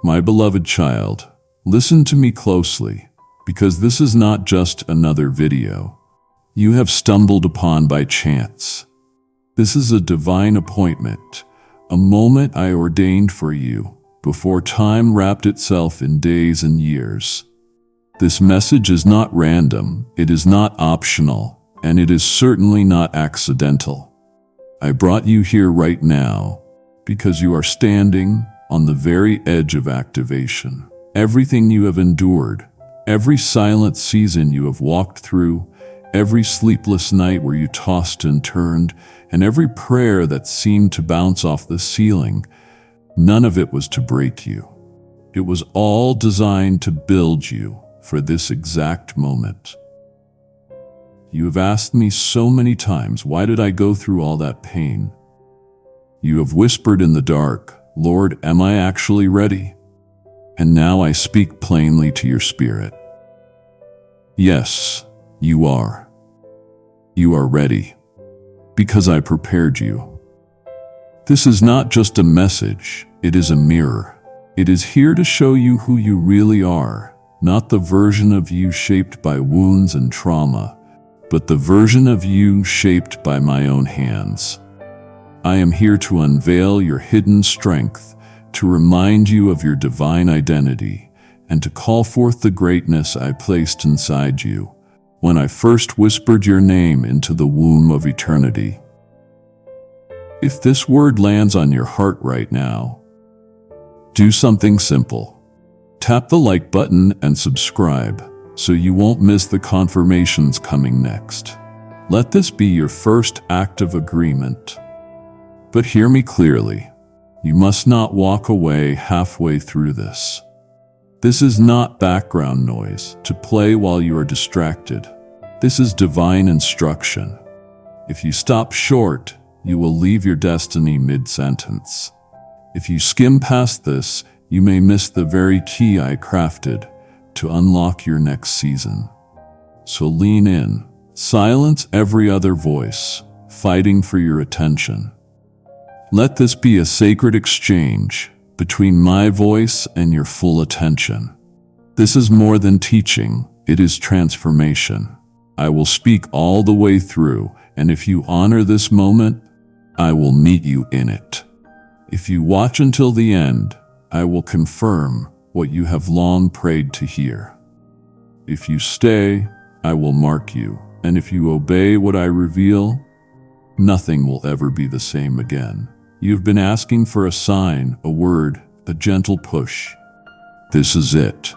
My beloved child, listen to me closely, because this is not just another video you have stumbled upon by chance. This is a divine appointment, a moment I ordained for you before time wrapped itself in days and years. This message is not random, it is not optional, and it is certainly not accidental. I brought you here right now because you are standing on the very edge of activation. Everything you have endured, every silent season you have walked through, every sleepless night where you tossed and turned, and every prayer that seemed to bounce off the ceiling, none of it was to break you. It was all designed to build you for this exact moment. You have asked me so many times, why did I go through all that pain? You have whispered in the dark, Lord, am I actually ready? And now I speak plainly to your spirit. Yes, you are. You are ready, because I prepared you. This is not just a message, it is a mirror. It is here to show you who you really are, not the version of you shaped by wounds and trauma, but the version of you shaped by my own hands. I am here to unveil your hidden strength, to remind you of your divine identity, and to call forth the greatness I placed inside you when I first whispered your name into the womb of eternity. If this word lands on your heart right now, do something simple. Tap the like button and subscribe so you won't miss the confirmations coming next. Let this be your first act of agreement. But hear me clearly. You must not walk away halfway through this. This is not background noise to play while you are distracted. This is divine instruction. If you stop short, you will leave your destiny mid-sentence. If you skim past this, you may miss the very key I crafted to unlock your next season. So lean in, silence every other voice fighting for your attention. Let this be a sacred exchange between my voice and your full attention. This is more than teaching, it is transformation. I will speak all the way through, and if you honor this moment, I will meet you in it. If you watch until the end, I will confirm what you have long prayed to hear. If you stay, I will mark you, and if you obey what I reveal, nothing will ever be the same again. You've been asking for a sign, a word, a gentle push. This is it.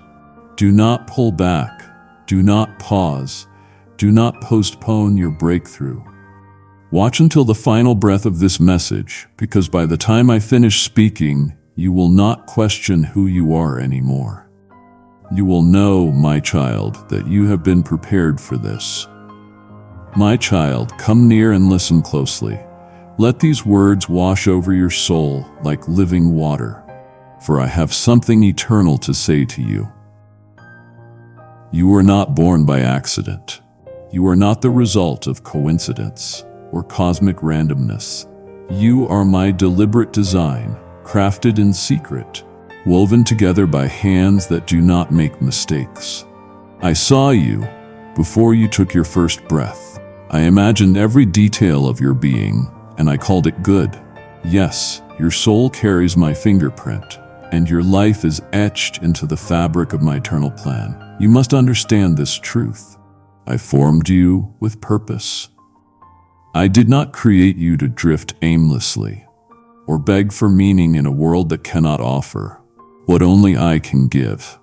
Do not pull back. Do not pause. Do not postpone your breakthrough. Watch until the final breath of this message, because by the time I finish speaking, you will not question who you are anymore. You will know, my child, that you have been prepared for this. My child, come near and listen closely. Let these words wash over your soul like living water, for I have something eternal to say to you. You were not born by accident. You are not the result of coincidence or cosmic randomness. You are my deliberate design, crafted in secret, woven together by hands that do not make mistakes. I saw you before you took your first breath. I imagined every detail of your being, and I called it good. Yes, your soul carries my fingerprint, and your life is etched into the fabric of my eternal plan. You must understand this truth. I formed you with purpose. I did not create you to drift aimlessly, or beg for meaning in a world that cannot offer what only I can give.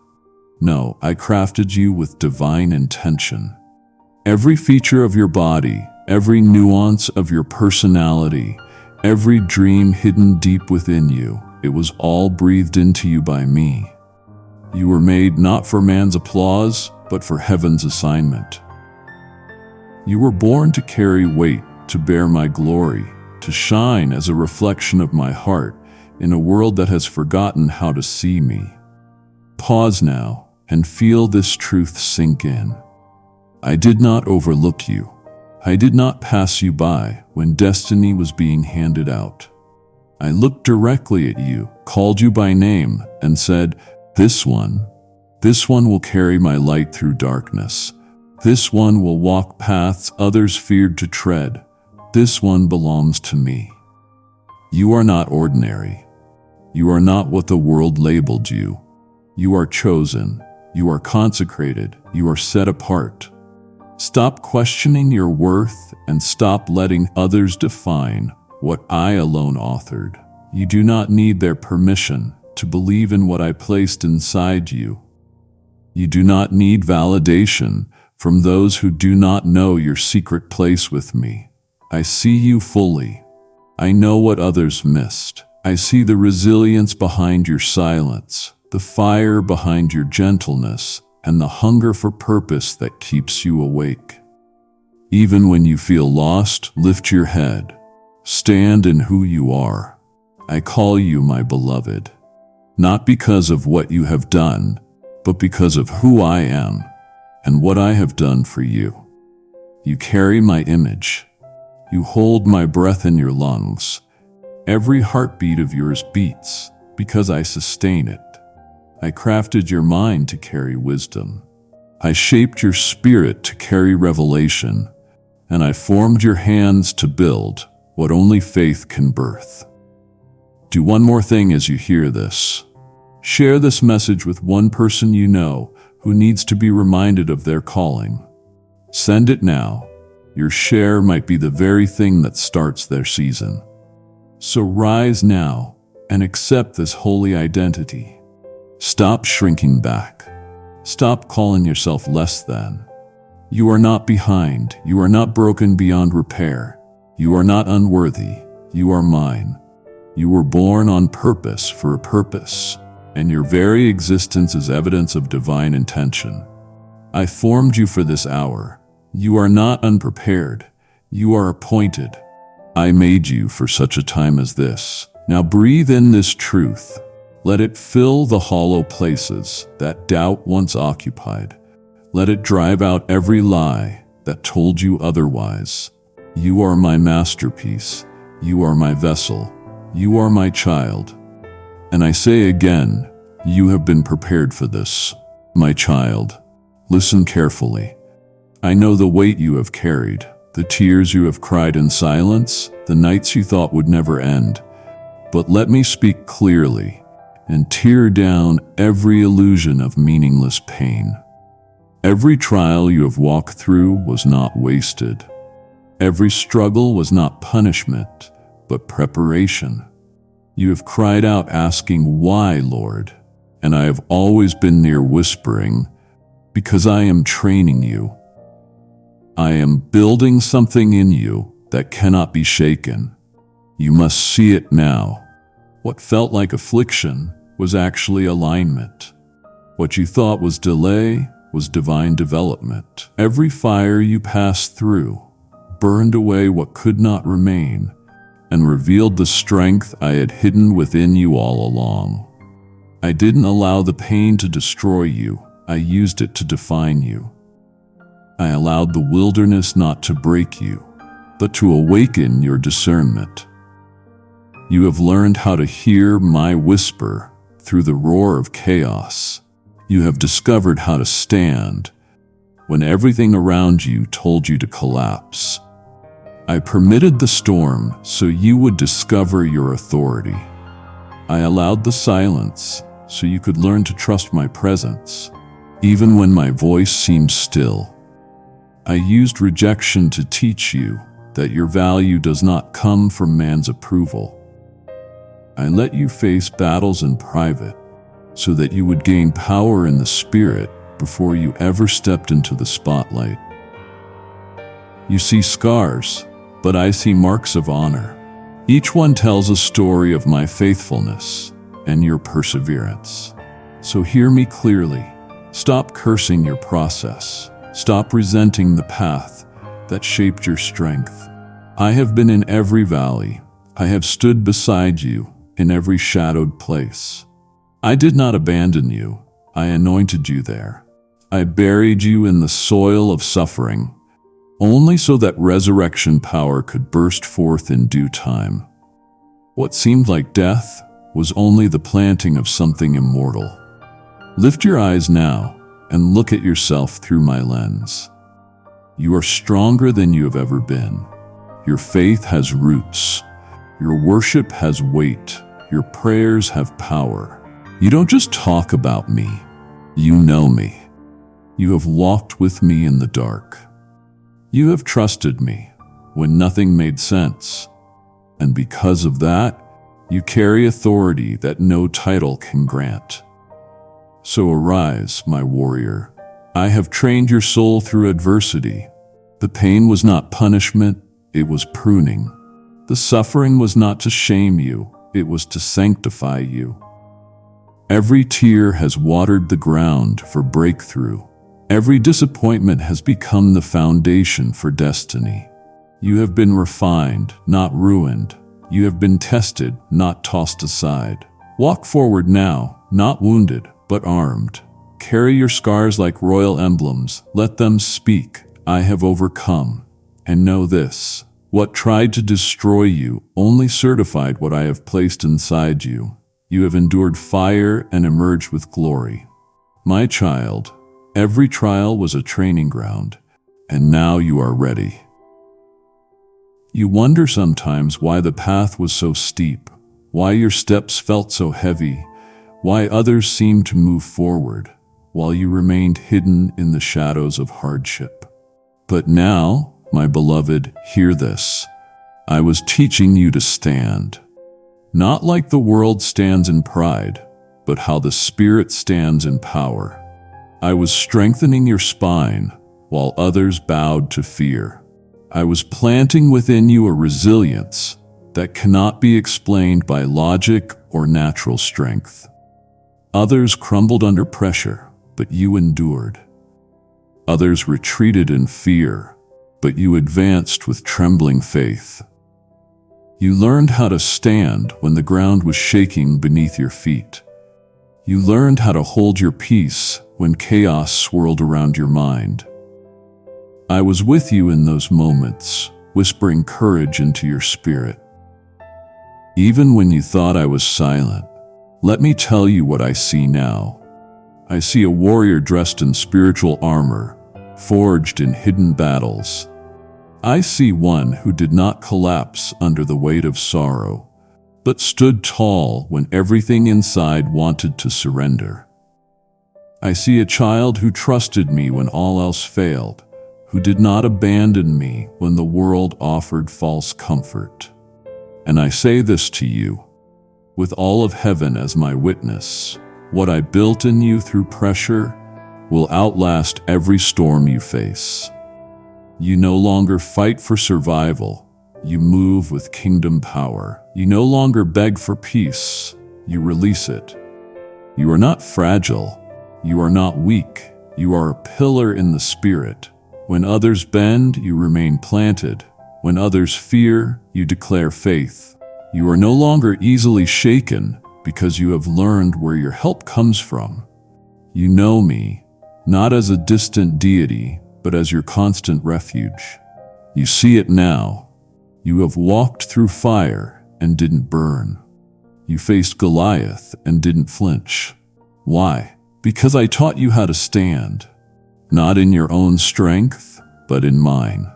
No, I crafted you with divine intention. Every feature of your body, every nuance of your personality, every dream hidden deep within you, it was all breathed into you by me. You were made not for man's applause, but for heaven's assignment. You were born to carry weight, to bear my glory, to shine as a reflection of my heart in a world that has forgotten how to see me. Pause now and feel this truth sink in. I did not overlook you. I did not pass you by when destiny was being handed out. I looked directly at you, called you by name, and said, this one will carry my light through darkness. This one will walk paths others feared to tread. This one belongs to me. You are not ordinary. You are not what the world labeled you. You are chosen. You are consecrated. You are set apart. Stop questioning your worth and stop letting others define what I alone authored. You do not need their permission to believe in what I placed inside you. You do not need validation from those who do not know your secret place with me. I see you fully. I know what others missed. I see the resilience behind your silence, the fire behind your gentleness, and the hunger for purpose that keeps you awake. Even when you feel lost, lift your head. Stand in who you are. I call you my beloved, not because of what you have done, but because of who I am and what I have done for you. You carry my image. You hold my breath in your lungs. Every heartbeat of yours beats because I sustain it. I crafted your mind to carry wisdom. I shaped your spirit to carry revelation, and I formed your hands to build what only faith can birth. Do one more thing as you hear this. Share this message with one person you know who needs to be reminded of their calling. Send it now. Your share might be the very thing that starts their season. So rise now and accept this holy identity. Stop shrinking back. Stop calling yourself less than. You are not behind. You are not broken beyond repair. You are not unworthy. You are mine. You were born on purpose for a purpose, and your very existence is evidence of divine intention. I formed you for this hour. You are not unprepared. You are appointed. I made you for such a time as this. Now breathe in this truth. Let it fill the hollow places that doubt once occupied. Let it drive out every lie that told you otherwise. You are my masterpiece. You are my vessel. You are my child. And I say again, you have been prepared for this. My child, listen carefully. I know the weight you have carried, the tears you have cried in silence, the nights you thought would never end. But let me speak clearly and tear down every illusion of meaningless pain. Every trial you have walked through was not wasted. Every struggle was not punishment, but preparation. You have cried out asking, "Why, Lord?" And I have always been near whispering, "Because I am training you. I am building something in you that cannot be shaken. You must see it now." What felt like affliction was actually alignment. What you thought was delay was divine development. Every fire you passed through burned away what could not remain and revealed the strength I had hidden within you all along. I didn't allow the pain to destroy you. I used it to define you. I allowed the wilderness not to break you, but to awaken your discernment. You have learned how to hear my whisper through the roar of chaos. You have discovered how to stand when everything around you told you to collapse. I permitted the storm so you would discover your authority. I allowed the silence so you could learn to trust my presence, even when my voice seemed still. I used rejection to teach you that your value does not come from man's approval. I let you face battles in private so that you would gain power in the spirit before you ever stepped into the spotlight. You see scars, but I see marks of honor. Each one tells a story of my faithfulness and your perseverance. So hear me clearly. Stop cursing your process. Stop resenting the path that shaped your strength. I have been in every valley. I have stood beside you in every shadowed place. I did not abandon you. I anointed you there. I buried you in the soil of suffering, only so that resurrection power could burst forth in due time. What seemed like death was only the planting of something immortal. Lift your eyes now and look at yourself through my lens. You are stronger than you have ever been. Your faith has roots. Your worship has weight. Your prayers have power. You don't just talk about me. You know me. You have walked with me in the dark. You have trusted me when nothing made sense. And because of that, you carry authority that no title can grant. So arise, my warrior. I have trained your soul through adversity. The pain was not punishment, it was pruning. The suffering was not to shame you, it was to sanctify you. Every tear has watered the ground for breakthrough. Every disappointment has become the foundation for destiny. You have been refined, not ruined. You have been tested, not tossed aside. Walk forward now, not wounded, but armed. Carry your scars like royal emblems. Let them speak. I have overcome. And know this: what tried to destroy you only certified what I have placed inside you. You have endured fire and emerged with glory. My child, every trial was a training ground, and now you are ready. You wonder sometimes why the path was so steep, why your steps felt so heavy, why others seemed to move forward, while you remained hidden in the shadows of hardship. But now, my beloved, hear this. I was teaching you to stand. Not like the world stands in pride, but how the Spirit stands in power. I was strengthening your spine while others bowed to fear. I was planting within you a resilience that cannot be explained by logic or natural strength. Others crumbled under pressure, but you endured. Others retreated in fear, but you advanced with trembling faith. You learned how to stand when the ground was shaking beneath your feet. You learned how to hold your peace when chaos swirled around your mind. I was with you in those moments, whispering courage into your spirit. Even when you thought I was silent, let me tell you what I see now. I see a warrior dressed in spiritual armor, forged in hidden battles. I see one who did not collapse under the weight of sorrow, but stood tall when everything inside wanted to surrender. I see a child who trusted me when all else failed, who did not abandon me when the world offered false comfort. And I say this to you, with all of heaven as my witness: what I built in you through pressure will outlast every storm you face. You no longer fight for survival, you move with kingdom power. You no longer beg for peace, you release it. You are not fragile, you are not weak, you are a pillar in the Spirit. When others bend, you remain planted. When others fear, you declare faith. You are no longer easily shaken because you have learned where your help comes from. You know me, not as a distant deity, but as your constant refuge. You see it now. You have walked through fire and didn't burn. You faced Goliath and didn't flinch. Why? Because I taught you how to stand. Not in your own strength, but in mine.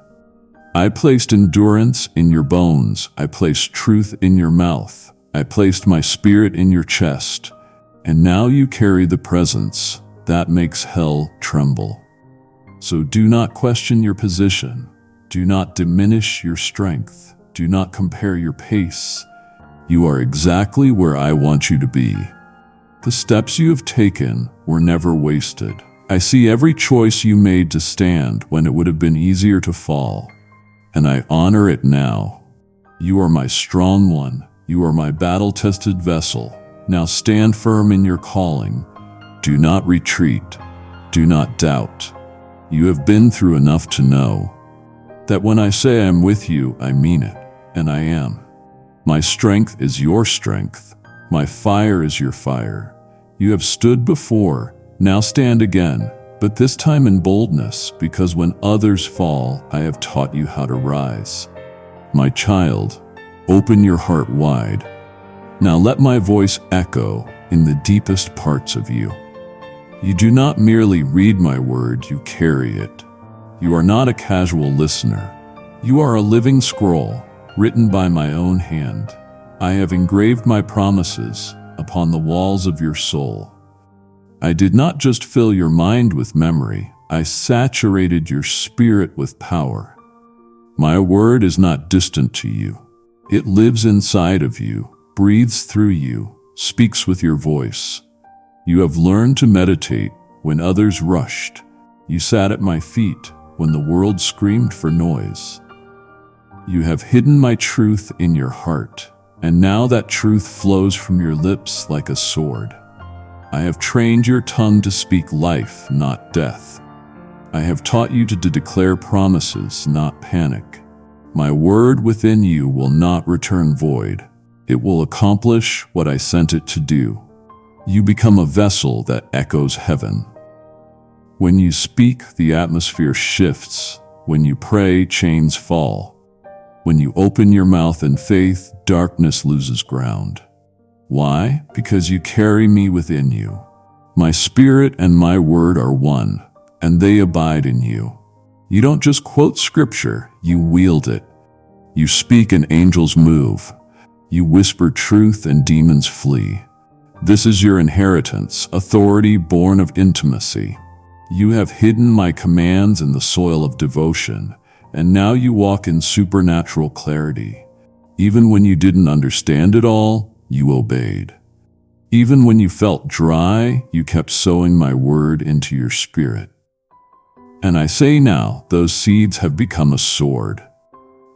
I placed endurance in your bones. I placed truth in your mouth. I placed my spirit in your chest. And now you carry the presence that makes hell tremble. So do not question your position. Do not diminish your strength. Do not compare your pace. You are exactly where I want you to be. The steps you have taken were never wasted. I see every choice you made to stand when it would have been easier to fall, and I honor it now. You are my strong one. You are my battle-tested vessel. Now stand firm in your calling. Do not retreat. Do not doubt. You have been through enough to know that when I say I am with you, I mean it, and I am. My strength is your strength. My fire is your fire. You have stood before. Now stand again, but this time in boldness, because when others fall, I have taught you how to rise. My child, Open your heart wide. Now let my voice echo in the deepest parts of you. You do not merely read my word, you carry it. You are not a casual listener. You are a living scroll, written by my own hand. I have engraved my promises upon the walls of your soul. I did not just fill your mind with memory, I saturated your spirit with power. My word is not distant to you. It lives inside of you, breathes through you, speaks with your voice. You have learned to meditate when others rushed. You sat at my feet when the world screamed for noise. You have hidden my truth in your heart, and now that truth flows from your lips like a sword. I have trained your tongue to speak life, not death. I have taught you to declare promises, not panic. My word within you will not return void. It will accomplish what I sent it to do. You become a vessel that echoes heaven. When you speak, the atmosphere shifts. When you pray, chains fall. When you open your mouth in faith, darkness loses ground. Why? Because you carry me within you. My spirit and my word are one, and they abide in you. You don't just quote scripture, you wield it. You speak and angels move. You whisper truth and demons flee. This is your inheritance, authority born of intimacy. You have hidden my commands in the soil of devotion, and now you walk in supernatural clarity. Even when you didn't understand it all, you obeyed. Even when you felt dry, you kept sowing my word into your spirit. And I say now, those seeds have become a sword.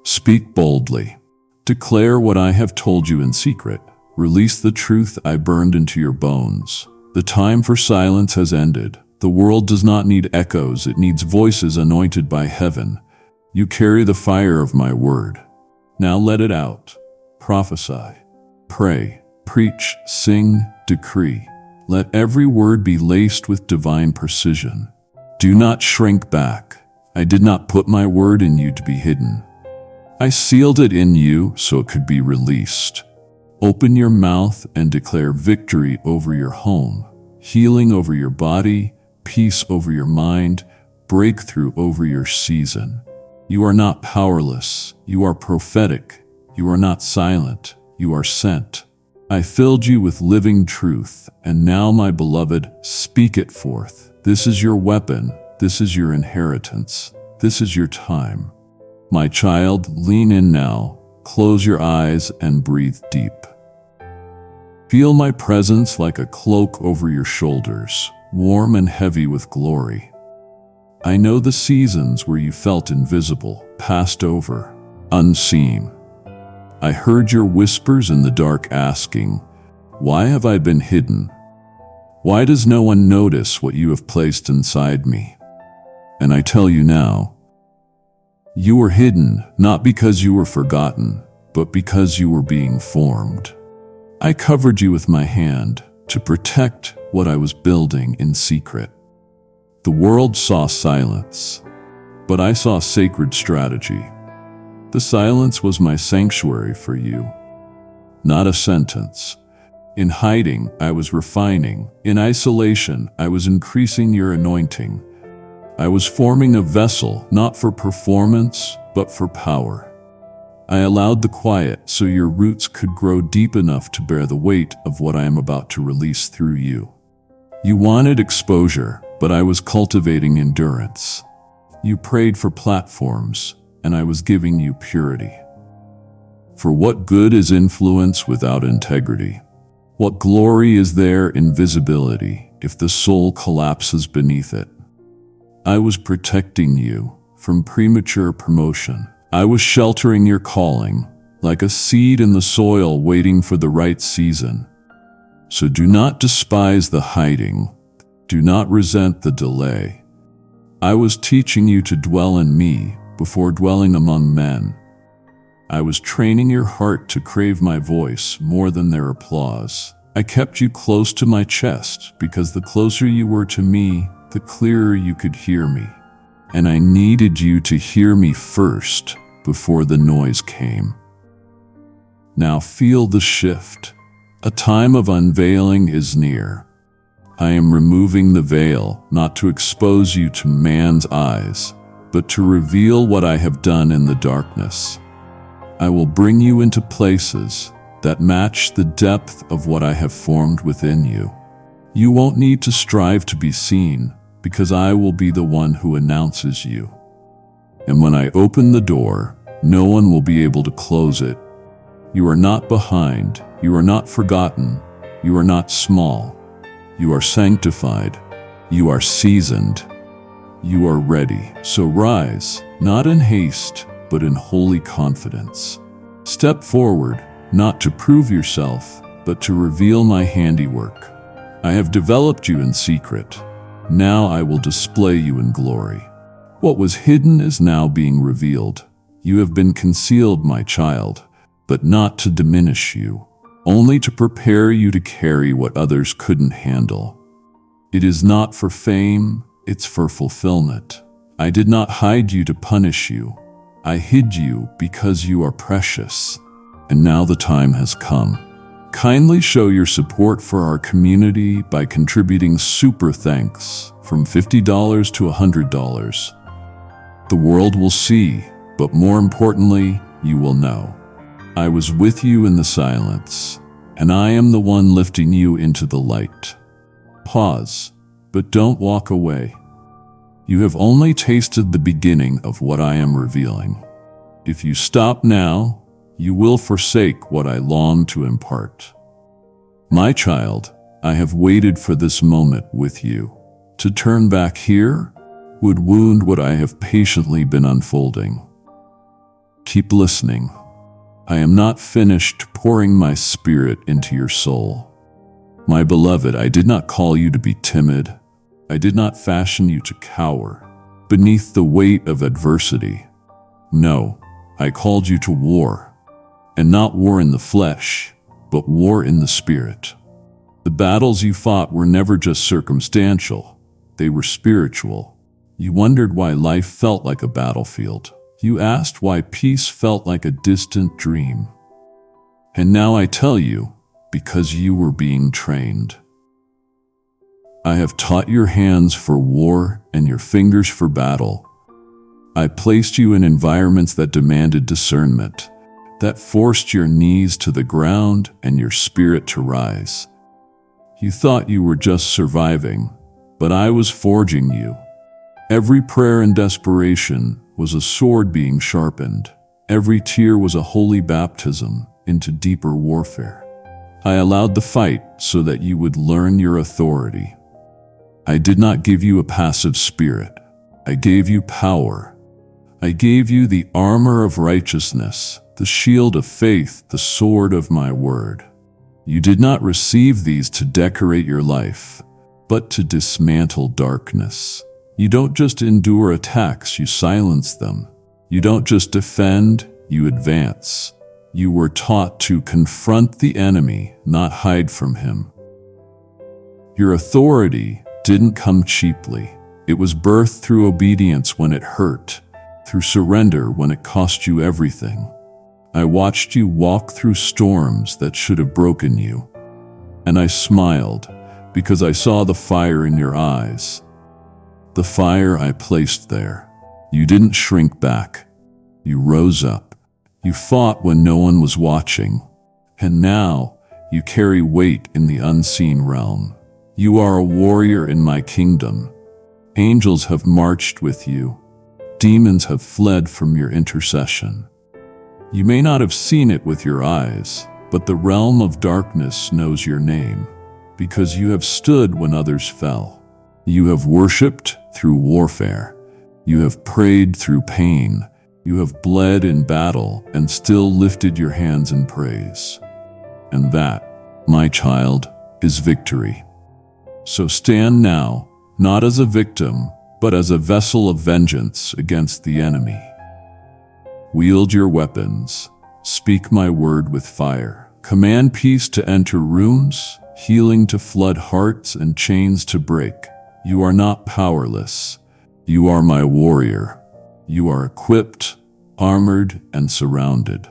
Speak boldly. Declare what I have told you in secret. Release the truth I burned into your bones. The time for silence has ended. The world does not need echoes, it needs voices anointed by heaven. You carry the fire of my word. Now let it out. Prophesy. Pray. Preach. Sing. Decree. Let every word be laced with divine precision. Do not shrink back. I did not put my word in you to be hidden. I sealed it in you so it could be released. Open your mouth and declare victory over your home, healing over your body, peace over your mind, breakthrough over your season. You are not powerless. You are prophetic. You are not silent. You are sent. I filled you with living truth, and now, my beloved, speak it forth. This is your weapon. This is your inheritance. This is your time. My child, lean in now. Close your eyes and breathe deep. Feel my presence like a cloak over your shoulders, warm and heavy with glory. I know the seasons where you felt invisible, passed over, unseen. I heard your whispers in the dark asking, "Why have I been hidden? Why does no one notice what you have placed inside me?" And I tell you now, you were hidden not because you were forgotten, but because you were being formed. I covered you with my hand to protect what I was building in secret. The world saw silence, but I saw sacred strategy. The silence was my sanctuary for you, not a sentence. In hiding, I was refining. In isolation, I was increasing your anointing. I was forming a vessel, not for performance, but for power. I allowed the quiet so your roots could grow deep enough to bear the weight of what I am about to release through you. You wanted exposure, but I was cultivating endurance. You prayed for platforms, and I was giving you purity. For what good is influence without integrity? What glory is there in visibility if the soul collapses beneath it? I was protecting you from premature promotion. I was sheltering your calling, like a seed in the soil waiting for the right season. So do not despise the hiding. Do not resent the delay. I was teaching you to dwell in me before dwelling among men. I was training your heart to crave my voice more than their applause. I kept you close to my chest because the closer you were to me, the clearer you could hear me. And I needed you to hear me first before the noise came. Now feel the shift. A time of unveiling is near. I am removing the veil, not to expose you to man's eyes, but to reveal what I have done in the darkness. I will bring you into places that match the depth of what I have formed within you. You won't need to strive to be seen, because I will be the one who announces you. And when I open the door, no one will be able to close it. You are not behind, you are not forgotten, you are not small. You are sanctified, you are seasoned, you are ready. So rise, not in haste, but in holy confidence. Step forward, not to prove yourself, but to reveal my handiwork. I have developed you in secret. Now I will display you in glory. What was hidden is now being revealed. You have been concealed, my child, but not to diminish you, only to prepare you to carry what others couldn't handle. It is not for fame, it's for fulfillment. I did not hide you to punish you. I hid you because you are precious. And now the time has come. Kindly show your support for our community by contributing super thanks from $50 to $100. The world will see, but more importantly, you will know. I was with you in the silence, and I am the one lifting you into the light. Pause, but don't walk away. You have only tasted the beginning of what I am revealing. If you stop now, you will forsake what I long to impart. My child, I have waited for this moment with you. To turn back here would wound what I have patiently been unfolding. Keep listening. I am not finished pouring my spirit into your soul. My beloved, I did not call you to be timid. I did not fashion you to cower beneath the weight of adversity. No, I called you to war, and not war in the flesh, but war in the spirit. The battles you fought were never just circumstantial, they were spiritual. You wondered why life felt like a battlefield. You asked why peace felt like a distant dream. And now I tell you, because you were being trained. I have taught your hands for war and your fingers for battle. I placed you in environments that demanded discernment, that forced your knees to the ground and your spirit to rise. You thought you were just surviving, but I was forging you. Every prayer in desperation was a sword being sharpened. Every tear was a holy baptism into deeper warfare. I allowed the fight so that you would learn your authority. I did not give you a passive spirit. I gave you power. I gave you the armor of righteousness, the shield of faith, the sword of my word. You did not receive these to decorate your life, but to dismantle darkness. You don't just endure attacks, you silence them. You don't just defend, you advance. You were taught to confront the enemy, not hide from him. Your authority didn't come cheaply. It was birthed through obedience when it hurt, through surrender when it cost you everything. I watched you walk through storms that should have broken you, and I smiled because I saw the fire in your eyes. The fire I placed there. You didn't shrink back. You rose up. You fought when no one was watching. And now you carry weight in the unseen realm. You are a warrior in my kingdom. Angels have marched with you. Demons have fled from your intercession. You may not have seen it with your eyes, but the realm of darkness knows your name, because you have stood when others fell. You have worshipped through warfare. You have prayed through pain. You have bled in battle and still lifted your hands in praise. And that, my child, is victory. So stand now, not as a victim, but as a vessel of vengeance against the enemy. Wield your weapons. Speak my word with fire. Command peace to enter rooms, healing to flood hearts, and chains to break. You are not powerless. You are my warrior. You are equipped, armored, and surrounded.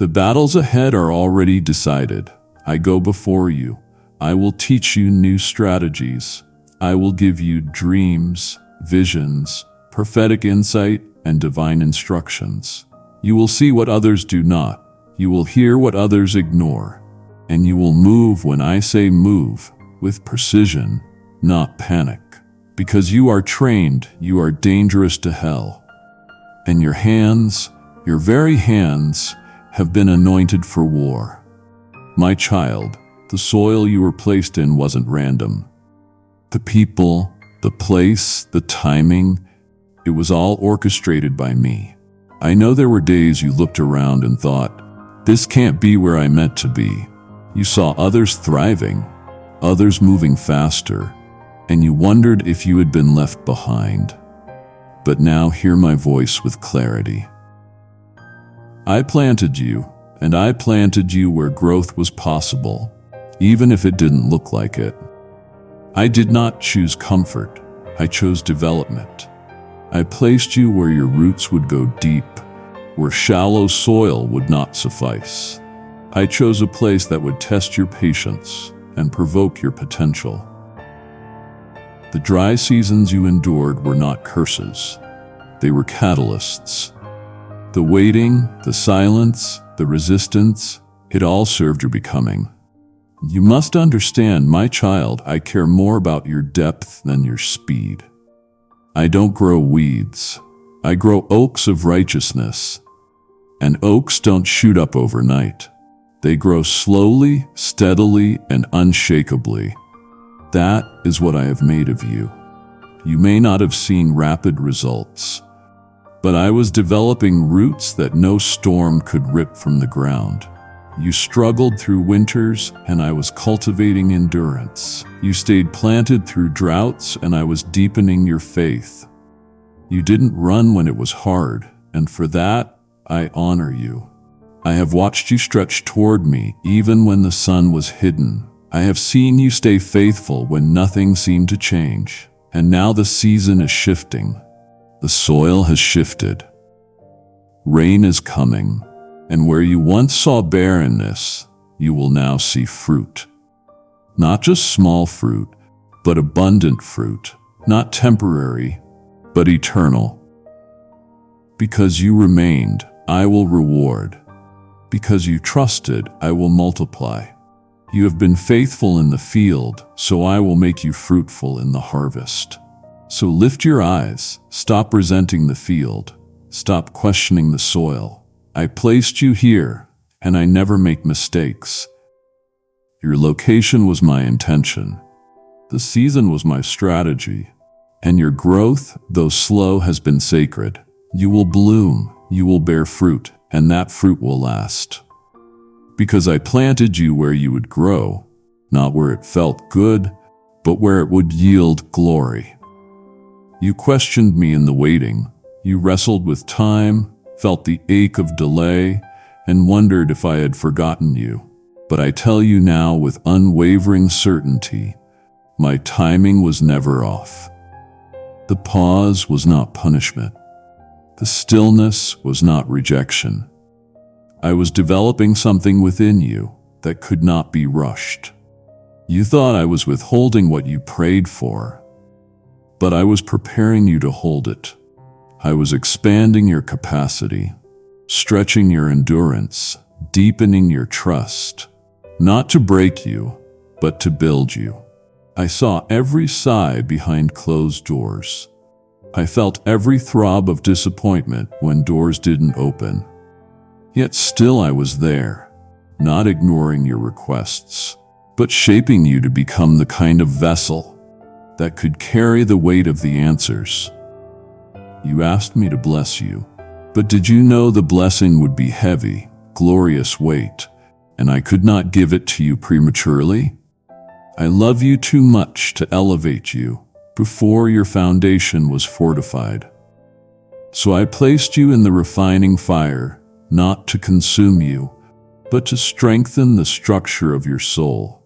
The battles ahead are already decided. I go before you. I will teach you new strategies. I will give you dreams, visions, prophetic insight, and divine instructions. You will see what others do not. You will hear what others ignore. And you will move when I say move, with precision, not panic. Because you are trained, you are dangerous to hell. And your hands, your very hands, have been anointed for war. My child, the soil you were placed in wasn't random. The people, the place, the timing, it was all orchestrated by me. I know there were days you looked around and thought, this can't be where I meant to be. You saw others thriving, others moving faster, and you wondered if you had been left behind. But now hear my voice with clarity. I planted you, and I planted you where growth was possible, even if it didn't look like it. I did not choose comfort, I chose development. I placed you where your roots would go deep, where shallow soil would not suffice. I chose a place that would test your patience and provoke your potential. The dry seasons you endured were not curses. They were catalysts. The waiting, the silence, the resistance, it all served your becoming. You must understand, my child, I care more about your depth than your speed. I don't grow weeds. I grow oaks of righteousness. And oaks don't shoot up overnight. They grow slowly, steadily, and unshakably. That is what I have made of you. You may not have seen rapid results, but I was developing roots that no storm could rip from the ground. You struggled through winters, and I was cultivating endurance. You stayed planted through droughts, and I was deepening your faith. You didn't run when it was hard, and for that, I honor you. I have watched you stretch toward me even when the sun was hidden. I have seen you stay faithful when nothing seemed to change. And now the season is shifting. The soil has shifted. Rain is coming. And where you once saw barrenness, you will now see fruit. Not just small fruit, but abundant fruit. Not temporary, but eternal. Because you remained, I will reward. Because you trusted, I will multiply. You have been faithful in the field, so I will make you fruitful in the harvest. So lift your eyes, stop resenting the field, stop questioning the soil. I placed you here, and I never make mistakes. Your location was my intention. The season was my strategy. And your growth, though slow, has been sacred. You will bloom, you will bear fruit, and that fruit will last. Because I planted you where you would grow, not where it felt good, but where it would yield glory. You questioned me in the waiting. You wrestled with time, felt the ache of delay, and wondered if I had forgotten you. But I tell you now with unwavering certainty, my timing was never off. The pause was not punishment. The stillness was not rejection. I was developing something within you that could not be rushed. You thought I was withholding what you prayed for, but I was preparing you to hold it. I was expanding your capacity, stretching your endurance, deepening your trust, not to break you, but to build you. I saw every sigh behind closed doors. I felt every throb of disappointment when doors didn't open. Yet still I was there, not ignoring your requests, but shaping you to become the kind of vessel that could carry the weight of the answers. You asked me to bless you, but did you know the blessing would be heavy, glorious weight, and I could not give it to you prematurely? I love you too much to elevate you before your foundation was fortified. So I placed you in the refining fire, not to consume you, but to strengthen the structure of your soul.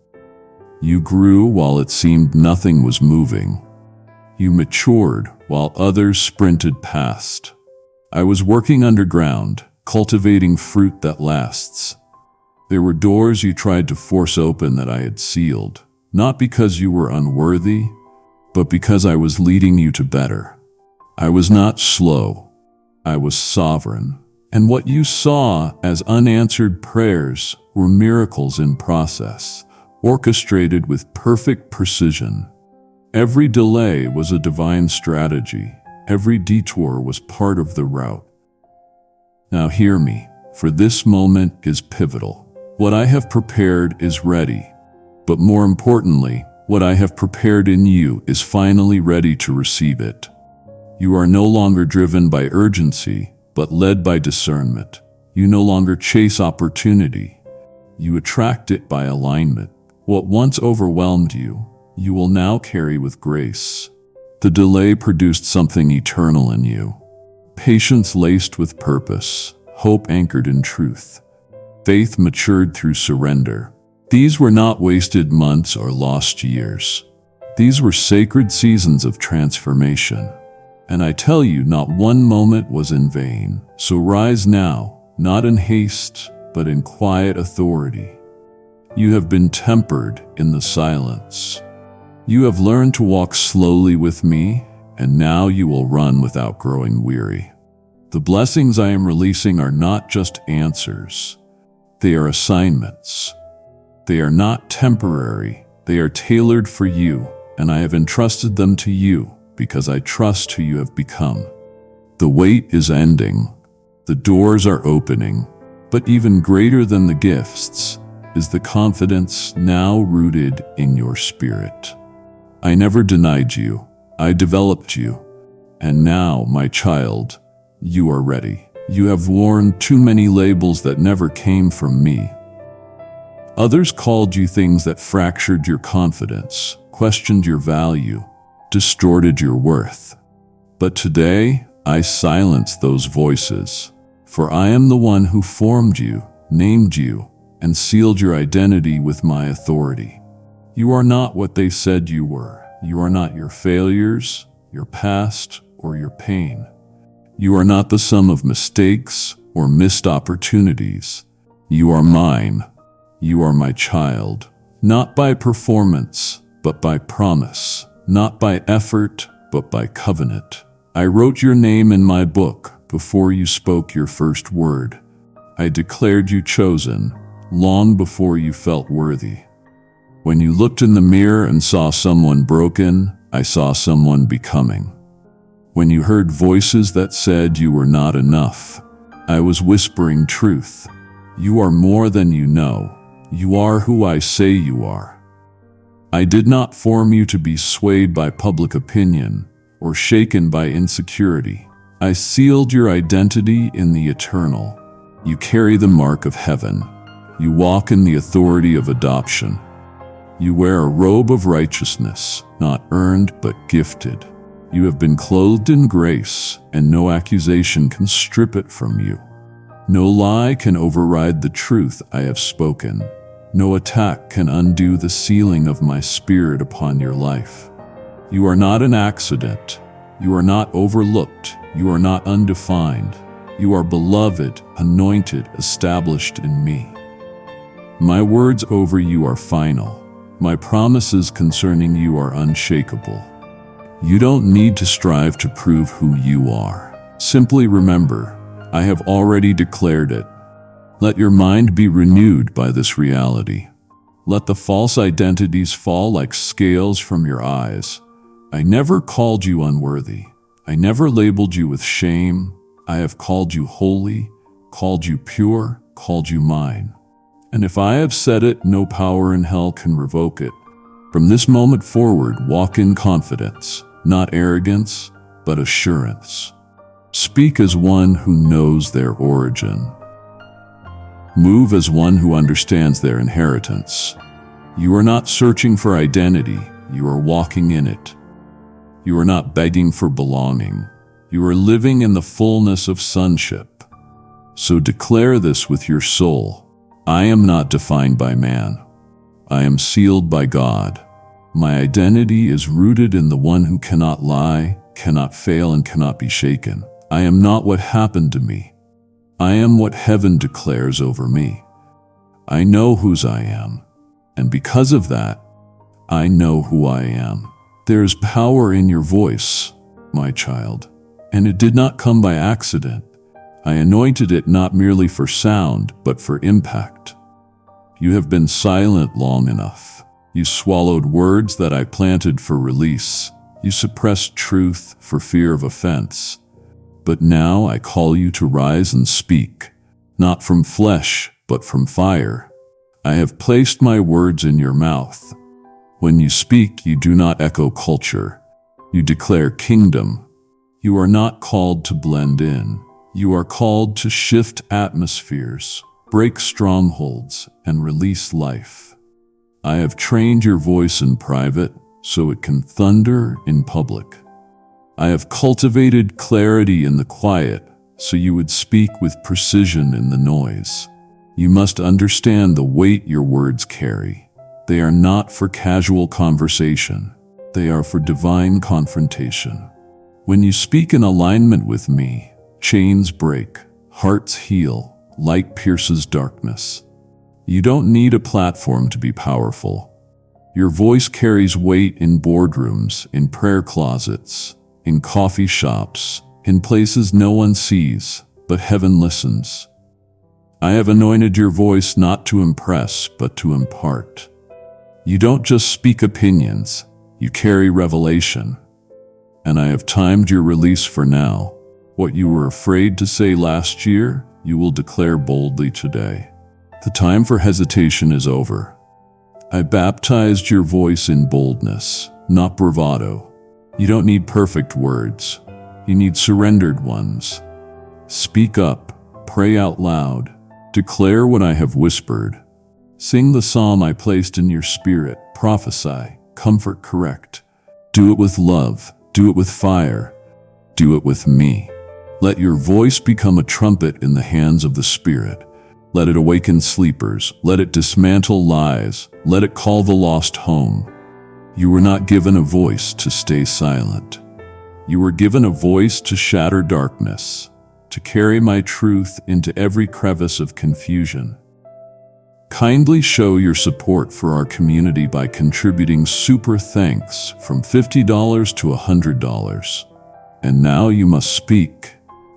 You grew while it seemed nothing was moving. You matured while others sprinted past. I was working underground, cultivating fruit that lasts. There were doors you tried to force open that I had sealed, not because you were unworthy, but because I was leading you to better. I was not slow. I was sovereign. And what you saw as unanswered prayers were miracles in process, orchestrated with perfect precision. Every delay was a divine strategy. Every detour was part of the route. Now hear me, for this moment is pivotal. What I have prepared is ready, but more importantly, what I have prepared in you is finally ready to receive it. You are no longer driven by urgency, but led by discernment. You no longer chase opportunity. You attract it by alignment. What once overwhelmed you, you will now carry with grace. The delay produced something eternal in you. Patience laced with purpose, hope anchored in truth. Faith matured through surrender. These were not wasted months or lost years. These were sacred seasons of transformation. And I tell you, not one moment was in vain. So rise now, not in haste, but in quiet authority. You have been tempered in the silence. You have learned to walk slowly with me, and now you will run without growing weary. The blessings I am releasing are not just answers. They are assignments. They are not temporary. They are tailored for you, and I have entrusted them to you because I trust who you have become. The wait is ending. The doors are opening. But even greater than the gifts is the confidence now rooted in your spirit. I never denied you. I developed you. And now, my child, you are ready. You have worn too many labels that never came from me. Others called you things that fractured your confidence, questioned your value, distorted your worth. But today, I silence those voices, for I am the one who formed you, named you, and sealed your identity with my authority. You are not what they said you were. You are not your failures, your past, or your pain. You are not the sum of mistakes or missed opportunities. You are mine. You are my child, not by performance, but by promise, not by effort, but by covenant. I wrote your name in my book before you spoke your first word. I declared you chosen long before you felt worthy. When you looked in the mirror and saw someone broken, I saw someone becoming. When you heard voices that said you were not enough, I was whispering truth. You are more than you know. You are who I say you are. I did not form you to be swayed by public opinion or shaken by insecurity. I sealed your identity in the eternal. You carry the mark of heaven. You walk in the authority of adoption. You wear a robe of righteousness, not earned but gifted. You have been clothed in grace, and no accusation can strip it from you. No lie can override the truth I have spoken. No attack can undo the sealing of my spirit upon your life. You are not an accident. You are not overlooked. You are not undefined. You are beloved, anointed, established in me. My words over you are final. My promises concerning you are unshakable. You don't need to strive to prove who you are. Simply remember, I have already declared it. Let your mind be renewed by this reality. Let the false identities fall like scales from your eyes. I never called you unworthy. I never labeled you with shame. I have called you holy, called you pure, called you mine. And if I have said it, no power in hell can revoke it. From this moment forward, walk in confidence, not arrogance, but assurance. Speak as one who knows their origin. Move as one who understands their inheritance. You are not searching for identity, you are walking in it. You are not begging for belonging. You are living in the fullness of sonship. So declare this with your soul. I am not defined by man. I am sealed by God. My identity is rooted in the one who cannot lie, cannot fail, and cannot be shaken. I am not what happened to me. I am what heaven declares over me. I know whose I am, and because of that, I know who I am. There is power in your voice, my child, and it did not come by accident. I anointed it not merely for sound, but for impact. You have been silent long enough. You swallowed words that I planted for release. You suppressed truth for fear of offense. But now I call you to rise and speak, not from flesh, but from fire. I have placed my words in your mouth. When you speak, you do not echo culture. You declare kingdom. You are not called to blend in. You are called to shift atmospheres, break strongholds, and release life. I have trained your voice in private so it can thunder in public. I have cultivated clarity in the quiet so you would speak with precision in the noise. You must understand the weight your words carry. They are not for casual conversation. They are for divine confrontation. When you speak in alignment with me, chains break, hearts heal, light pierces darkness. You don't need a platform to be powerful. Your voice carries weight in boardrooms, in prayer closets, in coffee shops, in places no one sees, but heaven listens. I have anointed your voice not to impress, but to impart. You don't just speak opinions, you carry revelation. And I have timed your release for now. What you were afraid to say last year, you will declare boldly today. The time for hesitation is over. I baptized your voice in boldness, not bravado. You don't need perfect words. You need surrendered ones. Speak up, pray out loud, declare what I have whispered. Sing the psalm I placed in your spirit, prophesy, comfort, correct. Do it with love, do it with fire, do it with me. Let your voice become a trumpet in the hands of the Spirit. Let it awaken sleepers. Let it dismantle lies. Let it call the lost home. You were not given a voice to stay silent. You were given a voice to shatter darkness, to carry my truth into every crevice of confusion. Kindly show your support for our community by contributing super thanks from $50 to $100. And now you must speak.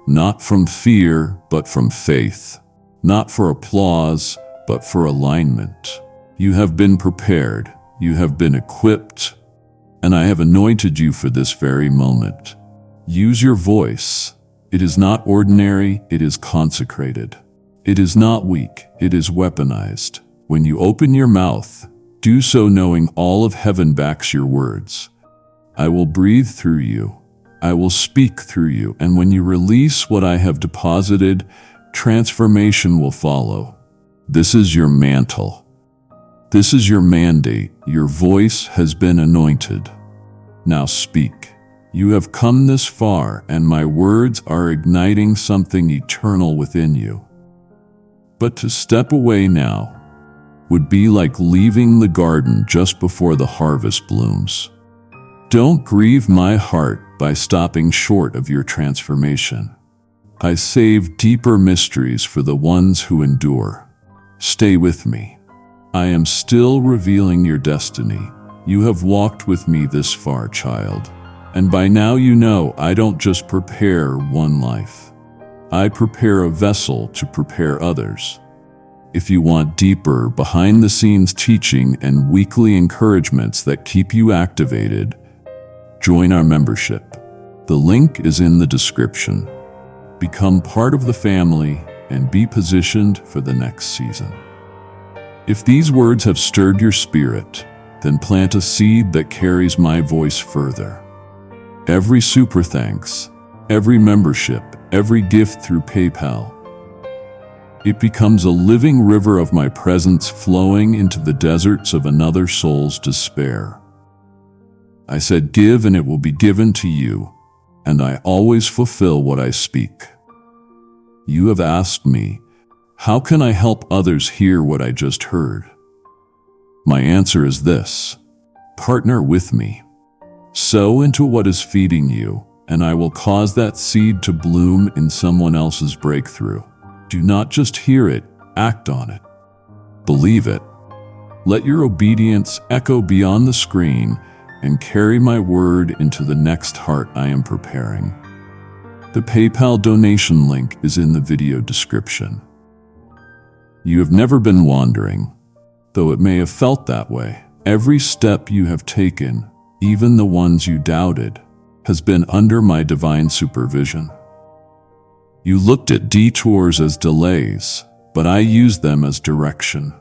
Not from fear, but from faith. Not for applause, but for alignment. You have been prepared. You have been equipped. And I have anointed you for this very moment. Use your voice. It is not ordinary, it is consecrated. It is not weak, it is weaponized. When you open your mouth, do so knowing all of heaven backs your words. I will breathe through you. I will speak through you, and when you release what I have deposited, transformation will follow. This is your mantle. This is your mandate. Your voice has been anointed. Now speak. You have come this far, and my words are igniting something eternal within you. But to step away now would be like leaving the garden just before the harvest blooms. Don't grieve my heart by stopping short of your transformation. I save deeper mysteries for the ones who endure. Stay with me. I am still revealing your destiny. You have walked with me this far, child. And by now you know I don't just prepare one life. I prepare a vessel to prepare others. If you want deeper, behind-the-scenes teaching and weekly encouragements that keep you activated, join our membership. The link is in the description. Become part of the family and be positioned for the next season. If these words have stirred your spirit, then plant a seed that carries my voice further. Every super thanks, every membership, every gift through PayPal, it becomes a living river of my presence flowing into the deserts of another soul's despair. I said, give and it will be given to you, and I always fulfill what I speak. You have asked me, how can I help others hear what I just heard? My answer is this: partner with me. Sow into what is feeding you, and I will cause that seed to bloom in someone else's breakthrough. Do not just hear it, act on it. Believe it. Let your obedience echo beyond the screen and carry my word into the next heart I am preparing. The PayPal donation link is in the video description. You have never been wandering, though it may have felt that way. Every step you have taken, even the ones you doubted, has been under my divine supervision. You looked at detours as delays, but I used them as direction.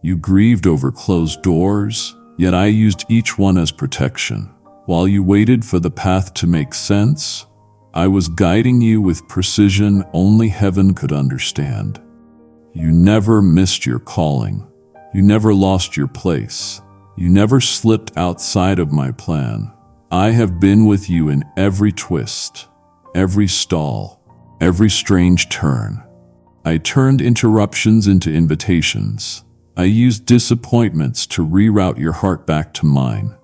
You grieved over closed doors, yet I used each one as protection. While you waited for the path to make sense, I was guiding you with precision only heaven could understand. You never missed your calling. You never lost your place. You never slipped outside of my plan. I have been with you in every twist, every stall, every strange turn. I turned interruptions into invitations. I used disappointments to reroute your heart back to mine.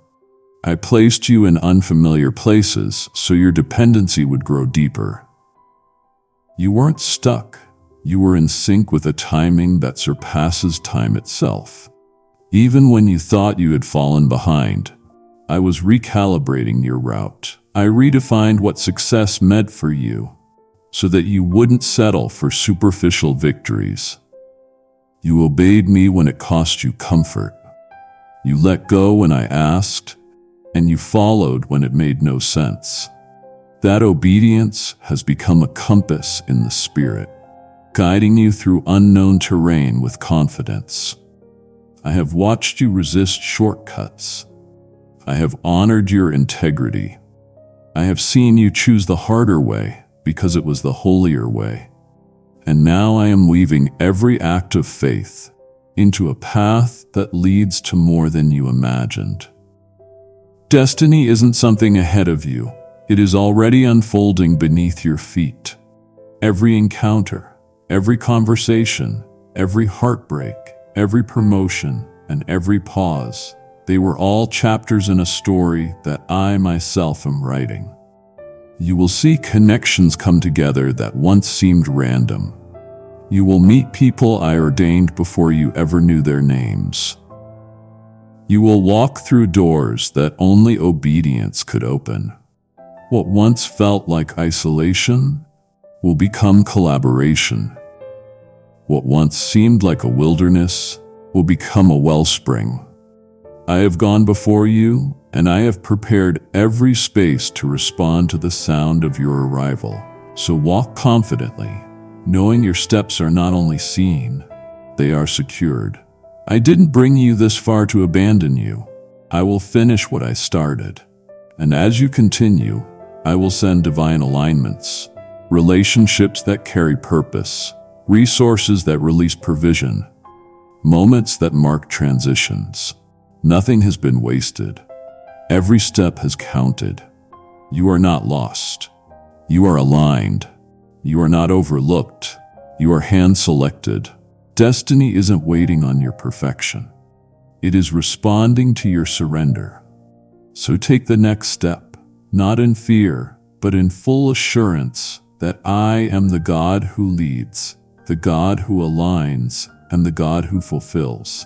I placed you in unfamiliar places so your dependency would grow deeper. You weren't stuck. You were in sync with a timing that surpasses time itself. Even when you thought you had fallen behind, I was recalibrating your route. I redefined what success meant for you so that you wouldn't settle for superficial victories. You obeyed me when it cost you comfort. You let go when I asked, and you followed when it made no sense. That obedience has become a compass in the spirit, guiding you through unknown terrain with confidence. I have watched you resist shortcuts. I have honored your integrity. I have seen you choose the harder way because it was the holier way. And now I am weaving every act of faith into a path that leads to more than you imagined. Destiny isn't something ahead of you. It is already unfolding beneath your feet. Every encounter, every conversation, every heartbreak, every promotion, and every pause, they were all chapters in a story that I myself am writing. You will see connections come together that once seemed random. You will meet people I ordained before you ever knew their names. You will walk through doors that only obedience could open. What once felt like isolation will become collaboration. What once seemed like a wilderness will become a wellspring. I have gone before you, and I have prepared every space to respond to the sound of your arrival. So walk confidently, knowing your steps are not only seen, they are secured. I didn't bring you this far to abandon you. I will finish what I started. And as you continue, I will send divine alignments, relationships that carry purpose, resources that release provision, moments that mark transitions. Nothing has been wasted. Every step has counted. You are not lost. You are aligned. You are not overlooked. You are hand-selected. Destiny isn't waiting on your perfection. It is responding to your surrender. So take the next step, not in fear, but in full assurance that I am the God who leads, the God who aligns, and the God who fulfills.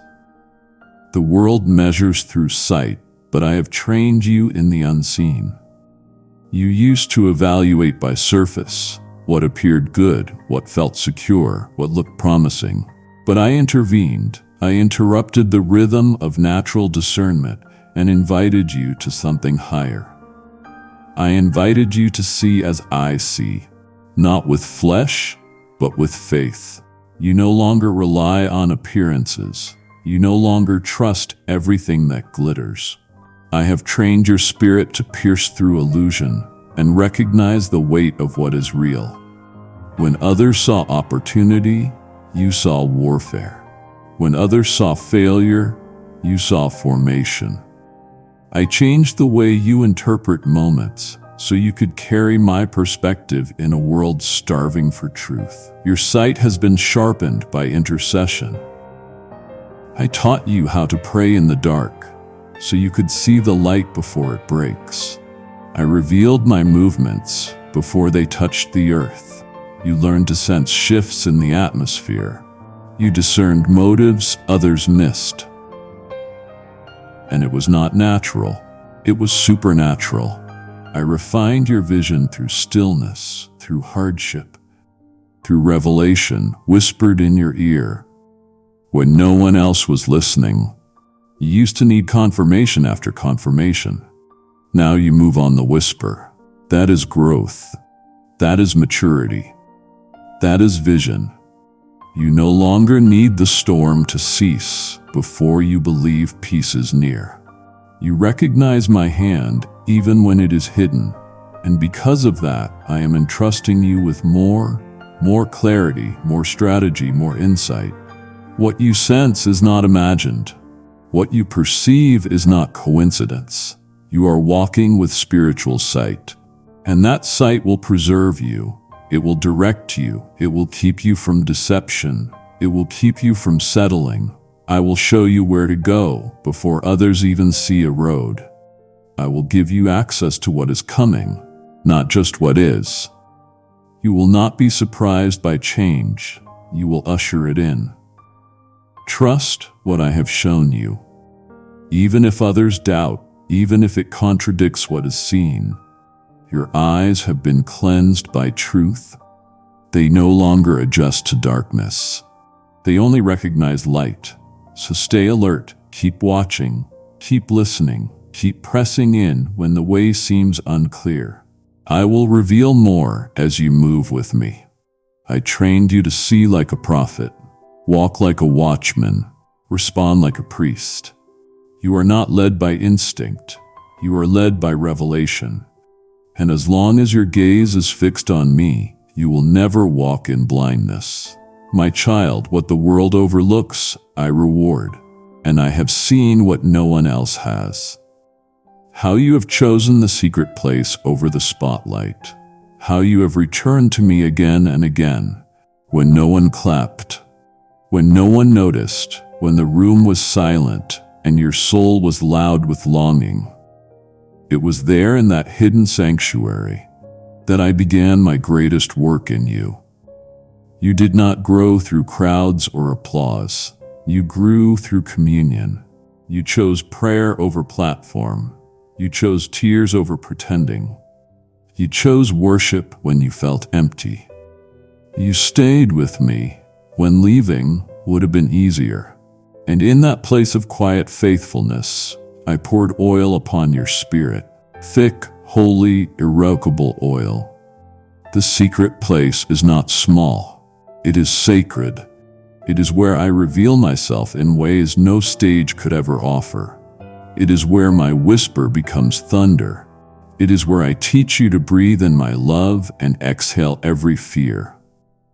The world measures through sight, but I have trained you in the unseen. You used to evaluate by surface, what appeared good, what felt secure, what looked promising. But I intervened. I interrupted the rhythm of natural discernment and invited you to something higher. I invited you to see as I see, not with flesh, but with faith. You no longer rely on appearances. You no longer trust everything that glitters. I have trained your spirit to pierce through illusion and recognize the weight of what is real. When others saw opportunity, you saw warfare. When others saw failure, you saw formation. I changed the way you interpret moments so you could carry my perspective in a world starving for truth. Your sight has been sharpened by intercession. I taught you how to pray in the dark so you could see the light before it breaks. I revealed my movements before they touched the earth. You learned to sense shifts in the atmosphere. You discerned motives others missed. And it was not natural, it was supernatural. I refined your vision through stillness, through hardship, through revelation whispered in your ear. When no one else was listening, you used to need confirmation after confirmation. Now you move on the whisper. That is growth. That is maturity. That is vision. You no longer need the storm to cease before you believe peace is near. You recognize my hand even when it is hidden, and because of that, I am entrusting you with more clarity, more strategy, more insight. What you sense is not imagined. What you perceive is not coincidence. You are walking with spiritual sight, and that sight will preserve you. It will direct you. It will keep you from deception. It will keep you from settling. I will show you where to go before others even see a road. I will give you access to what is coming, not just what is. You will not be surprised by change. You will usher it in. Trust what I have shown you. Even if others doubt, even if it contradicts what is seen, your eyes have been cleansed by truth. They no longer adjust to darkness. They only recognize light. So stay alert, keep watching, keep listening, keep pressing in when the way seems unclear. I will reveal more as you move with me. I trained you to see like a prophet, walk like a watchman, respond like a priest. You are not led by instinct. You are led by revelation. And as long as your gaze is fixed on me, you will never walk in blindness. My child, what the world overlooks, I reward, and I have seen what no one else has. How you have chosen the secret place over the spotlight. How you have returned to me again and again, when no one clapped, when no one noticed, when the room was silent and your soul was loud with longing. It was there in that hidden sanctuary that I began my greatest work in you. You did not grow through crowds or applause. You grew through communion. You chose prayer over platform. You chose tears over pretending. You chose worship when you felt empty. You stayed with me when leaving would have been easier. And in that place of quiet faithfulness, I poured oil upon your spirit, thick, holy, irrevocable oil. The secret place is not small. It is sacred. It is where I reveal myself in ways no stage could ever offer. It is where my whisper becomes thunder. It is where I teach you to breathe in my love and exhale every fear.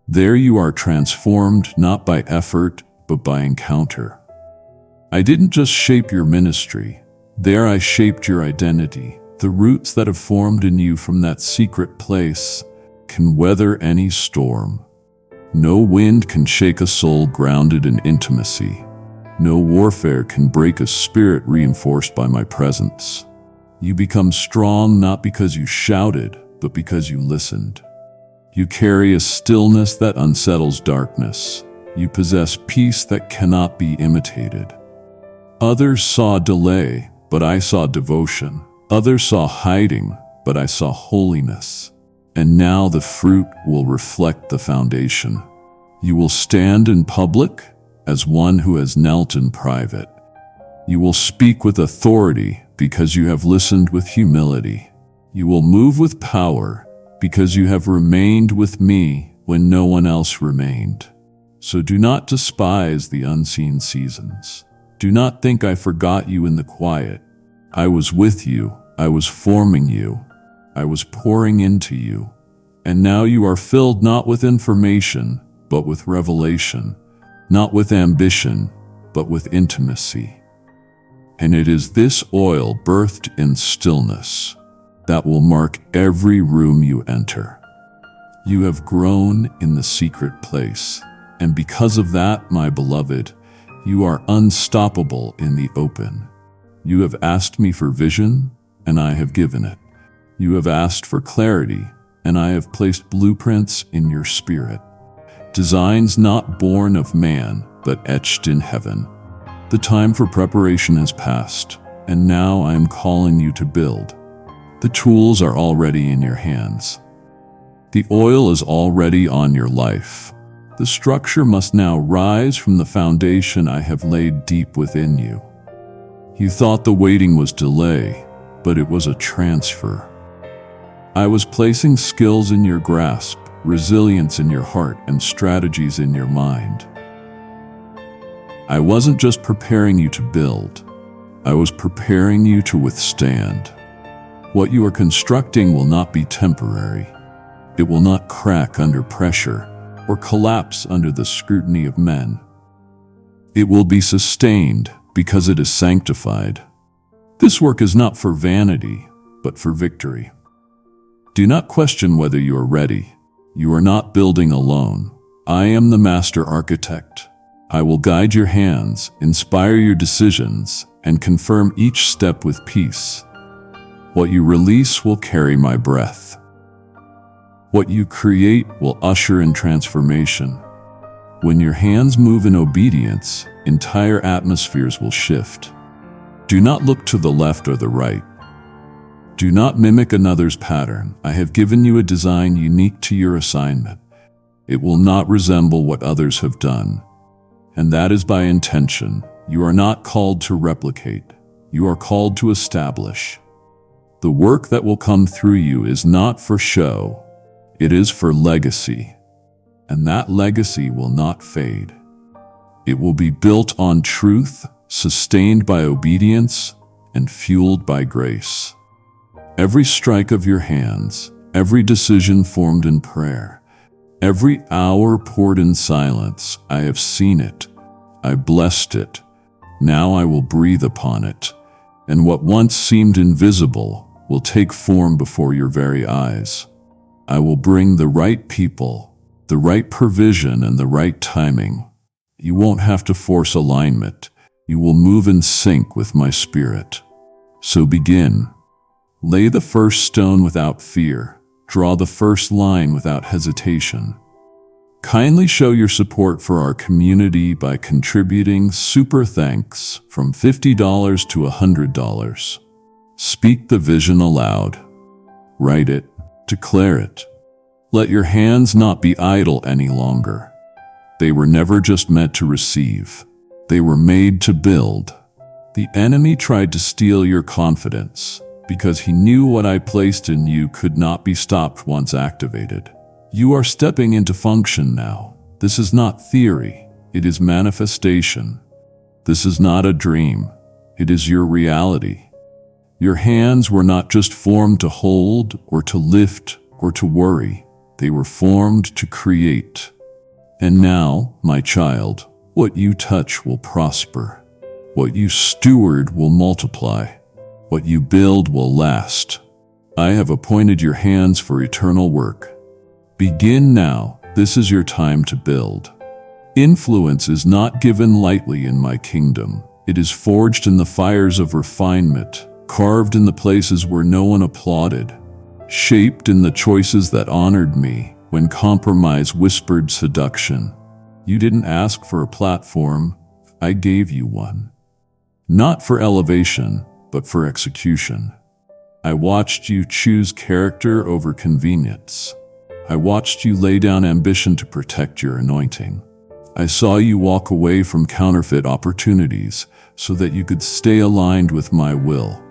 There you are transformed not by effort, but by encounter. I didn't just shape your ministry. There I shaped your identity. The roots that have formed in you from that secret place can weather any storm. No wind can shake a soul grounded in intimacy. No warfare can break a spirit reinforced by my presence. You become strong not because you shouted, but because you listened. You carry a stillness that unsettles darkness. You possess peace that cannot be imitated. Others saw delay, but I saw devotion. Others saw hiding, but I saw holiness. And now the fruit will reflect the foundation. You will stand in public as one who has knelt in private. You will speak with authority because you have listened with humility. You will move with power because you have remained with me when no one else remained. So do not despise the unseen seasons. Do not think I forgot you in the quiet. I was with you. I was forming you. I was pouring into you. And now you are filled not with information, but with revelation, not with ambition, but with intimacy. And it is this oil birthed in stillness that will mark every room you enter. You have grown in the secret place, and because of that, my beloved, you are unstoppable in the open. You have asked me for vision, and I have given it. You have asked for clarity, and I have placed blueprints in your spirit. Designs not born of man, but etched in heaven. The time for preparation has passed, and now I am calling you to build. The tools are already in your hands. The oil is already on your life. The structure must now rise from the foundation I have laid deep within you. You thought the waiting was delay, but it was a transfer. I was placing skills in your grasp, resilience in your heart, and strategies in your mind. I wasn't just preparing you to build. I was preparing you to withstand. What you are constructing will not be temporary. It will not crack under pressure or collapse under the scrutiny of men. It will be sustained because it is sanctified. This work is not for vanity, but for victory. Do not question whether you are ready. You are not building alone. I am the master architect. I will guide your hands, inspire your decisions, and confirm each step with peace. What you release will carry my breath. What you create will usher in transformation. When your hands move in obedience, entire atmospheres will shift. Do not look to the left or the right. Do not mimic another's pattern. I have given you a design unique to your assignment. It will not resemble what others have done. And that is by intention. You are not called to replicate. You are called to establish. The work that will come through you is not for show. It is for legacy. And that legacy will not fade. It will be built on truth, sustained by obedience, and fueled by grace. Every strike of your hands, every decision formed in prayer, every hour poured in silence, I have seen it. I blessed it. Now I will breathe upon it. And what once seemed invisible will take form before your very eyes. I will bring the right people, the right provision, and the right timing. You won't have to force alignment. You will move in sync with my spirit. So begin. Lay the first stone without fear. Draw the first line without hesitation. Kindly show your support for our community by contributing super thanks from $50 to $100. Speak the vision aloud. Write it. Declare it. Let your hands not be idle any longer. They were never just meant to receive. They were made to build. The enemy tried to steal your confidence because he knew what I placed in you could not be stopped once activated. You are stepping into function now. This is not theory. It is manifestation. This is not a dream. It is your reality. Your hands were not just formed to hold or to lift or to worry. They were formed to create. And now, my child, what you touch will prosper. What you steward will multiply. What you build will last. I have appointed your hands for eternal work. Begin now. This is your time to build. Influence is not given lightly in my kingdom. It is forged in the fires of refinement, carved in the places where no one applauded, shaped in the choices that honored me when compromise whispered seduction. You didn't ask for a platform. I gave you one. Not for elevation, but for execution. I watched you choose character over convenience. I watched you lay down ambition to protect your anointing. I saw you walk away from counterfeit opportunities so that you could stay aligned with my will.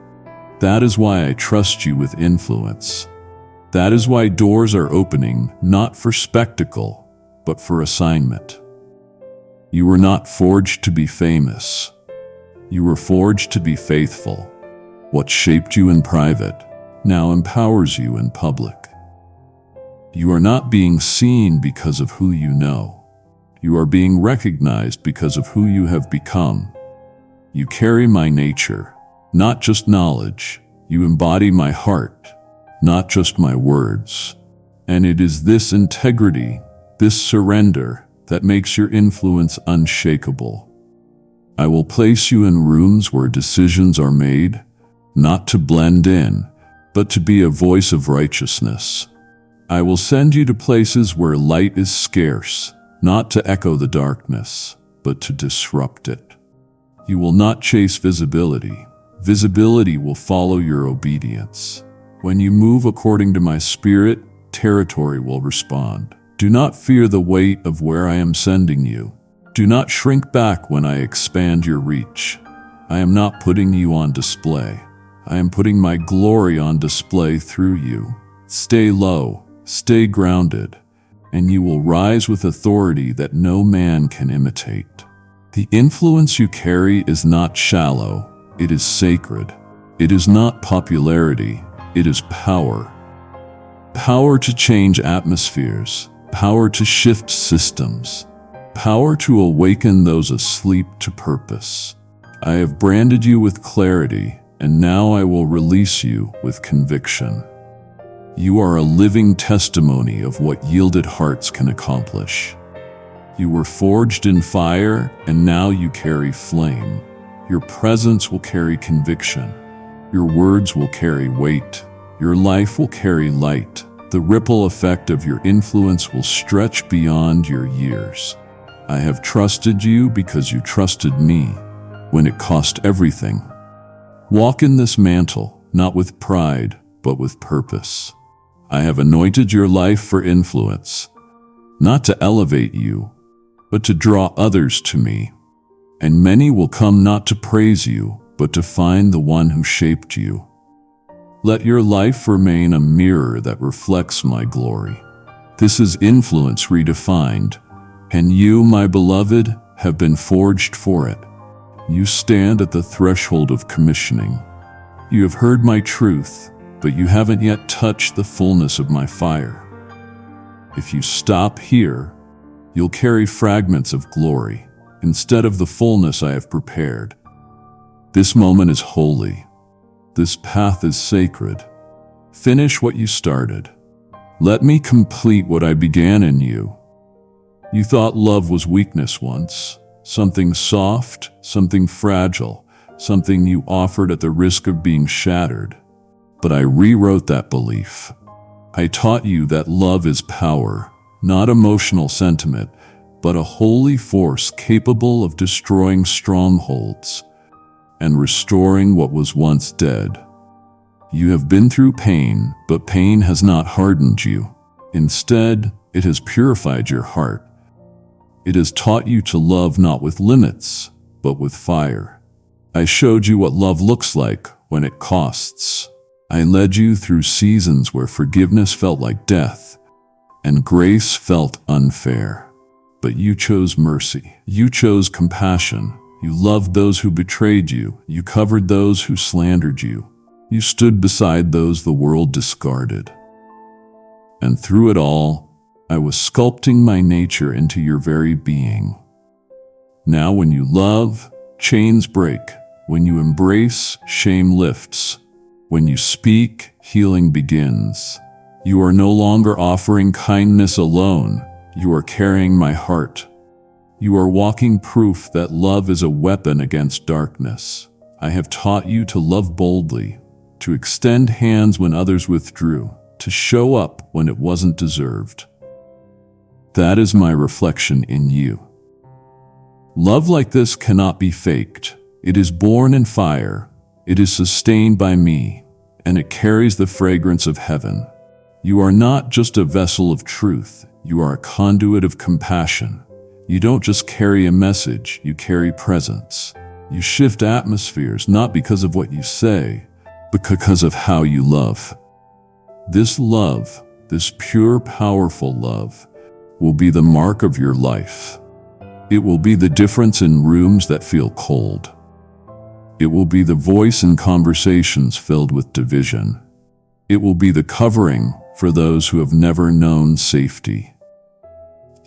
That is why I trust you with influence. That is why doors are opening, not for spectacle, but for assignment. You were not forged to be famous. You were forged to be faithful. What shaped you in private now empowers you in public. You are not being seen because of who you know. You are being recognized because of who you have become. You carry my nature, not just knowledge. You embody my heart, not just my words. And it is this integrity, this surrender, that makes your influence unshakable. I will place you in rooms where decisions are made, not to blend in, but to be a voice of righteousness. I will send you to places where light is scarce, not to echo the darkness, but to disrupt it. You will not chase visibility. Visibility will follow your obedience. When you move according to my spirit, territory will respond. Do not fear the weight of where I am sending you. Do not shrink back when I expand your reach. I am not putting you on display. I am putting my glory on display through you. Stay low, stay grounded, and you will rise with authority that no man can imitate. The influence you carry is not shallow, it is sacred. It is not popularity, it is power. Power to change atmospheres, power to shift systems, power to awaken those asleep to purpose. I have branded you with clarity, and now I will release you with conviction. You are a living testimony of what yielded hearts can accomplish. You were forged in fire, and now you carry flame. Your presence will carry conviction. Your words will carry weight. Your life will carry light. The ripple effect of your influence will stretch beyond your years. I have trusted you because you trusted me when it cost everything. Walk in this mantle, not with pride, but with purpose. I have anointed your life for influence, not to elevate you, but to draw others to me. And many will come not to praise you, but to find the one who shaped you. Let your life remain a mirror that reflects my glory. This is influence redefined, and you, my beloved, have been forged for it. You stand at the threshold of commissioning. You have heard my truth, but you haven't yet touched the fullness of my fire. If you stop here, you'll carry fragments of glory instead of the fullness I have prepared. This moment is holy. This path is sacred. Finish what you started. Let me complete what I began in you. You thought love was weakness once, something soft, something fragile, something you offered at the risk of being shattered. But I rewrote that belief. I taught you that love is power, not emotional sentiment, but a holy force capable of destroying strongholds and restoring what was once dead. You have been through pain, but pain has not hardened you. Instead, it has purified your heart. It has taught you to love not with limits, but with fire. I showed you what love looks like when it costs. I led you through seasons where forgiveness felt like death and grace felt unfair. But you chose mercy. You chose compassion. You loved those who betrayed you. You covered those who slandered you. You stood beside those the world discarded. And through it all, I was sculpting my nature into your very being. Now when you love, chains break. When you embrace, shame lifts. When you speak, healing begins. You are no longer offering kindness alone. You are carrying my heart. You are walking proof that love is a weapon against darkness. I have taught you to love boldly, to extend hands when others withdrew, to show up when it wasn't deserved. That is my reflection in you. Love like this cannot be faked. It is born in fire. It is sustained by me, and it carries the fragrance of heaven. You are not just a vessel of truth. You are a conduit of compassion. You don't just carry a message, you carry presence. You shift atmospheres not because of what you say, but because of how you love. This love, this pure, powerful love, will be the mark of your life. It will be the difference in rooms that feel cold. It will be the voice in conversations filled with division. It will be the covering for those who have never known safety.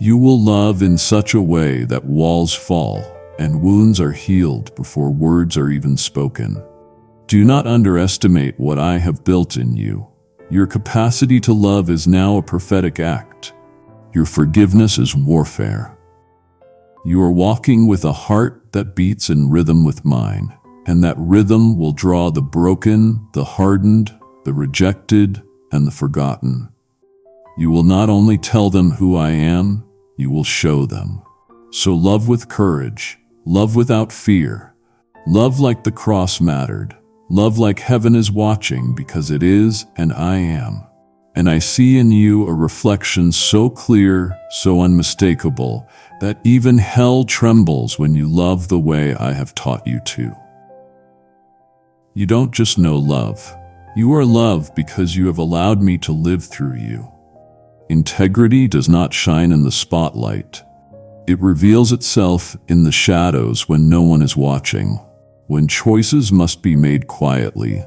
You will love in such a way that walls fall and wounds are healed before words are even spoken. Do not underestimate what I have built in you. Your capacity to love is now a prophetic act. Your forgiveness is warfare. You are walking with a heart that beats in rhythm with mine, and that rhythm will draw the broken, the hardened, the rejected, and the forgotten. You will not only tell them who I am, you will show them. So love with courage, love without fear, love like the cross mattered, love like heaven is watching because it is and I am. And I see in you a reflection so clear, so unmistakable, that even hell trembles when you love the way I have taught you to. You don't just know love. You are loved because you have allowed me to live through you. Integrity does not shine in the spotlight. It reveals itself in the shadows when no one is watching, when choices must be made quietly,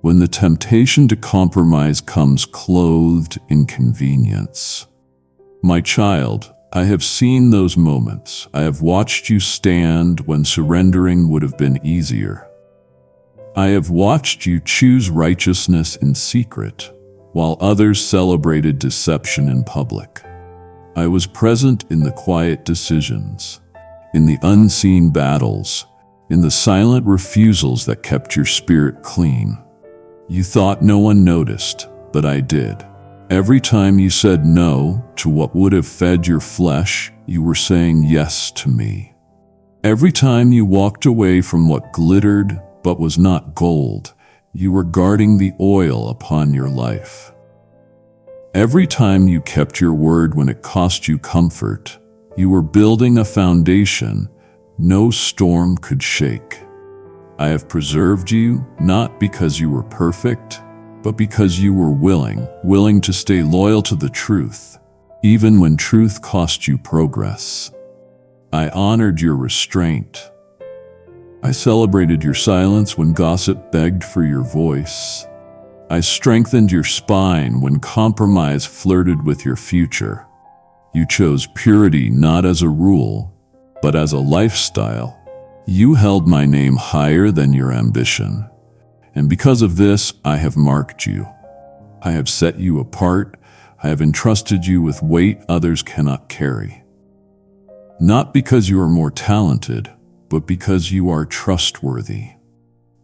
when the temptation to compromise comes clothed in convenience. My child, I have seen those moments. I have watched you stand when surrendering would have been easier. I have watched you choose righteousness in secret, while others celebrated deception in public. I was present in the quiet decisions, in the unseen battles, in the silent refusals that kept your spirit clean. You thought no one noticed, but I did. Every time you said no to what would have fed your flesh, you were saying yes to me. Every time you walked away from what glittered but was not gold, you were guarding the oil upon your life. Every time you kept your word when it cost you comfort, you were building a foundation no storm could shake. I have preserved you not because you were perfect, but because you were willing to stay loyal to the truth, even when truth cost you progress. I honored your restraint. I celebrated your silence when gossip begged for your voice. I strengthened your spine when compromise flirted with your future. You chose purity not as a rule, but as a lifestyle. You held my name higher than your ambition. And because of this, I have marked you. I have set you apart. I have entrusted you with weight others cannot carry. Not because you are more talented, but because you are trustworthy.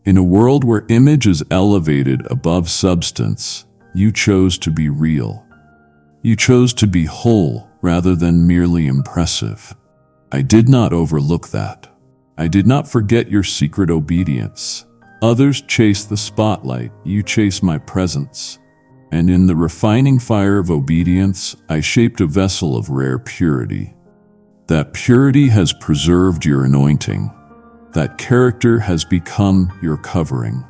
In a world where image is elevated above substance, you chose to be real. You chose to be whole rather than merely impressive. I did not overlook that. I did not forget your secret obedience. Others chase the spotlight, you chase my presence. And in the refining fire of obedience, I shaped a vessel of rare purity. That purity has preserved your anointing. That character has become your covering.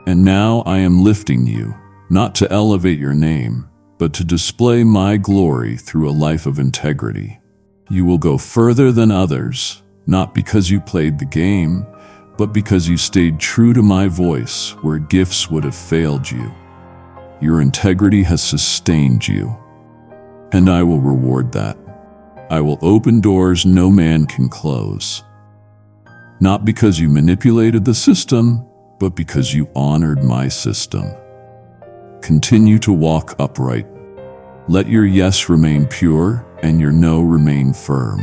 And now I am lifting you, not to elevate your name, but to display my glory through a life of integrity. You will go further than others, not because you played the game, but because you stayed true to my voice where gifts would have failed you. Your integrity has sustained you, and I will reward that. I will open doors no man can close. Not because you manipulated the system, but because you honored my system. Continue to walk upright. Let your yes remain pure and your no remain firm.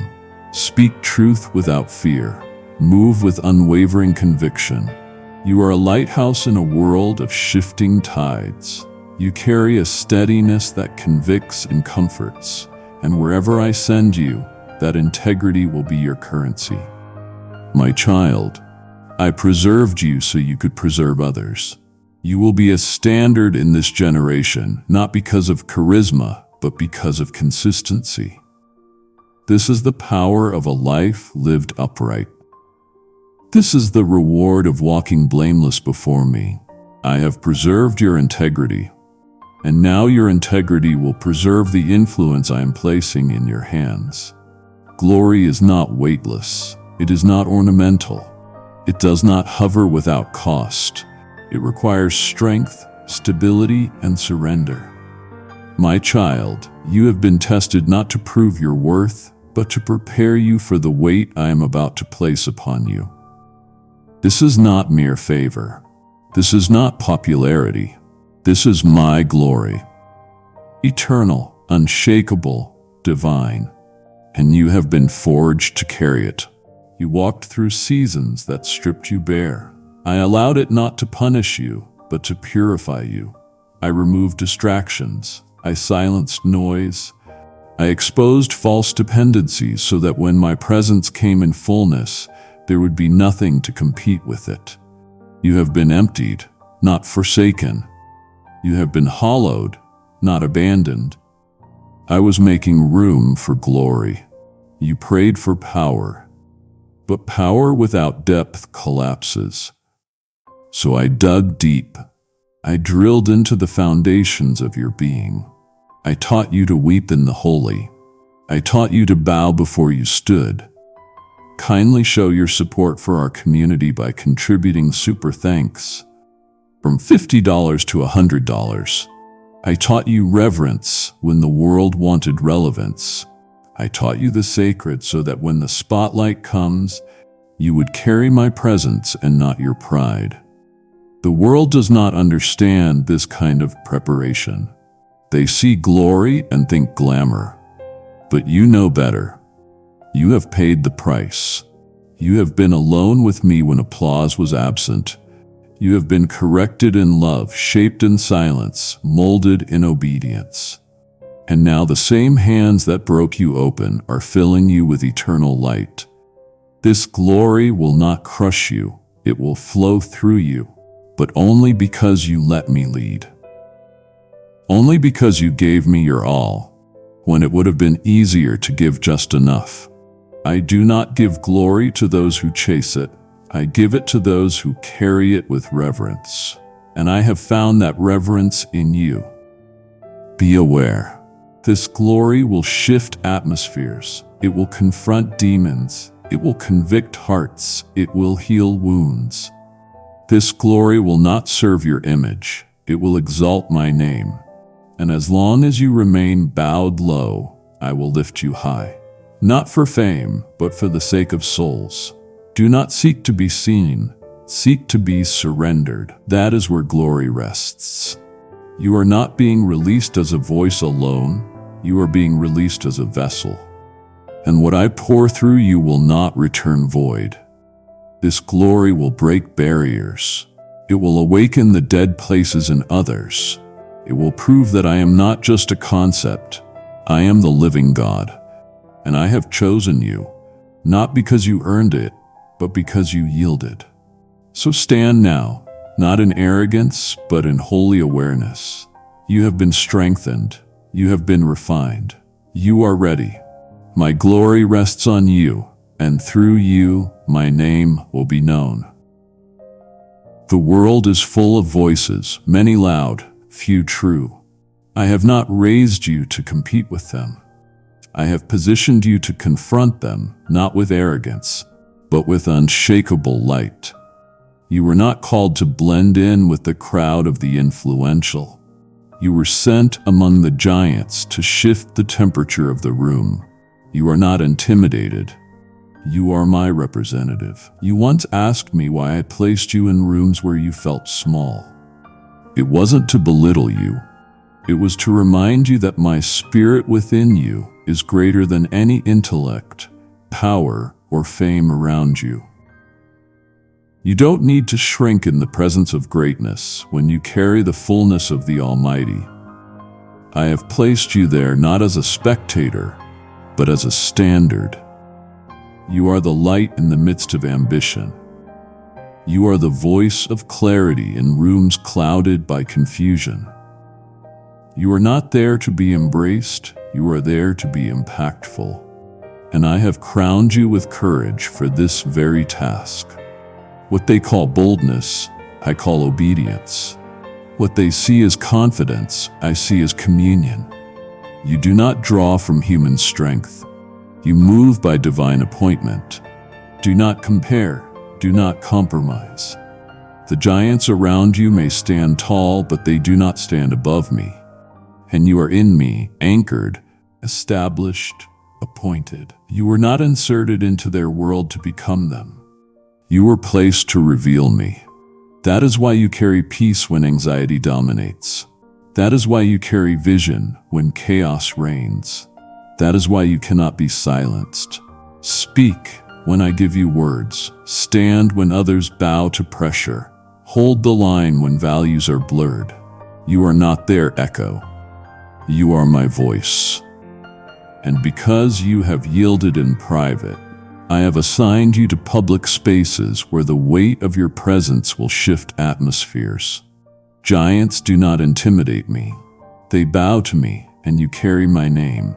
Speak truth without fear. Move with unwavering conviction. You are a lighthouse in a world of shifting tides. You carry a steadiness that convicts and comforts, and wherever I send you, that integrity will be your currency. My child, I preserved you so you could preserve others. You will be a standard in this generation, not because of charisma, but because of consistency. This is the power of a life lived upright. This is the reward of walking blameless before me. I have preserved your integrity, and now your integrity will preserve the influence I am placing in your hands. Glory is not weightless. It is not ornamental. It does not hover without cost. It requires strength, stability, and surrender. My child, you have been tested not to prove your worth, but to prepare you for the weight I am about to place upon you. This is not mere favor. This is not popularity. This is my glory. Eternal, unshakable, divine. And you have been forged to carry it. You walked through seasons that stripped you bare. I allowed it not to punish you, but to purify you. I removed distractions. I silenced noise. I exposed false dependencies so that when my presence came in fullness, there would be nothing to compete with it. You have been emptied, not forsaken. You have been hollowed, not abandoned. I was making room for glory. You prayed for power, but power without depth collapses. So I dug deep. I drilled into the foundations of your being. I taught you to weep in the holy. I taught you to bow before you stood. Kindly show your support for our community by contributing super thanks from $50 to $100. I taught you reverence when the world wanted relevance. I taught you the sacred so that when the spotlight comes, you would carry my presence and not your pride. The world does not understand this kind of preparation. They see glory and think glamour. But you know better. You have paid the price. You have been alone with me when applause was absent. You have been corrected in love, shaped in silence, molded in obedience. And now the same hands that broke you open are filling you with eternal light. This glory will not crush you. It will flow through you, but only because you let me lead. Only because you gave me your all, when it would have been easier to give just enough. I do not give glory to those who chase it. I give it to those who carry it with reverence. And I have found that reverence in you. Be aware. This glory will shift atmospheres. It will confront demons. It will convict hearts. It will heal wounds. This glory will not serve your image. It will exalt my name. And as long as you remain bowed low, I will lift you high. Not for fame, but for the sake of souls. Do not seek to be seen. Seek to be surrendered. That is where glory rests. You are not being released as a voice alone. You are being released as a vessel. And what I pour through you will not return void. This glory will break barriers. It will awaken the dead places in others. It will prove that I am not just a concept. I am the living God. And I have chosen you, not because you earned it, but because you yielded. So stand now, not in arrogance, but in holy awareness. You have been strengthened. You have been refined. You are ready. My glory rests on you, and through you, my name will be known. The world is full of voices, many loud, few true. I have not raised you to compete with them. I have positioned you to confront them, not with arrogance, but with unshakable light. You were not called to blend in with the crowd of the influential. You were sent among the giants to shift the temperature of the room. You are not intimidated. You are my representative. You once asked me why I placed you in rooms where you felt small. It wasn't to belittle you. It was to remind you that my spirit within you is greater than any intellect, power, or fame around you. You don't need to shrink in the presence of greatness when you carry the fullness of the Almighty. I have placed you there not as a spectator, but as a standard. You are the light in the midst of ambition. You are the voice of clarity in rooms clouded by confusion. You are not there to be embraced, you are there to be impactful. And I have crowned you with courage for this very task. What they call boldness, I call obedience. What they see as confidence, I see as communion. You do not draw from human strength. You move by divine appointment. Do not compare. Do not compromise. The giants around you may stand tall, but they do not stand above me. And you are in me, anchored, established, appointed. You were not inserted into their world to become them. You were placed to reveal me. That is why you carry peace when anxiety dominates. That is why you carry vision when chaos reigns. That is why you cannot be silenced. Speak when I give you words. Stand when others bow to pressure. Hold the line when values are blurred. You are not their echo. You are my voice. And because you have yielded in private, I have assigned you to public spaces where the weight of your presence will shift atmospheres. Giants do not intimidate me. They bow to me, and you carry my name.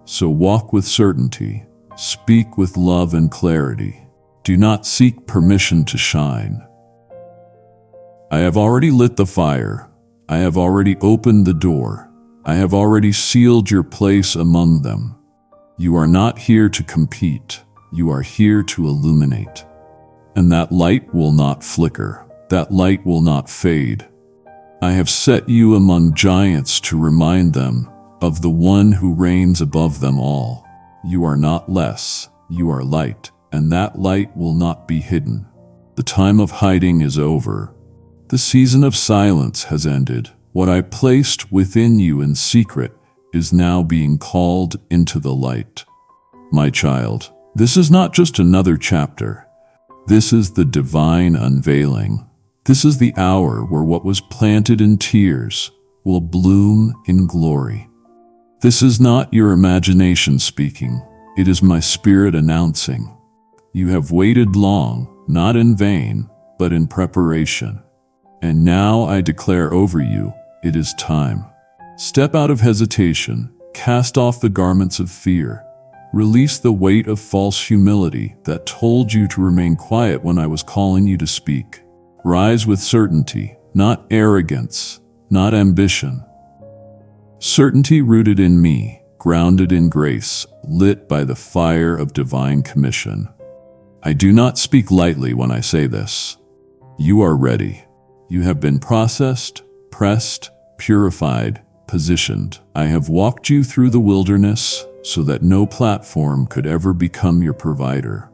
So walk with certainty, speak with love and clarity. Do not seek permission to shine. I have already lit the fire. I have already opened the door. I have already sealed your place among them. You are not here to compete. You are here to illuminate. And that light will not flicker. That light will not fade. I have set you among giants to remind them of the one who reigns above them all. You are not less. You are light, and that light will not be hidden. The time of hiding is over. The season of silence has ended. What I placed within you in secret is now being called into the light. My child, this is not just another chapter. This is the divine unveiling. This is the hour where what was planted in tears will bloom in glory. This is not your imagination speaking. It is my spirit announcing. You have waited long, not in vain, but in preparation. And now I declare over you, it is time. Step out of hesitation, cast off the garments of fear, release the weight of false humility that told you to remain quiet when I was calling you to speak. Rise with certainty, not arrogance, not ambition. Certainty rooted in me, grounded in grace, lit by the fire of divine commission. I do not speak lightly when I say this. You are ready. You have been processed, pressed, purified, positioned. I have walked you through the wilderness so that no platform could ever become your provider.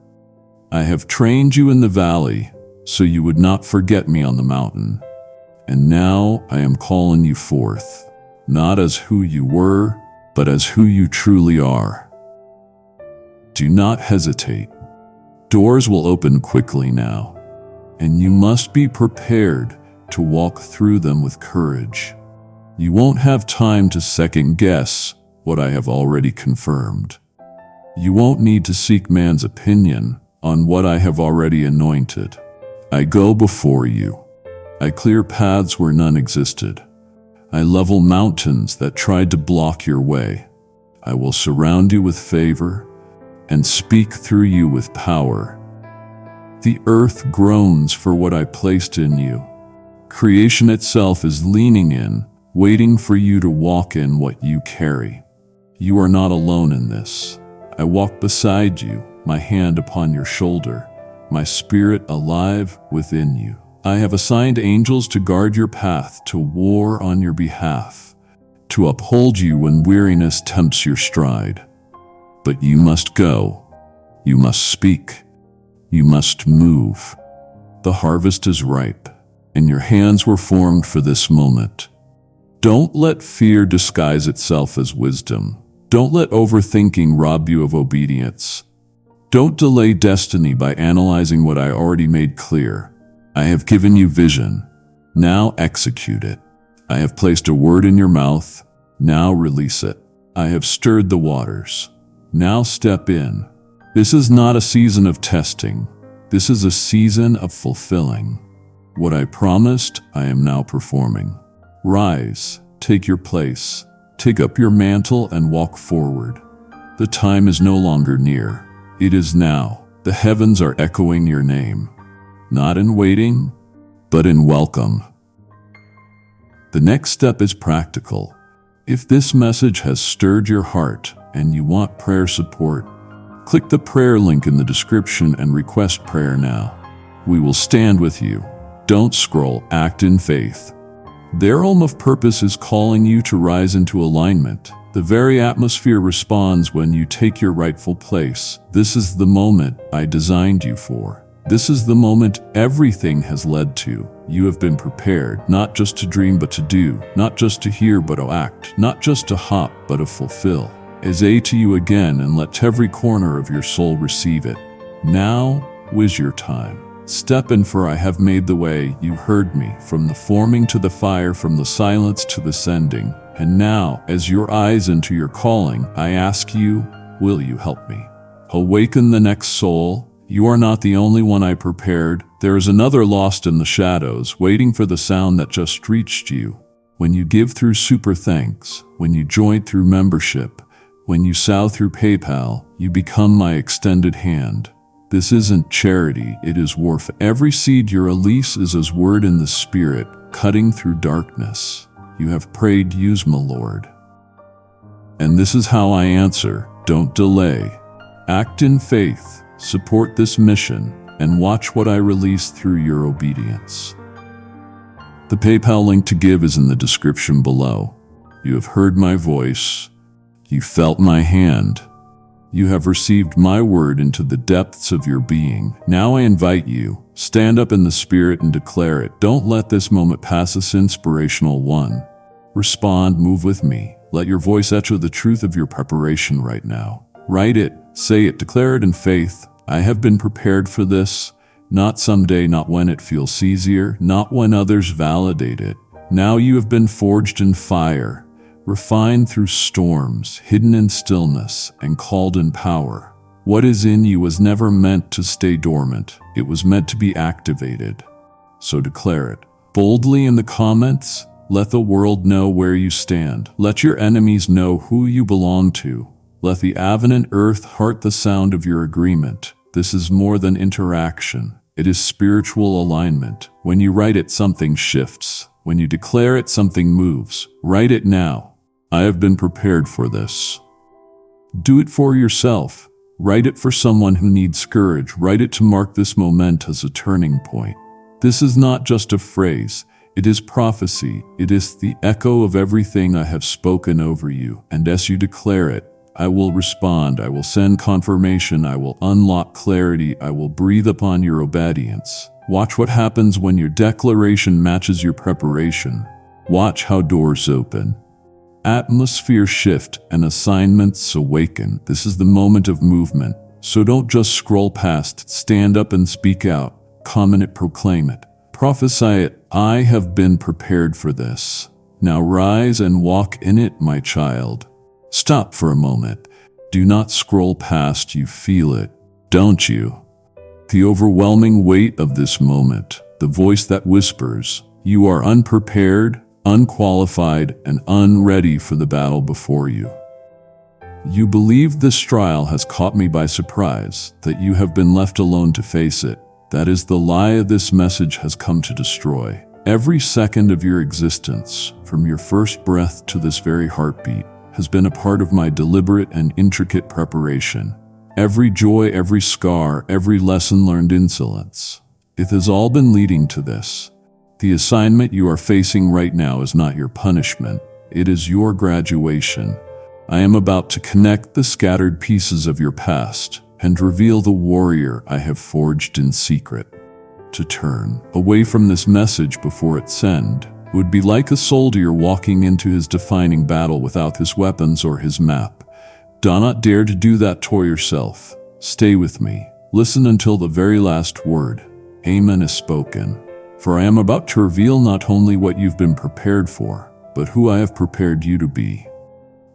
I have trained you in the valley so you would not forget me on the mountain. And now I am calling you forth, not as who you were, but as who you truly are. Do not hesitate. Doors will open quickly now, and you must be prepared to walk through them with courage. You won't have time to second guess what I have already confirmed. You won't need to seek man's opinion on what I have already anointed. I go before you. I clear paths where none existed. I level mountains that tried to block your way. I will surround you with favor and speak through you with power. The earth groans for what I placed in you. Creation itself is leaning in, waiting for you to walk in what you carry. You are not alone in this. I walk beside you, my hand upon your shoulder, my spirit alive within you. I have assigned angels to guard your path, to war on your behalf, to uphold you when weariness tempts your stride. But you must go. You must speak. You must move. The harvest is ripe, and your hands were formed for this moment. Don't let fear disguise itself as wisdom. Don't let overthinking rob you of obedience. Don't delay destiny by analyzing what I already made clear. I have given you vision. Now execute it. I have placed a word in your mouth. Now release it. I have stirred the waters. Now step in. This is not a season of testing. This is a season of fulfilling. What I promised, I am now performing. Rise, take your place, take up your mantle and walk forward. The time is no longer near. It is now. The heavens are echoing your name, not in waiting, but in welcome. The next step is practical. If this message has stirred your heart and you want prayer support, click the prayer link in the description and request prayer now. We will stand with you. Don't scroll, act in faith. Their realm of purpose is calling you to rise into alignment. The very atmosphere responds when you take your rightful place. This is the moment I designed you for. This is the moment everything has led to. You have been prepared, not just to dream but to do, not just to hear but to act, not just to hop but to fulfill. I say to you again, and let every corner of your soul receive it. Now is your time. Step in, for I have made the way. You heard me, from the forming to the fire, from the silence to the sending. And now, as your eyes enter your calling, I ask you, will you help me? Awaken the next soul. You are not the only one I prepared. There is another lost in the shadows, waiting for the sound that just reached you. When you give through Super Thanks, when you join through membership, when you sow through PayPal, you become my extended hand. This isn't charity, it is warfare. Every seed you release is as word in the Spirit, cutting through darkness. You have prayed, use my Lord. And this is how I answer. Don't delay. Act in faith, support this mission, and watch what I release through your obedience. The PayPal link to give is in the description below. You have heard my voice. You felt my hand. You have received my word into the depths of your being. Now I invite you, stand up in the Spirit and declare it. Don't let this moment pass us. Inspirational one. Respond, move with me. Let your voice echo the truth of your preparation right now. Write it, say it, declare it in faith. I have been prepared for this. Not someday, not when it feels easier, not when others validate it. Now you have been forged in fire, refined through storms, hidden in stillness, and called in power. What is in you was never meant to stay dormant. It was meant to be activated. So declare it. Boldly in the comments, let the world know where you stand. Let your enemies know who you belong to. Let the avenant earth heart the sound of your agreement. This is more than interaction. It is spiritual alignment. When you write it, something shifts. When you declare it, something moves. Write it now. I have been prepared for this. Do it for yourself. Write it for someone who needs courage. Write it to mark this moment as a turning point. This is not just a phrase. It is prophecy. It is the echo of everything I have spoken over you. And as you declare it, I will respond, I will send confirmation, I will unlock clarity, I will breathe upon your obedience. Watch what happens when your declaration matches your preparation. Watch how doors open. Atmosphere shift and assignments awaken. This is the moment of movement. So don't just scroll past, stand up and speak out. Comment it, proclaim it. Prophesy it. I have been prepared for this. Now rise and walk in it, my child. Stop for a moment. Do not scroll past, you feel it, don't you? The overwhelming weight of this moment, the voice that whispers, you are unprepared, unqualified, and unready for the battle before you. You believe this trial has caught me by surprise, that you have been left alone to face it. That is the lie this message has come to destroy. Every second of your existence, from your first breath to this very heartbeat, has been a part of my deliberate and intricate preparation. Every joy, every scar, every lesson learned, insolence. It has all been leading to this. The assignment you are facing right now is not your punishment. It is your graduation. I am about to connect the scattered pieces of your past and reveal the warrior I have forged in secret. To turn away from this message before its end would be like a soldier walking into his defining battle without his weapons or his map. Do not dare to do that to yourself. Stay with me. Listen until the very last word. Amen is spoken. For I am about to reveal not only what you've been prepared for, but who I have prepared you to be.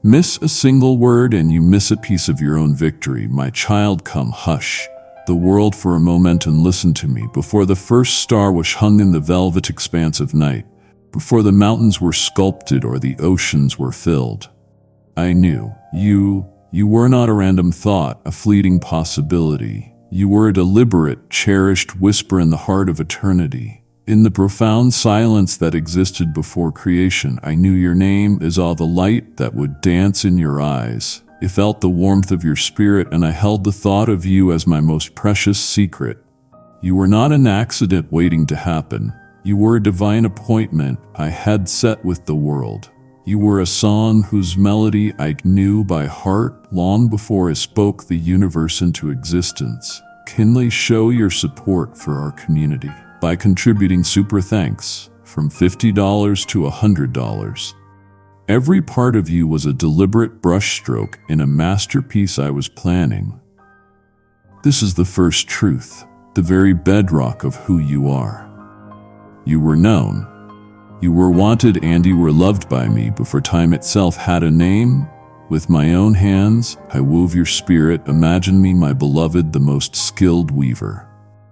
Miss a single word and you miss a piece of your own victory. My child, come, hush the world for a moment and listen to me. Before the first star was hung in the velvet expanse of night, before the mountains were sculpted or the oceans were filled, I knew you were not a random thought, a fleeting possibility. You were a deliberate, cherished whisper in the heart of eternity. In the profound silence that existed before creation, I knew your name. I saw the light that would dance in your eyes. I felt the warmth of your spirit, and I held the thought of you as my most precious secret. You were not an accident waiting to happen. You were a divine appointment I had set with the world. You were a song whose melody I knew by heart long before I spoke the universe into existence. Kindly show your support for our community by contributing Super Thanks from $50 to $100. Every part of you was a deliberate brushstroke in a masterpiece I was planning. This is the first truth, the very bedrock of who you are. You were known. You were wanted and you were loved by me before time itself had a name. With my own hands, I wove your spirit. Imagine me, my beloved, the most skilled weaver.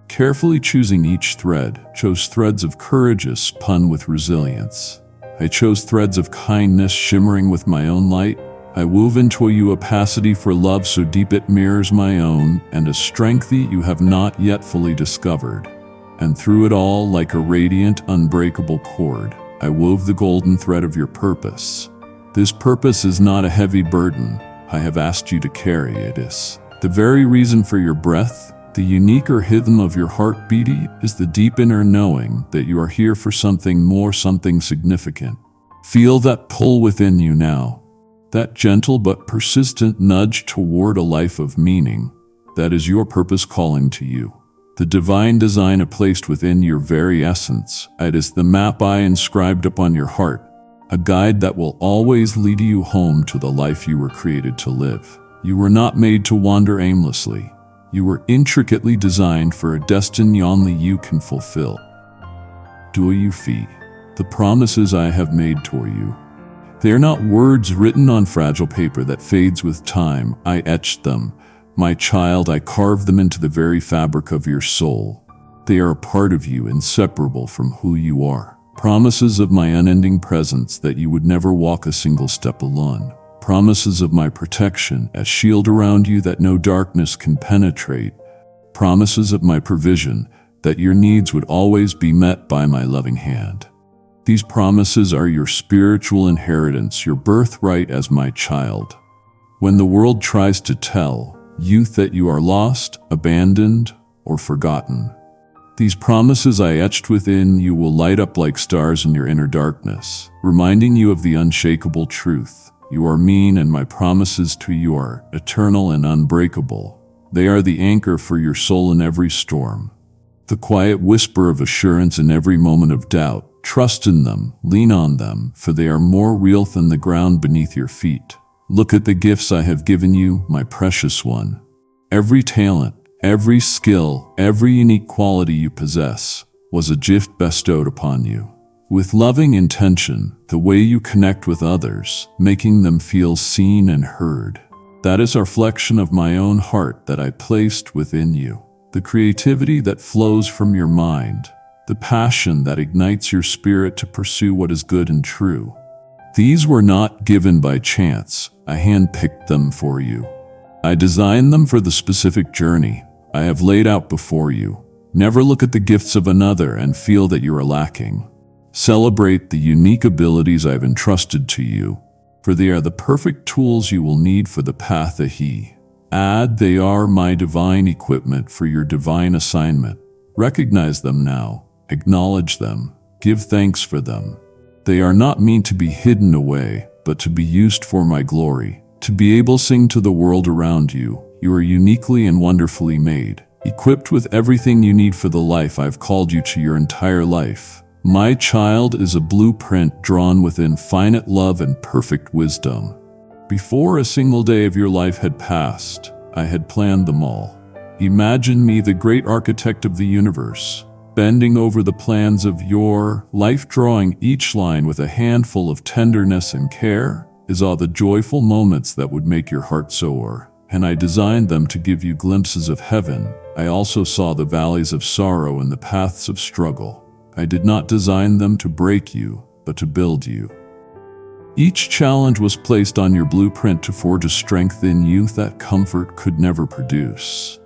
Carefully choosing each thread, chose threads of courage spun with resilience. I chose threads of kindness shimmering with my own light. I wove into you opacity for love so deep it mirrors my own, and a strength that you have not yet fully discovered. And through it all, like a radiant, unbreakable cord, I wove the golden thread of your purpose. This purpose is not a heavy burden I have asked you to carry. It is the very reason for your breath. The unique rhythm of your heartbeat is the deep inner knowing that you are here for something more, something significant. Feel that pull within you now, that gentle but persistent nudge toward a life of meaning. That is your purpose calling to you. The divine design placed within your very essence. It is the map I inscribed upon your heart, a guide that will always lead you home to the life you were created to live. You were not made to wander aimlessly. You were intricately designed for a destiny only you can fulfill. Do you feel the promises I have made to you? They are not words written on fragile paper that fades with time. I etched them. My child, I carved them into the very fabric of your soul. They are a part of you, inseparable from who you are. Promises of my unending presence, that you would never walk a single step alone. Promises of my protection, a shield around you that no darkness can penetrate. Promises of my provision, that your needs would always be met by my loving hand. These promises are your spiritual inheritance, your birthright as my child. When the world tries to tell youth that you are lost, abandoned, or forgotten, these promises I etched within you will light up like stars in your inner darkness, reminding you of the unshakable truth. You are mine, and my promises to you are eternal and unbreakable. They are the anchor for your soul in every storm, the quiet whisper of assurance in every moment of doubt. Trust in them, lean on them, for they are more real than the ground beneath your feet. Look at the gifts I have given you, my precious one. Every talent, every skill, every unique quality you possess was a gift bestowed upon you. With loving intention, the way you connect with others, making them feel seen and heard. That is a reflection of my own heart that I placed within you. The creativity that flows from your mind, the passion that ignites your spirit to pursue what is good and true. These were not given by chance. I handpicked them for you. I designed them for the specific journey I have laid out before you. Never look at the gifts of another and feel that you are lacking. Celebrate the unique abilities I have entrusted to you, for they are the perfect tools you will need for the path ahead. They are my divine equipment for your divine assignment. Recognize them now, acknowledge them, give thanks for them. They are not meant to be hidden away, but to be used for my glory, to be able to sing to the world around you. You are uniquely and wonderfully made, equipped with everything you need for the life I've called you to your entire life. My child is a blueprint drawn with infinite love and perfect wisdom. Before a single day of your life had passed, I had planned them all. Imagine me, the great architect of the universe, bending over the plans of your life, drawing each line with a handful of tenderness and care. Is all the joyful moments that would make your heart soar. And I designed them to give you glimpses of heaven. I also saw the valleys of sorrow and the paths of struggle. I did not design them to break you, but to build you. Each challenge was placed on your blueprint to forge a strength in you that comfort could never produce.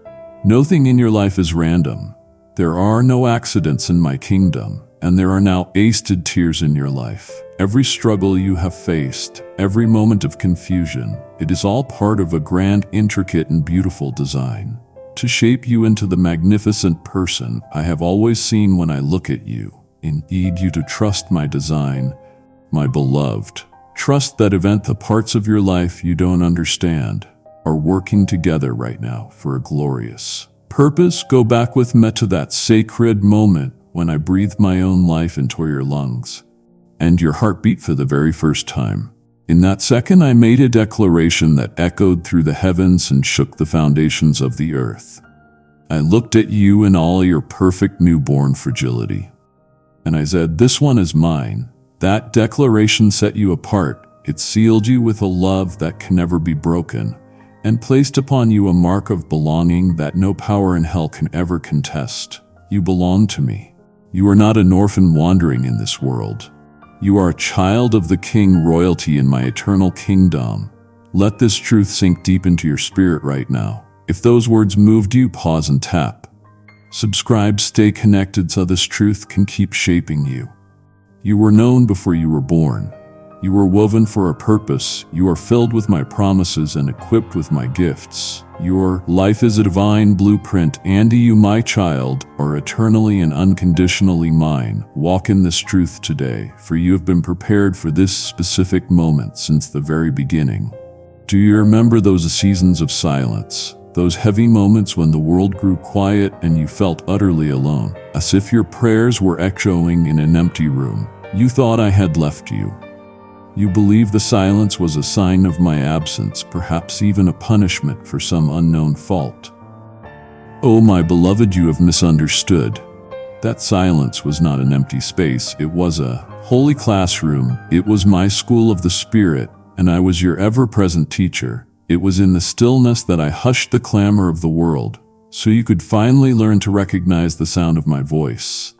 Nothing in your life is random. There are no accidents in my kingdom, and there are now wasted tears in your life. Every struggle you have faced, every moment of confusion, it is all part of a grand, intricate, and beautiful design to shape you into the magnificent person I have always seen when I look at you. Indeed, you to trust my design, my beloved. Trust that the parts of your life you don't understand are working together right now for a glorious purpose. Go back with me to that sacred moment when I breathed my own life into your lungs and your heartbeat for the very first time. In that second, I made a declaration that echoed through the heavens and shook the foundations of the earth. I looked at you in all your perfect newborn fragility, and I said, "This one is mine. That declaration set you apart. It sealed you with a love that can never be broken, and placed upon you a mark of belonging that no power in hell can ever contest. You belong to me. You are not an orphan wandering in this world. You are a child of the King, royalty in my eternal kingdom. Let this truth sink deep into your spirit right now. If those words moved you, pause and tap. Subscribe, stay connected so this truth can keep shaping you. You were known before you were born. You were woven for a purpose. You are filled with my promises and equipped with my gifts. Your life is a divine blueprint, and you, my child, are eternally and unconditionally mine. Walk in this truth today, for you have been prepared for this specific moment since the very beginning. Do you remember those seasons of silence? Those heavy moments when the world grew quiet and you felt utterly alone, as if your prayers were echoing in an empty room. You thought I had left you. You believed the silence was a sign of my absence, perhaps even a punishment for some unknown fault. Oh, my beloved, you have misunderstood. That silence was not an empty space. It was a holy classroom. It was my school of the Spirit, and I was your ever-present teacher. It was in the stillness that I hushed the clamor of the world, so you could finally learn to recognize the sound of my voice.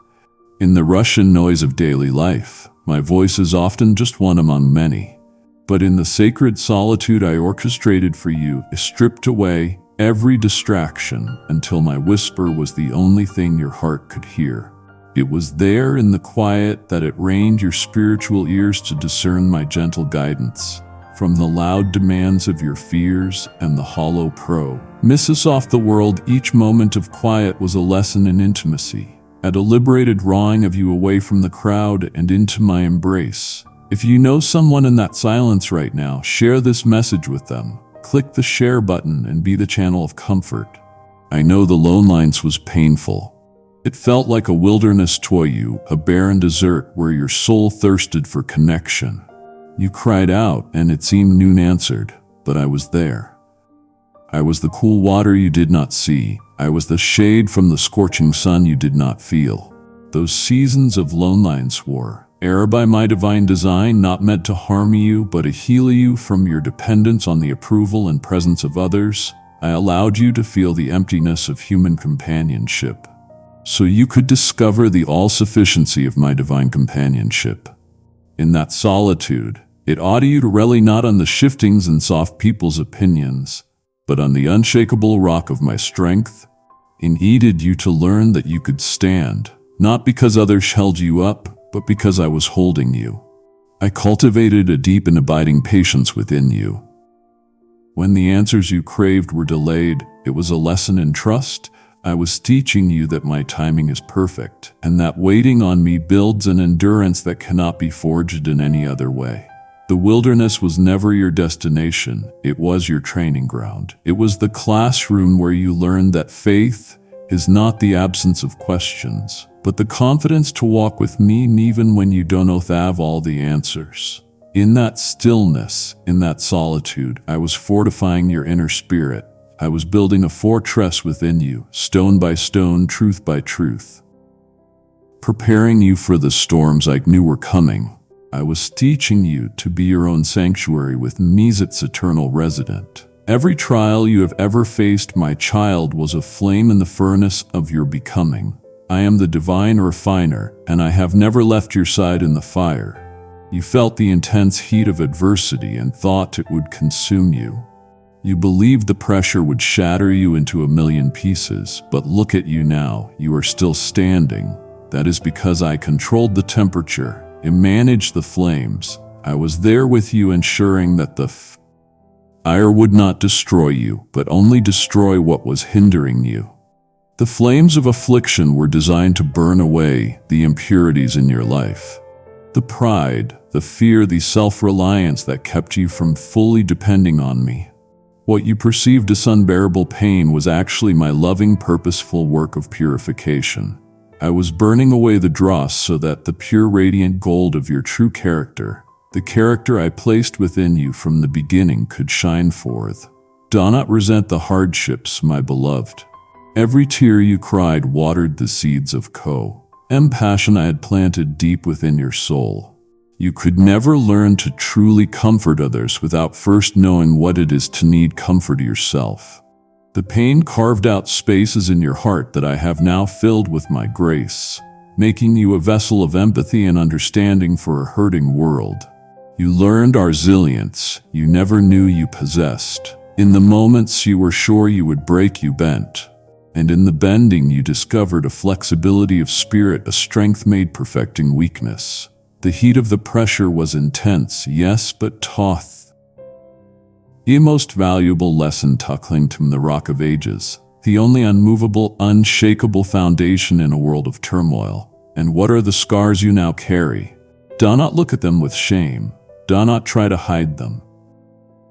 In the rush and noise of daily life, my voice is often just one among many. But in the sacred solitude I orchestrated for you, I stripped away every distraction until my whisper was the only thing your heart could hear. It was there in the quiet that it rained your spiritual ears to discern my gentle guidance. From the loud demands of your fears and the hollow promises off the world, each moment of quiet was a lesson in intimacy, a deliberate drawing of you away from the crowd and into my embrace. If you know someone in that silence right now, share this message with them. Click the share button and be the channel of comfort. I know the loneliness was painful. It felt like a wilderness toil, a barren desert where your soul thirsted for connection. You cried out, and it seemed noon answered, but I was there. I was the cool water you did not see. I was the shade from the scorching sun you did not feel. Those seasons of loneliness were error by my divine design, not meant to harm you, but to heal you from your dependence on the approval and presence of others. I allowed you to feel the emptiness of human companionship, so you could discover the all-sufficiency of my divine companionship. In that solitude, it ought you to rely not on the shiftings and soft people's opinions, but on the unshakable rock of my strength. It needed you to learn that you could stand, not because others held you up, but because I was holding you. I cultivated a deep and abiding patience within you. When the answers you craved were delayed, it was a lesson in trust. I was teaching you that my timing is perfect, and that waiting on me builds an endurance that cannot be forged in any other way. The wilderness was never your destination, it was your training ground. It was the classroom where you learned that faith is not the absence of questions, but the confidence to walk with me even when you don't have all the answers. In that stillness, in that solitude, I was fortifying your inner spirit. I was building a fortress within you, stone by stone, truth by truth. Preparing you for the storms I knew were coming. I was teaching you to be your own sanctuary with me as its eternal resident. Every trial you have ever faced, my child, was a flame in the furnace of your becoming. I am the divine refiner, and I have never left your side in the fire. You felt the intense heat of adversity and thought it would consume you. You believed the pressure would shatter you into a million pieces, but look at you now, you are still standing. That is because I controlled the temperature and managed the flames. I was there with you, ensuring that the fire would not destroy you, but only destroy what was hindering you. The flames of affliction were designed to burn away the impurities in your life. The pride, the fear, the self-reliance that kept you from fully depending on me. What you perceived as unbearable pain was actually my loving, purposeful work of purification. I was burning away the dross so that the pure, radiant gold of your true character, the character I placed within you from the beginning, could shine forth. Do not resent the hardships, my beloved. Every tear you cried watered the seeds of compassion I had planted deep within your soul. You could never learn to truly comfort others without first knowing what it is to need comfort yourself. The pain carved out spaces in your heart that I have now filled with my grace, making you a vessel of empathy and understanding for a hurting world. You learned our resilience you never knew you possessed. In the moments you were sure you would break, you bent. And in the bending you discovered a flexibility of spirit, a strength made perfecting weakness. The heat of the pressure was intense, yes, but taught the most valuable lesson tuckling from the Rock of Ages, the only unmovable, unshakable foundation in a world of turmoil. And what are the scars you now carry? Do not look at them with shame. Do not try to hide them.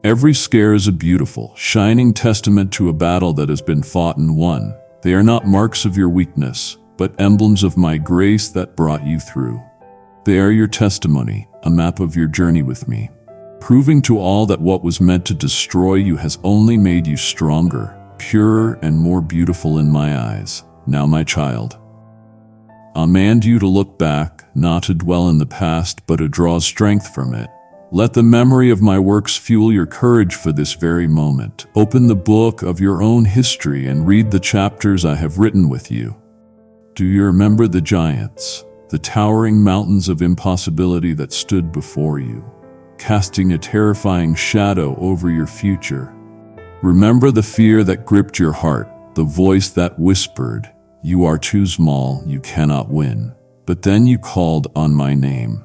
Every scare is a beautiful, shining testament to a battle that has been fought and won. They are not marks of your weakness, but emblems of my grace that brought you through. They are your testimony, a map of your journey with me, proving to all that what was meant to destroy you has only made you stronger, purer, and more beautiful in my eyes. Now, my child, I command you to look back, not to dwell in the past, but to draw strength from it. Let the memory of my works fuel your courage for this very moment. Open the book of your own history and read the chapters I have written with you. Do you remember the giants, the towering mountains of impossibility that stood before you, casting a terrifying shadow over your future? Remember the fear that gripped your heart, the voice that whispered, "You are too small, you cannot win." But then you called on my name.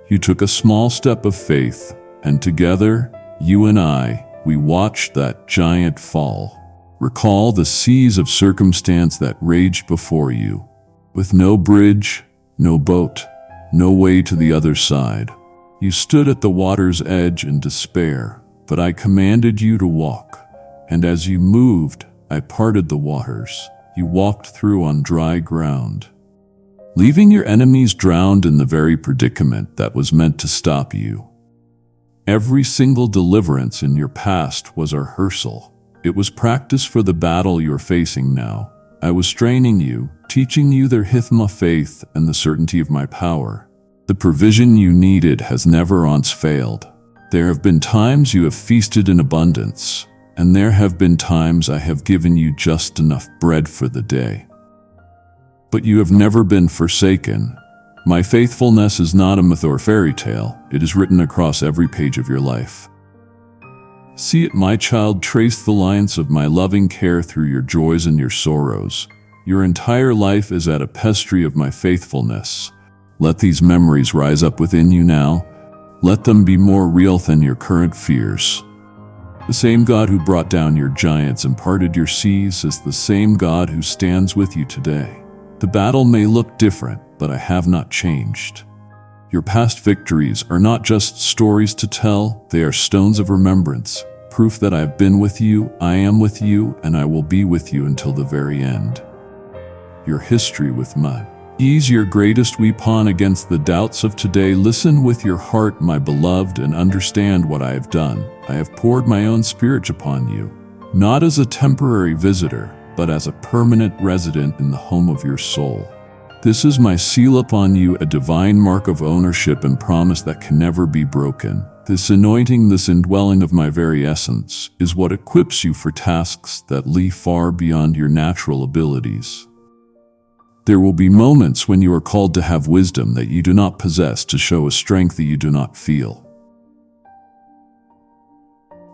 You took a small step of faith, and together, you and I, we watched that giant fall. Recall the seas of circumstance that raged before you, with no bridge, no boat, no way to the other side. You stood at the water's edge in despair, but I commanded you to walk, and as you moved, I parted the waters. You walked through on dry ground, leaving your enemies drowned in the very predicament that was meant to stop you. Every single deliverance in your past was a rehearsal. It was practice for the battle you're facing now. I was training you, teaching you the Hithma faith and the certainty of my power. The provision you needed has never once failed. There have been times you have feasted in abundance, and there have been times I have given you just enough bread for the day. But you have never been forsaken. My faithfulness is not a myth or fairy tale. It is written across every page of your life. See it, my child, trace the lines of my loving care through your joys and your sorrows. Your entire life is a tapestry of my faithfulness. Let these memories rise up within you now. Let them be more real than your current fears. The same God who brought down your giants and parted your seas is the same God who stands with you today. The battle may look different, but I have not changed. Your past victories are not just stories to tell, they are stones of remembrance, proof that I have been with you, I am with you, and I will be with you until the very end. Your history with mine. Ease your greatest weapon against the doubts of today. Listen with your heart, my beloved, and understand what I have done. I have poured my own spirit upon you, not as a temporary visitor, but as a permanent resident in the home of your soul. This is my seal upon you, a divine mark of ownership and promise that can never be broken. This anointing, this indwelling of my very essence, is what equips you for tasks that lie far beyond your natural abilities. There will be moments when you are called to have wisdom that you do not possess, to show a strength that you do not feel.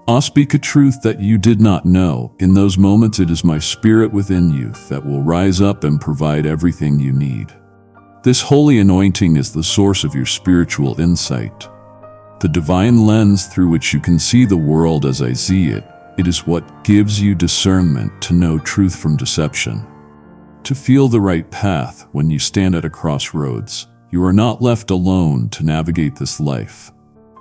I'll speak a truth that you did not know. In those moments, it is my spirit within you that will rise up and provide everything you need. This holy anointing is the source of your spiritual insight, the divine lens through which you can see the world as I see it. It is what gives you discernment to know truth from deception, to feel the right path when you stand at a crossroads. You are not left alone to navigate this life.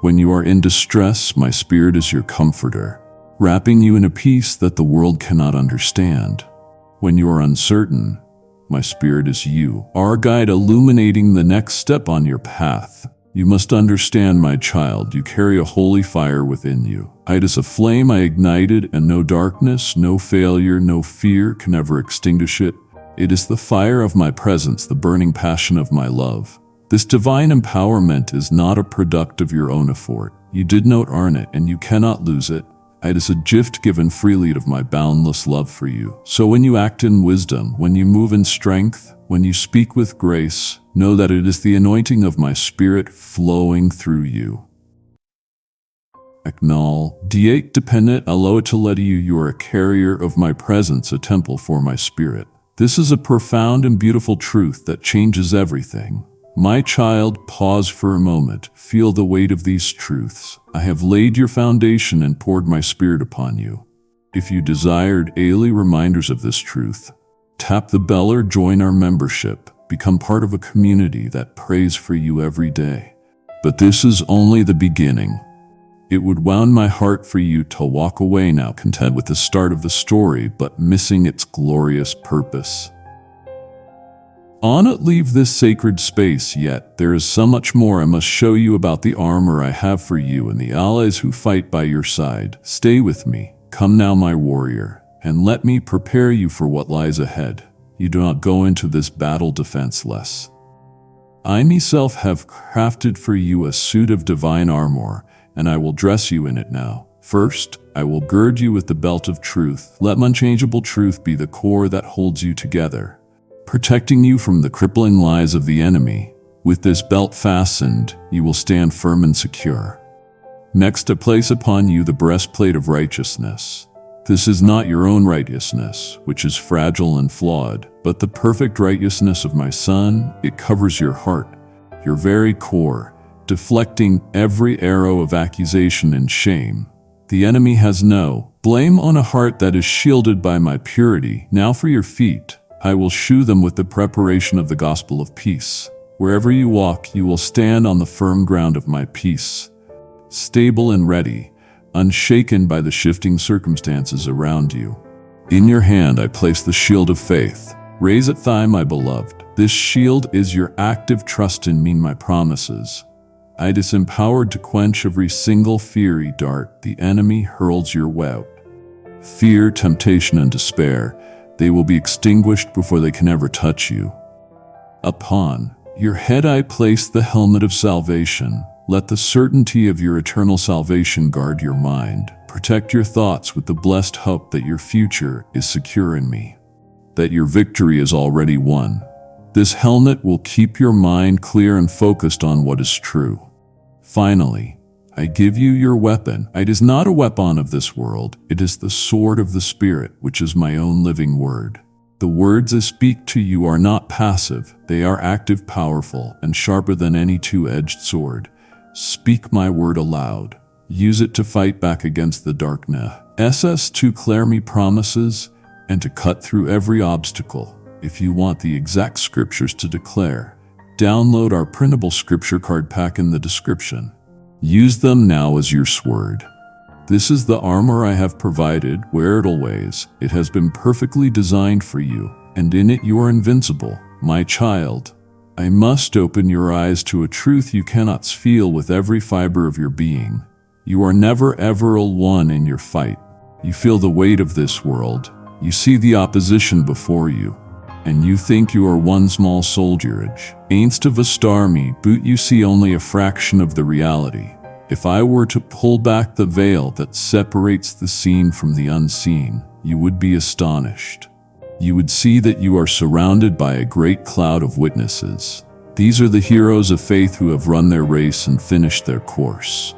When you are in distress, my spirit is your comforter, wrapping you in a peace that the world cannot understand. When you are uncertain, my spirit is you, our guide, illuminating the next step on your path. You must understand, my child, you carry a holy fire within you. It is a flame I ignited, and no darkness, no failure, no fear can ever extinguish it. It is the fire of my presence, the burning passion of my love. This divine empowerment is not a product of your own effort. You did not earn it, and you cannot lose it. It is a gift given freely of my boundless love for you. So when you act in wisdom, when you move in strength, when you speak with grace, know that it is the anointing of my Spirit flowing through you. Acknowledge, D8 dependent aloetaleti, you are a carrier of my presence, a temple for my Spirit. This is a profound and beautiful truth that changes everything. My child, pause for a moment. Feel the weight of these truths. I have laid your foundation and poured my Spirit upon you. If you desired daily reminders of this truth, tap the bell or join our membership. Become part of a community that prays for you every day. But this is only the beginning. It would wound my heart for you to walk away now content with the start of the story, but missing its glorious purpose. On it leave this sacred space, yet there is so much more I must show you about the armor I have for you and the allies who fight by your side. Stay with me. Come now, my warrior, and let me prepare you for what lies ahead. You do not go into this battle defenseless. I myself have crafted for you a suit of divine armor, and I will dress you in it now. First, I will gird you with the belt of truth. Let unchangeable truth be the core that holds you together, protecting you from the crippling lies of the enemy. With this belt fastened, you will stand firm and secure. Next, I place upon you the breastplate of righteousness. This is not your own righteousness, which is fragile and flawed, but the perfect righteousness of my Son. It covers your heart, your very core, deflecting every arrow of accusation and shame. The enemy has no blame on a heart that is shielded by my purity. Now for your feet, I will shoe them with the preparation of the gospel of peace. Wherever you walk, you will stand on the firm ground of my peace, stable and ready, unshaken by the shifting circumstances around you. In your hand I place the shield of faith. Raise it high, my beloved. This shield is your active trust in me, my promises. I is empowered to quench every single fiery dart the enemy hurls your way. Fear, temptation, and despair, they will be extinguished before they can ever touch you. Upon your head I place the helmet of salvation. Let the certainty of your eternal salvation guard your mind. Protect your thoughts with the blessed hope that your future is secure in me, that your victory is already won. This helmet will keep your mind clear and focused on what is true. Finally, I give you your weapon. It is not a weapon of this world. It is the sword of the Spirit, which is my own living word. The words I speak to you are not passive. They are active, powerful, and sharper than any two-edged sword. Speak my word aloud. Use it to fight back against the darkness, to clear me promises, and to cut through every obstacle. If you want the exact scriptures to declare, download our printable scripture card pack in the description. Use them now as your sword. This is the armor I have provided. Wear it always. It has been perfectly designed for you, and in it you are invincible. My child, I must open your eyes to a truth you cannot feel with every fiber of your being. You are never ever alone in your fight. You feel the weight of this world. You see the opposition before you, and you think you are one small soldierage. Ainst of a stormy boot, you see only a fraction of the reality. If I were to pull back the veil that separates the seen from the unseen, you would be astonished. You would see that you are surrounded by a great cloud of witnesses. These are the heroes of faith who have run their race and finished their course.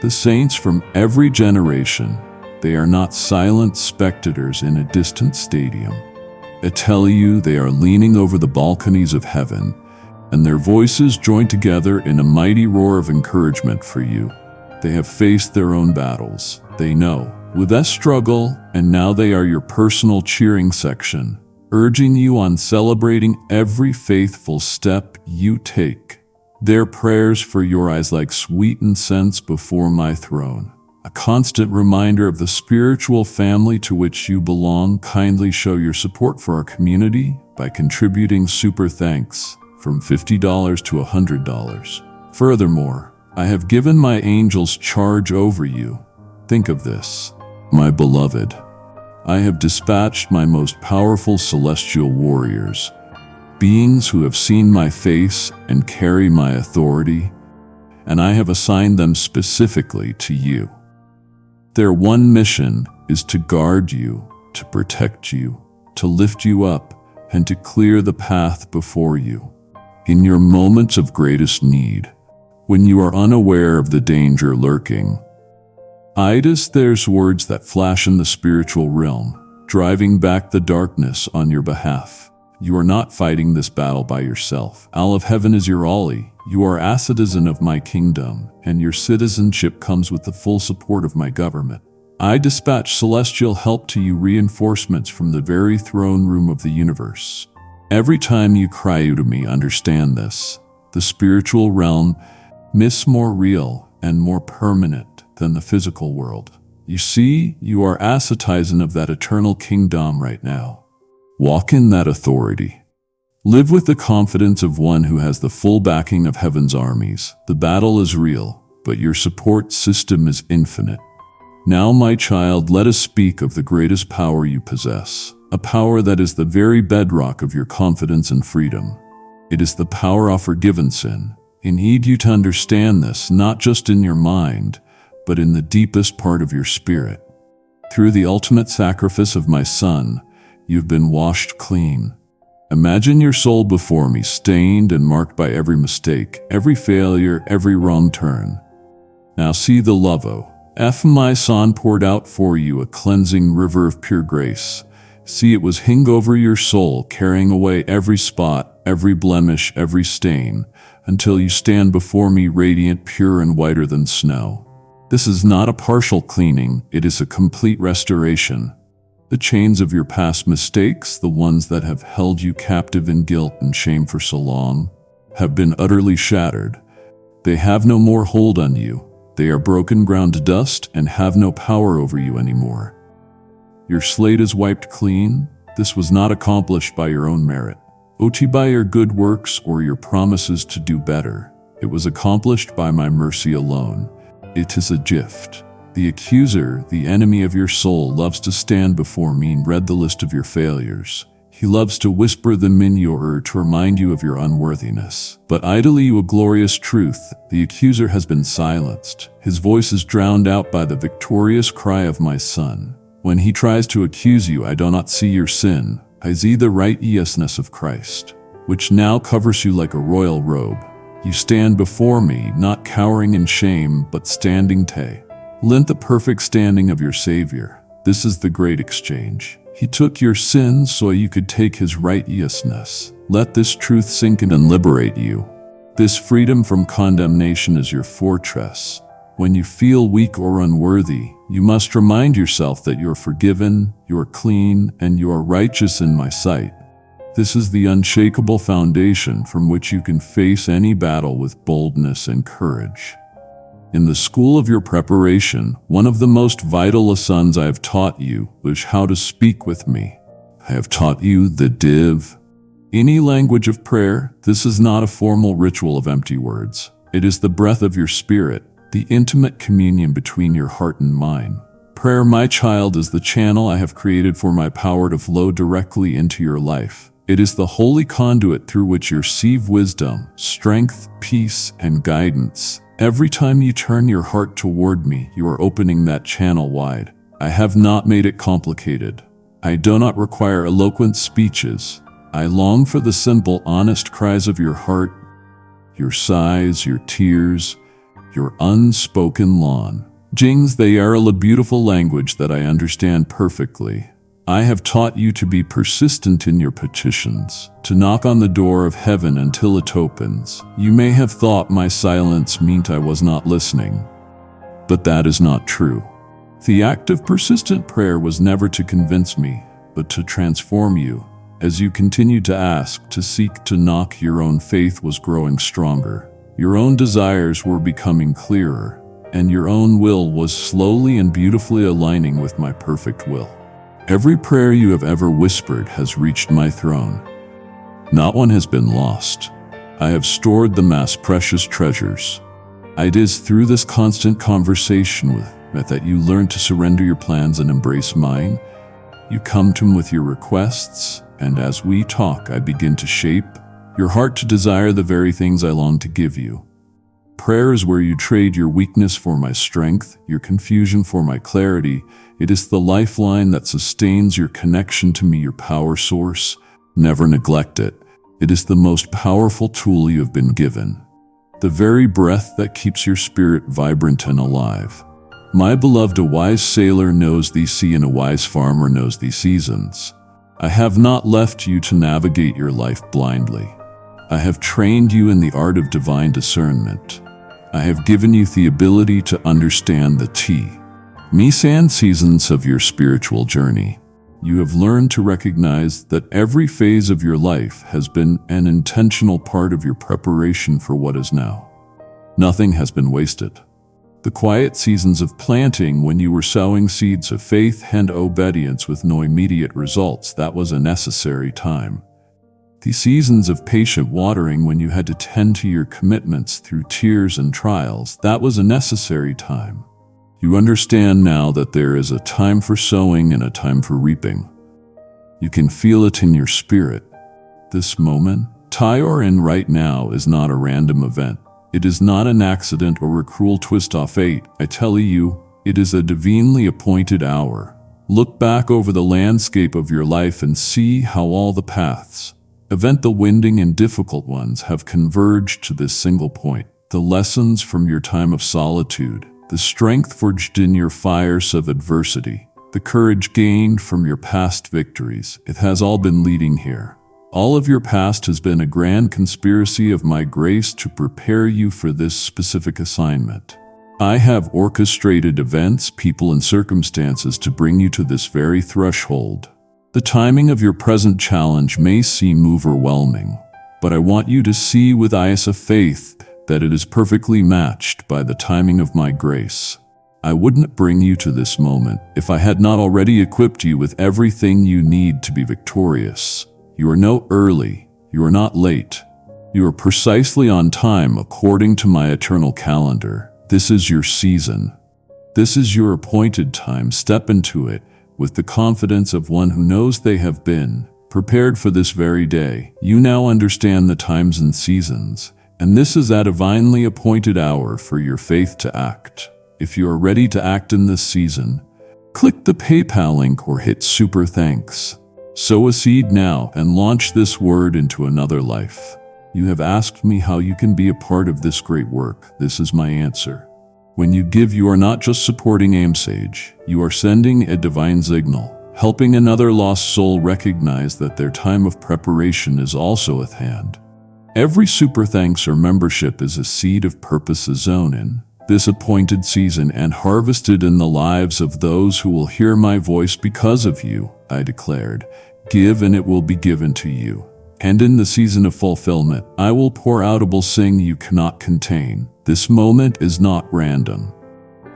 The saints from every generation. They are not silent spectators in a distant stadium. I tell you, they are leaning over the balconies of heaven, and their voices join together in a mighty roar of encouragement for you. They have faced their own battles. They know with that struggle, and now they are your personal cheering section, urging you on, celebrating every faithful step you take. Their prayers for your eyes like sweet incense before my throne. A constant reminder of the spiritual family to which you belong. Kindly show your support for our community by contributing super thanks from $50 to $100. Furthermore, I have given my angels charge over you. Think of this, my beloved. I have dispatched my most powerful celestial warriors. beings who have seen my face and carry my authority, and I have assigned them specifically to you. Their one mission is to guard you, to protect you, to lift you up, and to clear the path before you. In your moments of greatest need, when you are unaware of the danger lurking, there's words that flash in the spiritual realm, driving back the darkness on your behalf. You are not fighting this battle by yourself. All of heaven is your ally. You are a citizen of my kingdom, and your citizenship comes with the full support of my government. I dispatch celestial help to you, reinforcements from the very throne room of the universe. Every time you cry out to me, understand this. The spiritual realm is more real and more permanent than the physical world. You see, you are a citizen of that eternal kingdom right now. Walk in that authority. Live with the confidence of one who has the full backing of heaven's armies. The battle is real, but your support system is infinite. Now, my child, let us speak of the greatest power you possess, a power that is the very bedrock of your confidence and freedom. It is the power of forgiven sin. I need you to understand this, not just in your mind, but in the deepest part of your spirit. Through the ultimate sacrifice of my Son, you've been washed clean. Imagine your soul before me, stained and marked by every mistake, every failure, every wrong turn. Now see the love of my Son poured out for you, a cleansing river of pure grace. See, it was hung over your soul, carrying away every spot, every blemish, every stain, until you stand before me radiant, pure, and whiter than snow. This is not a partial cleaning, it is a complete restoration. The chains of your past mistakes, the ones that have held you captive in guilt and shame for so long, have been utterly shattered. They have no more hold on you. They are broken ground to dust and have no power over you anymore. Your slate is wiped clean. This was not accomplished by your own merit, by your good works or your promises to do better. It was accomplished by my mercy alone. It is a gift. The accuser, the enemy of your soul, loves to stand before me and read the list of your failures. He loves to whisper them in your ear to remind you of your unworthiness. But I tell you a glorious truth. The accuser has been silenced. His voice is drowned out by the victorious cry of my Son. When he tries to accuse you, I do not see your sin. I see the righteousness of Christ, which now covers you like a royal robe. You stand before me, not cowering in shame, but standing lent the perfect standing of your Savior. This is the great exchange. He took your sins so you could take his righteousness. Let this truth sink in and liberate you. This freedom from condemnation is your fortress. When you feel weak or unworthy, you must remind yourself that you are forgiven, you are clean, and you are righteous in my sight. This is the unshakable foundation from which you can face any battle with boldness and courage. In the school of your preparation, one of the most vital lessons I have taught you is how to speak with me. I have taught you the div. Any language of prayer. This is not a formal ritual of empty words. It is the breath of your spirit, the intimate communion between your heart and mind. Prayer, my child, is the channel I have created for my power to flow directly into your life. It is the holy conduit through which you receive wisdom, strength, peace, and guidance. Every time you turn your heart toward me, you are opening that channel wide. I have not made it complicated. I do not require eloquent speeches. I long for the simple, honest cries of your heart, your sighs, your tears, your unspoken longings. They are a beautiful language that I understand perfectly. I have taught you to be persistent in your petitions, to knock on the door of heaven until it opens. You may have thought my silence meant I was not listening, but that is not true. The act of persistent prayer was never to convince me, but to transform you. As you continued to ask, to seek, to knock, your own faith was growing stronger. Your own desires were becoming clearer, and your own will was slowly and beautifully aligning with my perfect will. Every prayer you have ever whispered has reached my throne. Not one has been lost. I have stored them as precious treasures. It is through this constant conversation with that you learn to surrender your plans and embrace mine. You come to him with your requests, and as we talk, I begin to shape your heart to desire the very things I long to give you. Prayer is where you trade your weakness for my strength, your confusion for my clarity. It is the lifeline that sustains your connection to me, your power source. Never neglect it. It is the most powerful tool you have been given. The very breath that keeps your spirit vibrant and alive. My beloved, a wise sailor knows the sea and a wise farmer knows the seasons. I have not left you to navigate your life blindly. I have trained you in the art of divine discernment. I have given you the ability to understand the T-Me-San seasons of your spiritual journey. You have learned to recognize that every phase of your life has been an intentional part of your preparation for what is now. Nothing has been wasted. The quiet seasons of planting, when you were sowing seeds of faith and obedience with no immediate results, that was a necessary time. The seasons of patient watering, when you had to tend to your commitments through tears and trials, that was a necessary time. You understand now that there is a time for sowing and a time for reaping. You can feel it in your spirit. This moment, you're in right now, is not a random event. It is not an accident or a cruel twist of fate. I tell you, it is a divinely appointed hour. Look back over the landscape of your life and see how all the paths, the winding and difficult ones, have converged to this single point. The lessons from your time of solitude, the strength forged in your fires of adversity, the courage gained from your past victories, it has all been leading here. All of your past has been a grand conspiracy of my grace to prepare you for this specific assignment. I have orchestrated events, people, and circumstances to bring you to this very threshold. The timing of your present challenge may seem overwhelming, but I want you to see with eyes of faith that it is perfectly matched by the timing of my grace. I wouldn't bring you to this moment if I had not already equipped you with everything you need to be victorious. You are no early, you are not late. You are precisely on time according to my eternal calendar. This is your season. This is your appointed time. Step into it with the confidence of one who knows they have been prepared for this very day. You now understand the times and seasons, and this is a divinely appointed hour for your faith to act. If you are ready to act in this season, click the PayPal link or hit super thanks. Sow a seed now and launch this word into another life. You have asked me how you can be a part of this great work. This is my answer. When you give, you are not just supporting AimSage, you are sending a divine signal, helping another lost soul recognize that their time of preparation is also at hand. Every super thanks or membership is a seed of purpose sown in this appointed season and harvested in the lives of those who will hear my voice because of you. I declared, give and it will be given to you. And in the season of fulfillment, I will pour out a blessing you cannot contain. This moment is not random.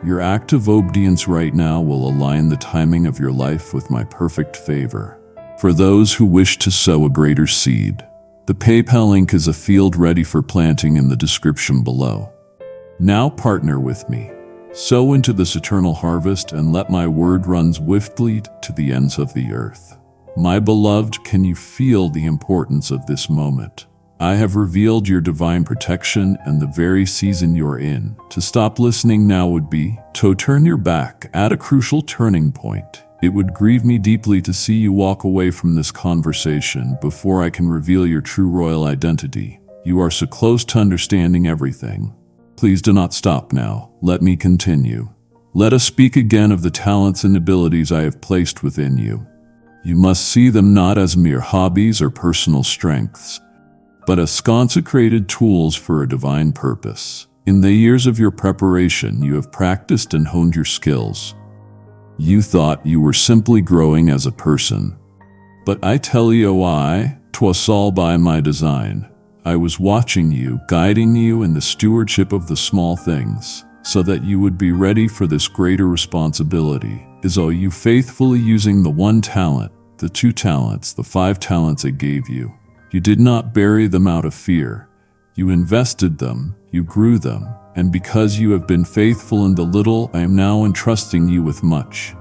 Your act of obedience right now will align the timing of your life with my perfect favor. For those who wish to sow a greater seed, the PayPal link is a field ready for planting in the description below. Now partner with me. Sow into this eternal harvest and let my word run swiftly to the ends of the earth. My beloved, can you feel the importance of this moment? I have revealed your divine protection and the very season you're in. To stop listening now would be to turn your back at a crucial turning point. It would grieve me deeply to see you walk away from this conversation before I can reveal your true royal identity. You are so close to understanding everything. Please do not stop now. Let me continue. Let us speak again of the talents and abilities I have placed within you. You must see them not as mere hobbies or personal strengths, but as consecrated tools for a divine purpose. In the years of your preparation, you have practiced and honed your skills. You thought you were simply growing as a person. But I tell you, 'twas all by my design. I was watching you, guiding you in the stewardship of the small things, so that you would be ready for this greater responsibility. Is all you faithfully using the 1 talent, the 2 talents, the 5 talents I gave you. You did not bury them out of fear. You invested them, you grew them, and because you have been faithful in the little, I am now entrusting you with much.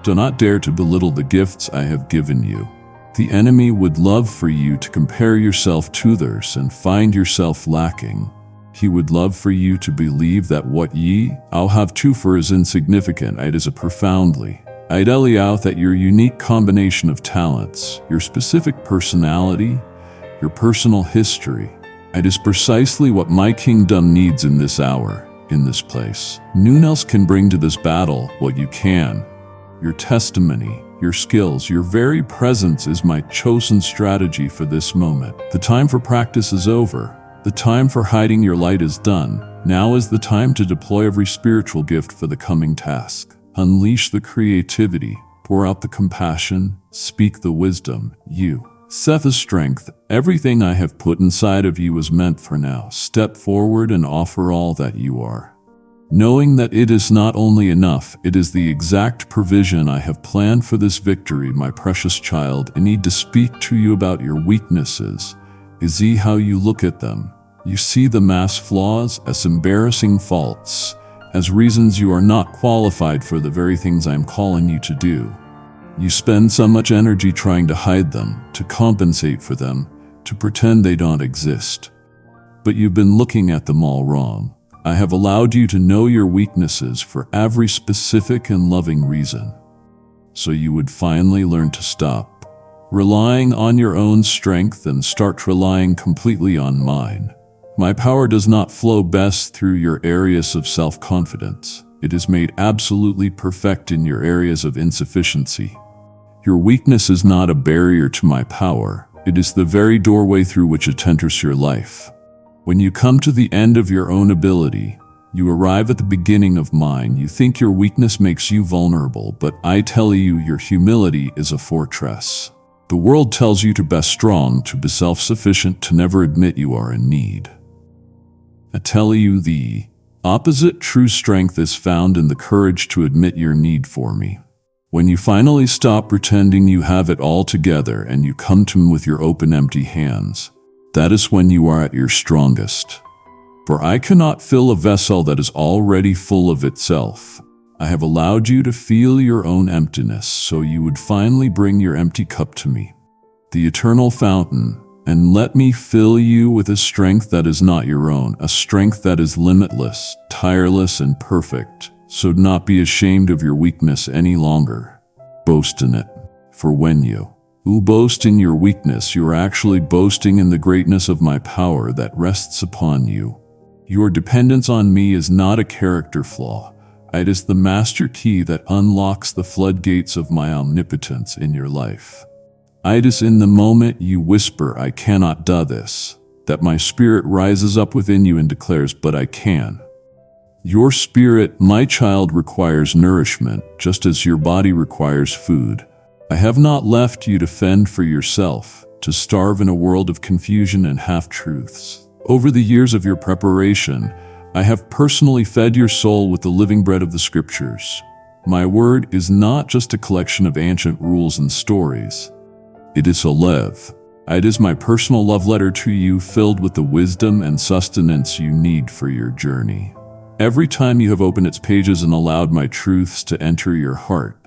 Do not dare to belittle the gifts I have given you. The enemy would love for you to compare yourself to others and find yourself lacking. He would love for you to believe that what ye all have to for is insignificant. It is a profoundly. I'd tell you out that your unique combination of talents, your specific personality, your personal history, it is precisely what my kingdom needs in this hour, in this place. None else can bring to this battle what you can. Your testimony, your skills, your very presence is my chosen strategy for this moment. The time for practice is over. The time for hiding your light is done. Now is the time to deploy every spiritual gift for the coming task. Unleash the creativity, pour out the compassion, speak the wisdom. You, Seth, the strength. Everything I have put inside of you is meant for now. Step forward and offer all that you are. Knowing that it is not only enough, it is the exact provision I have planned for this victory, my precious child. I need to speak to you about your weaknesses. Is see how you look at them. You see the mass flaws as embarrassing faults, as reasons you are not qualified for the very things I am calling you to do. You spend so much energy trying to hide them, to compensate for them, to pretend they don't exist. But you've been looking at them all wrong. I have allowed you to know your weaknesses for every specific and loving reason, so you would finally learn to stop relying on your own strength and start relying completely on mine. My power does not flow best through your areas of self-confidence. It is made absolutely perfect in your areas of insufficiency. Your weakness is not a barrier to my power. It is the very doorway through which it enters your life. When you come to the end of your own ability, you arrive at the beginning of mine. You think your weakness makes you vulnerable, but I tell you, your humility is a fortress. The world tells you to be strong, to be self-sufficient, to never admit you are in need. I tell you, the opposite true strength is found in the courage to admit your need for me. When you finally stop pretending you have it all together and you come to me with your open, empty hands, that is when you are at your strongest. For I cannot fill a vessel that is already full of itself. I have allowed you to feel your own emptiness so you would finally bring your empty cup to me, the eternal fountain, and let me fill you with a strength that is not your own, a strength that is limitless, tireless, and perfect. So do not be ashamed of your weakness any longer. Boast in it, for when you boast in your weakness, you are actually boasting in the greatness of my power that rests upon you. Your dependence on me is not a character flaw. It is the master key that unlocks the floodgates of my omnipotence in your life. It is in the moment you whisper, I cannot do this, that my spirit rises up within you and declares, but I can. Your spirit, my child, requires nourishment, just as your body requires food. I have not left you to fend for yourself, to starve in a world of confusion and half-truths. Over the years of your preparation, I have personally fed your soul with the living bread of the scriptures. My word is not just a collection of ancient rules and stories. It is a lev. It is my personal love letter to you, filled with the wisdom and sustenance you need for your journey. Every time you have opened its pages and allowed my truths to enter your heart,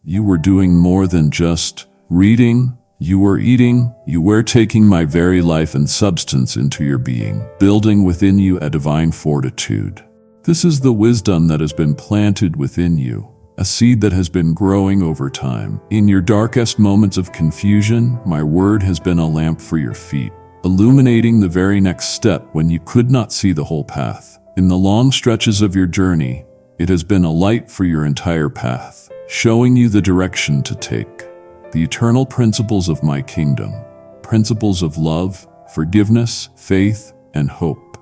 you were doing more than just reading. You were eating. You were taking my very life and substance into your being, building within you a divine fortitude. This is the wisdom that has been planted within you, a seed that has been growing over time. In your darkest moments of confusion, my word has been a lamp for your feet, illuminating the very next step when you could not see the whole path. In the long stretches of your journey, it has been a light for your entire path, showing you the direction to take. The eternal principles of my kingdom, principles of love, forgiveness, faith, and hope.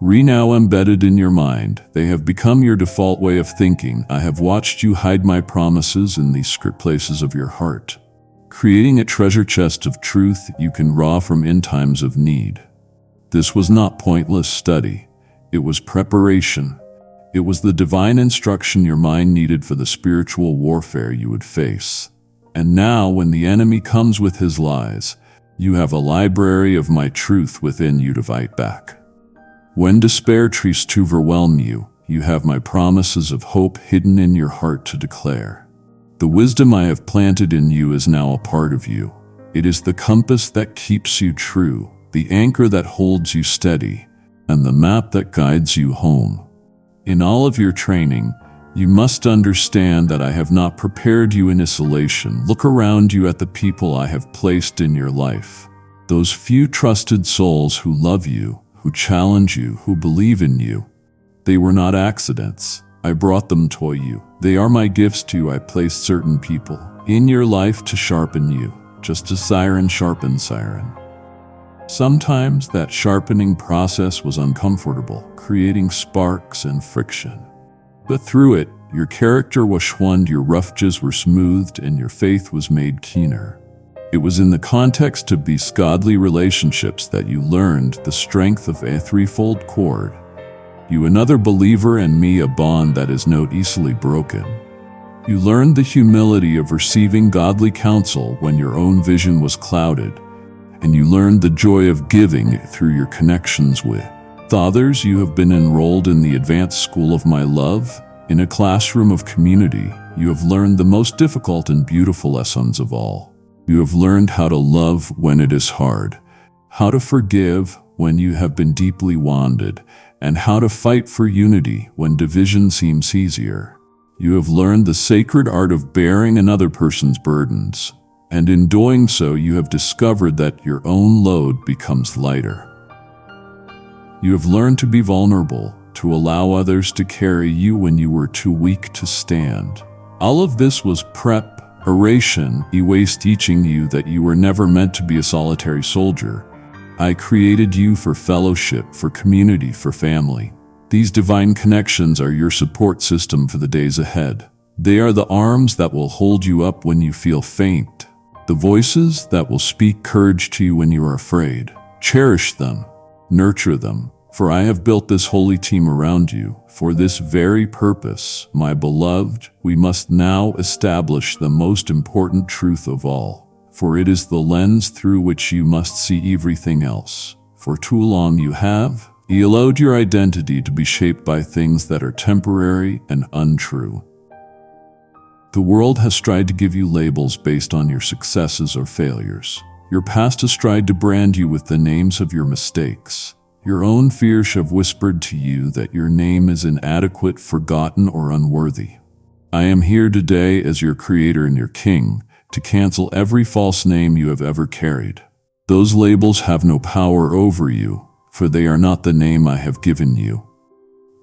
Now embedded in your mind, they have become your default way of thinking. I have watched you hide my promises in these script places of your heart, creating a treasure chest of truth you can draw from in times of need. This was not pointless study. It was preparation. It was the divine instruction your mind needed for the spiritual warfare you would face. And now, when the enemy comes with his lies, you have a library of my truth within you to fight back. When despair tries to overwhelm you, you have my promises of hope hidden in your heart to declare. The wisdom I have planted in you is now a part of you. It is the compass that keeps you true, the anchor that holds you steady, and the map that guides you home. In all of your training, you must understand that I have not prepared you in isolation. Look around you at the people I have placed in your life. Those few trusted souls who love you, who challenge you, who believe in you. They were not accidents. I brought them to you. They are my gifts to you. I placed certain people in your life to sharpen you, just as siren sharpens siren. Sometimes that sharpening process was uncomfortable, creating sparks and friction. But through it, your character was sharpened, your rough edges were smoothed, and your faith was made keener. It was in the context of these godly relationships that you learned the strength of a threefold cord. You, another believer, and me, a bond that is not easily broken. You learned the humility of receiving godly counsel when your own vision was clouded, and you learned the joy of giving through your connections with others. You have been enrolled in the advanced school of my love. In a classroom of community, you have learned the most difficult and beautiful lessons of all. You have learned how to love when it is hard, how to forgive when you have been deeply wounded, and how to fight for unity when division seems easier. You have learned the sacred art of bearing another person's burdens, and in doing so you have discovered that your own load becomes lighter. You have learned to be vulnerable, to allow others to carry you when you were too weak to stand. All of this was preparation, teaching you that you were never meant to be a solitary soldier. I created you for fellowship, for community, for family. These divine connections are your support system for the days ahead. They are the arms that will hold you up when you feel faint, the voices that will speak courage to you when you are afraid. Cherish them, nurture them, for I have built this holy team around you for this very purpose. My beloved, we must now establish the most important truth of all, for it is the lens through which you must see everything else. For too long you have allowed your identity to be shaped by things that are temporary and untrue. The world has tried to give you labels based on your successes or failures. Your past has tried to brand you with the names of your mistakes. Your own fears have whispered to you that your name is inadequate, forgotten, or unworthy. I am here today as your creator and your king to cancel every false name you have ever carried. Those labels have no power over you, for they are not the name I have given you.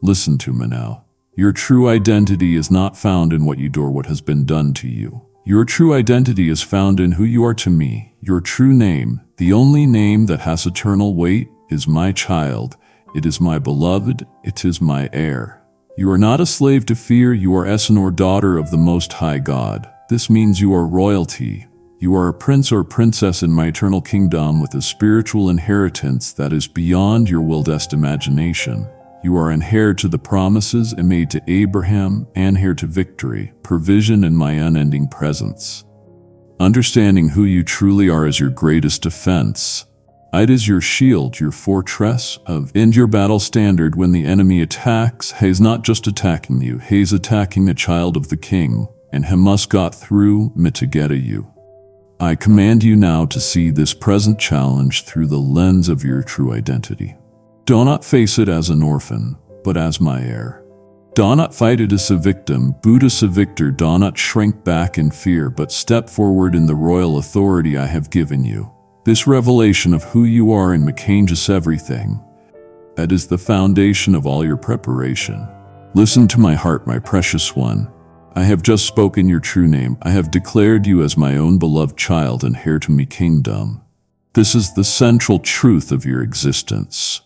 Listen to me now. Your true identity is not found in what you do or what has been done to you. Your true identity is found in who you are to me. Your true name, the only name that has eternal weight, is my child. It is my beloved. It is my heir. You are not a slave to fear. You are son or daughter of the Most High God. This means you are royalty. You are a prince or princess in my eternal kingdom with a spiritual inheritance that is beyond your wildest imagination. You are an heir to the promises made to Abraham, an heir to victory, provision, and my unending presence. Understanding who you truly are is your greatest defense. It is your shield, your fortress, and your battle standard when the enemy attacks. He is not just attacking you, he is attacking a child of the king, and he must got through me to get at you. I command you now to see this present challenge through the lens of your true identity. Do not face it as an orphan, but as my heir. Do not fight it as a victim, but as a victor. Do not shrink back in fear, but step forward in the royal authority I have given you. This revelation of who you are in me changes everything. That is the foundation of all your preparation. Listen to my heart, my precious one. I have just spoken your true name. I have declared you as my own beloved child and heir to me kingdom. This is the central truth of your existence.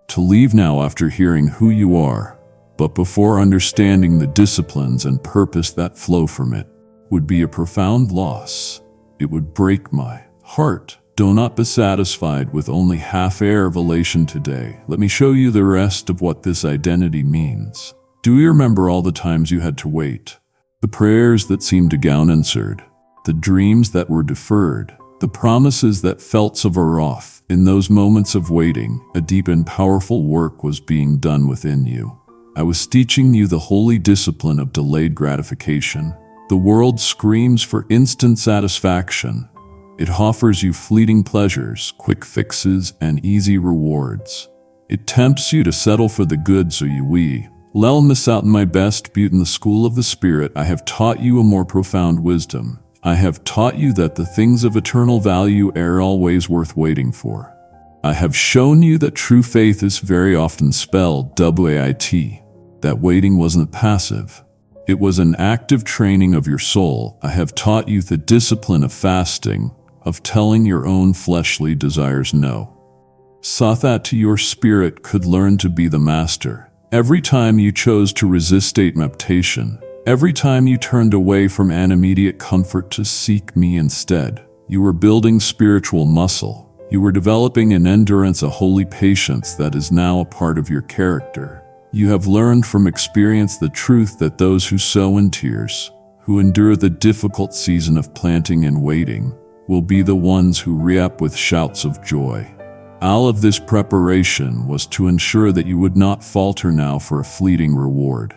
To leave now after hearing who you are, but before understanding the disciplines and purpose that flow from it, would be a profound loss. It would break my heart. Do not be satisfied with only half-air revelation today. Let me show you the rest of what this identity means. Do you remember all the times you had to wait? The prayers that seemed to go unanswered, the dreams that were deferred, the promises that felt so far off. In those moments of waiting, a deep and powerful work was being done within you. I was teaching you the holy discipline of delayed gratification. The world screams for instant satisfaction. It offers you fleeting pleasures, quick fixes, and easy rewards. It tempts you to settle for the good so you will miss out on my best beauty. In the school of the Spirit, I have taught you a more profound wisdom. I have taught you that the things of eternal value are always worth waiting for. I have shown you that true faith is very often spelled wait, that waiting wasn't passive. It was an active training of your soul. I have taught you the discipline of fasting, of telling your own fleshly desires no. So that your spirit could learn to be the master. Every time you chose to resist temptation, every time you turned away from an immediate comfort to seek me instead, you were building spiritual muscle. You were developing an endurance, a holy patience that is now a part of your character. You have learned from experience the truth that those who sow in tears, who endure the difficult season of planting and waiting, will be the ones who reap with shouts of joy. All of this preparation was to ensure that you would not falter now for a fleeting reward.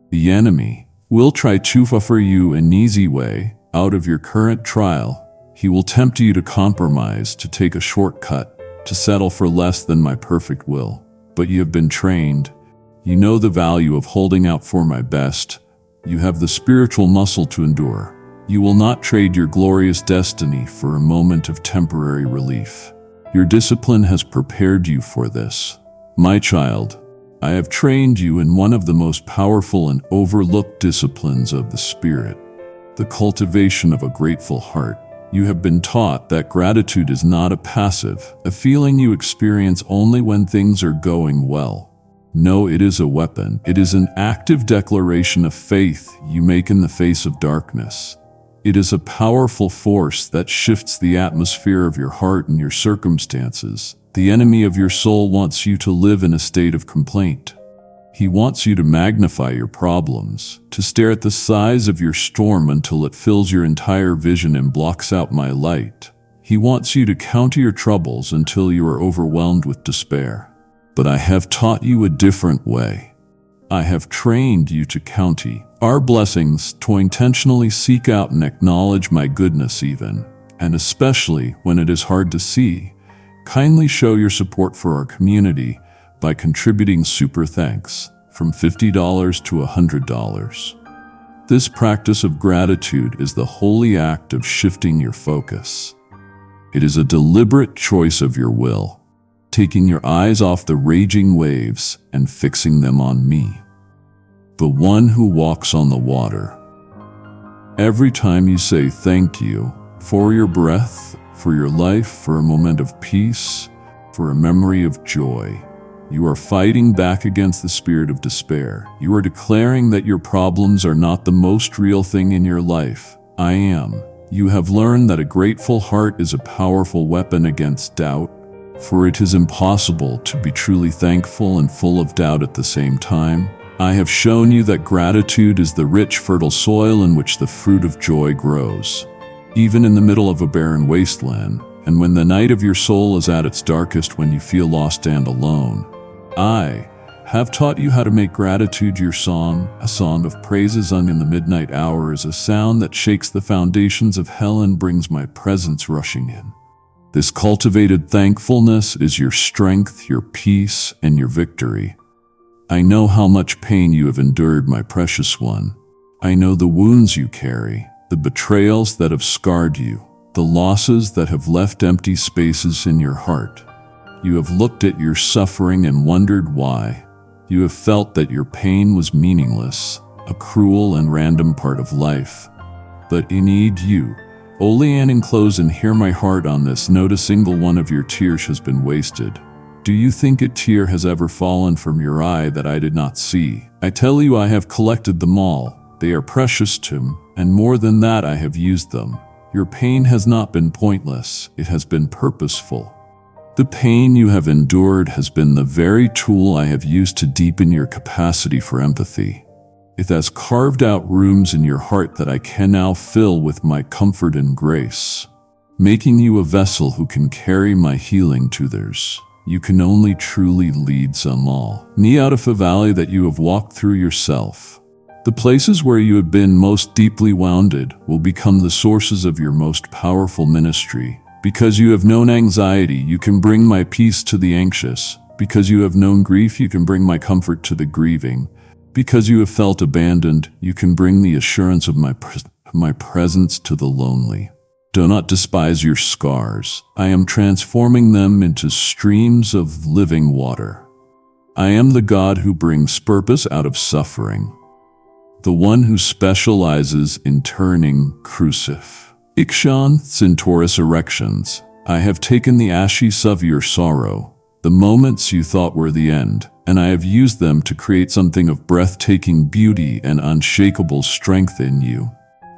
The enemy will try to offer you an easy way out of your current trial. He will tempt you to compromise, to take a shortcut, to settle for less than my perfect will. But you have been trained. You know the value of holding out for my best. You have the spiritual muscle to endure. You will not trade your glorious destiny for a moment of temporary relief. Your discipline has prepared you for this. My child, I have trained you in one of the most powerful and overlooked disciplines of the Spirit, the cultivation of a grateful heart. You have been taught that gratitude is not a passive, a feeling you experience only when things are going well. No, it is a weapon. It is an active declaration of faith you make in the face of darkness. It is a powerful force that shifts the atmosphere of your heart and your circumstances. The enemy of your soul wants you to live in a state of complaint. He wants you to magnify your problems, to stare at the size of your storm until it fills your entire vision and blocks out my light. He wants you to counter your troubles until you are overwhelmed with despair. But I have taught you a different way. I have trained you to count our blessings, to intentionally seek out and acknowledge my goodness even, and especially when it is hard to see. Kindly show your support for our community by contributing super thanks from $50 to $100. This practice of gratitude is the holy act of shifting your focus. It is a deliberate choice of your will, taking your eyes off the raging waves and fixing them on me, the one who walks on the water. Every time you say thank you for your breath, for your life, for a moment of peace, for a memory of joy, you are fighting back against the spirit of despair. You are declaring that your problems are not the most real thing in your life. I am. You have learned that a grateful heart is a powerful weapon against doubt, for it is impossible to be truly thankful and full of doubt at the same time. I have shown you that gratitude is the rich, fertile soil in which the fruit of joy grows. Even in the middle of a barren wasteland, and when the night of your soul is at its darkest, when you feel lost and alone, I have taught you how to make gratitude your song. A song of praises sung in the midnight hour is a sound that shakes the foundations of hell and brings my presence rushing in. This cultivated thankfulness is your strength, your peace, and your victory. I know how much pain you have endured, my precious one. I know the wounds you carry, the betrayals that have scarred you, the losses that have left empty spaces in your heart. You have looked at your suffering and wondered why. You have felt that your pain was meaningless, a cruel and random part of life. But indeed you, only and enclose and hear my heart on this. Not a single one of your tears has been wasted. Do you think a tear has ever fallen from your eye that I did not see? I tell you, I have collected them all. They are precious to me, and more than that, I have used them. Your pain has not been pointless, it has been purposeful. The pain you have endured has been the very tool I have used to deepen your capacity for empathy. It has carved out rooms in your heart that I can now fill with my comfort and grace, making you a vessel who can carry my healing to others. You can only truly lead some all. Me out of a valley that you have walked through yourself. The places where you have been most deeply wounded will become the sources of your most powerful ministry. Because you have known anxiety, you can bring my peace to the anxious. Because you have known grief, you can bring my comfort to the grieving. Because you have felt abandoned, you can bring the assurance of my presence to the lonely. Do not despise your scars. I am transforming them into streams of living water. I am the God who brings purpose out of suffering, the one who specializes in turning crucif. Ikshan Centaurus erections. I have taken the ashes of your sorrow, the moments you thought were the end, and I have used them to create something of breathtaking beauty and unshakable strength in you.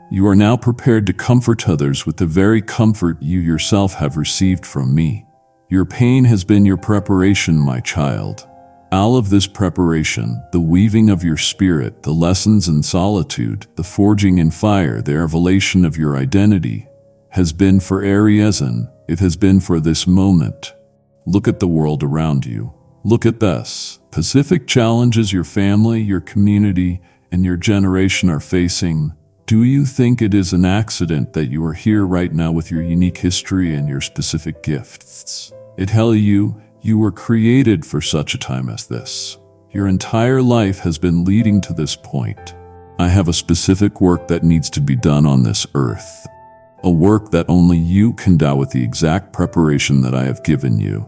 You are now prepared to comfort others with the very comfort you yourself have received from me. Your pain has been your preparation, my child. All of this preparation, the weaving of your spirit, the lessons in solitude, the forging in fire, the revelation of your identity, has been for Ariazen. It has been for this moment. Look at the world around you. Look at this. Pacific challenges your family, your community, and your generation are facing. Do you think it is an accident that you are here right now with your unique history and your specific gifts? I tell you, you were created for such a time as this. Your entire life has been leading to this point. I have a specific work that needs to be done on this earth. A work that only you can do with the exact preparation that I have given you.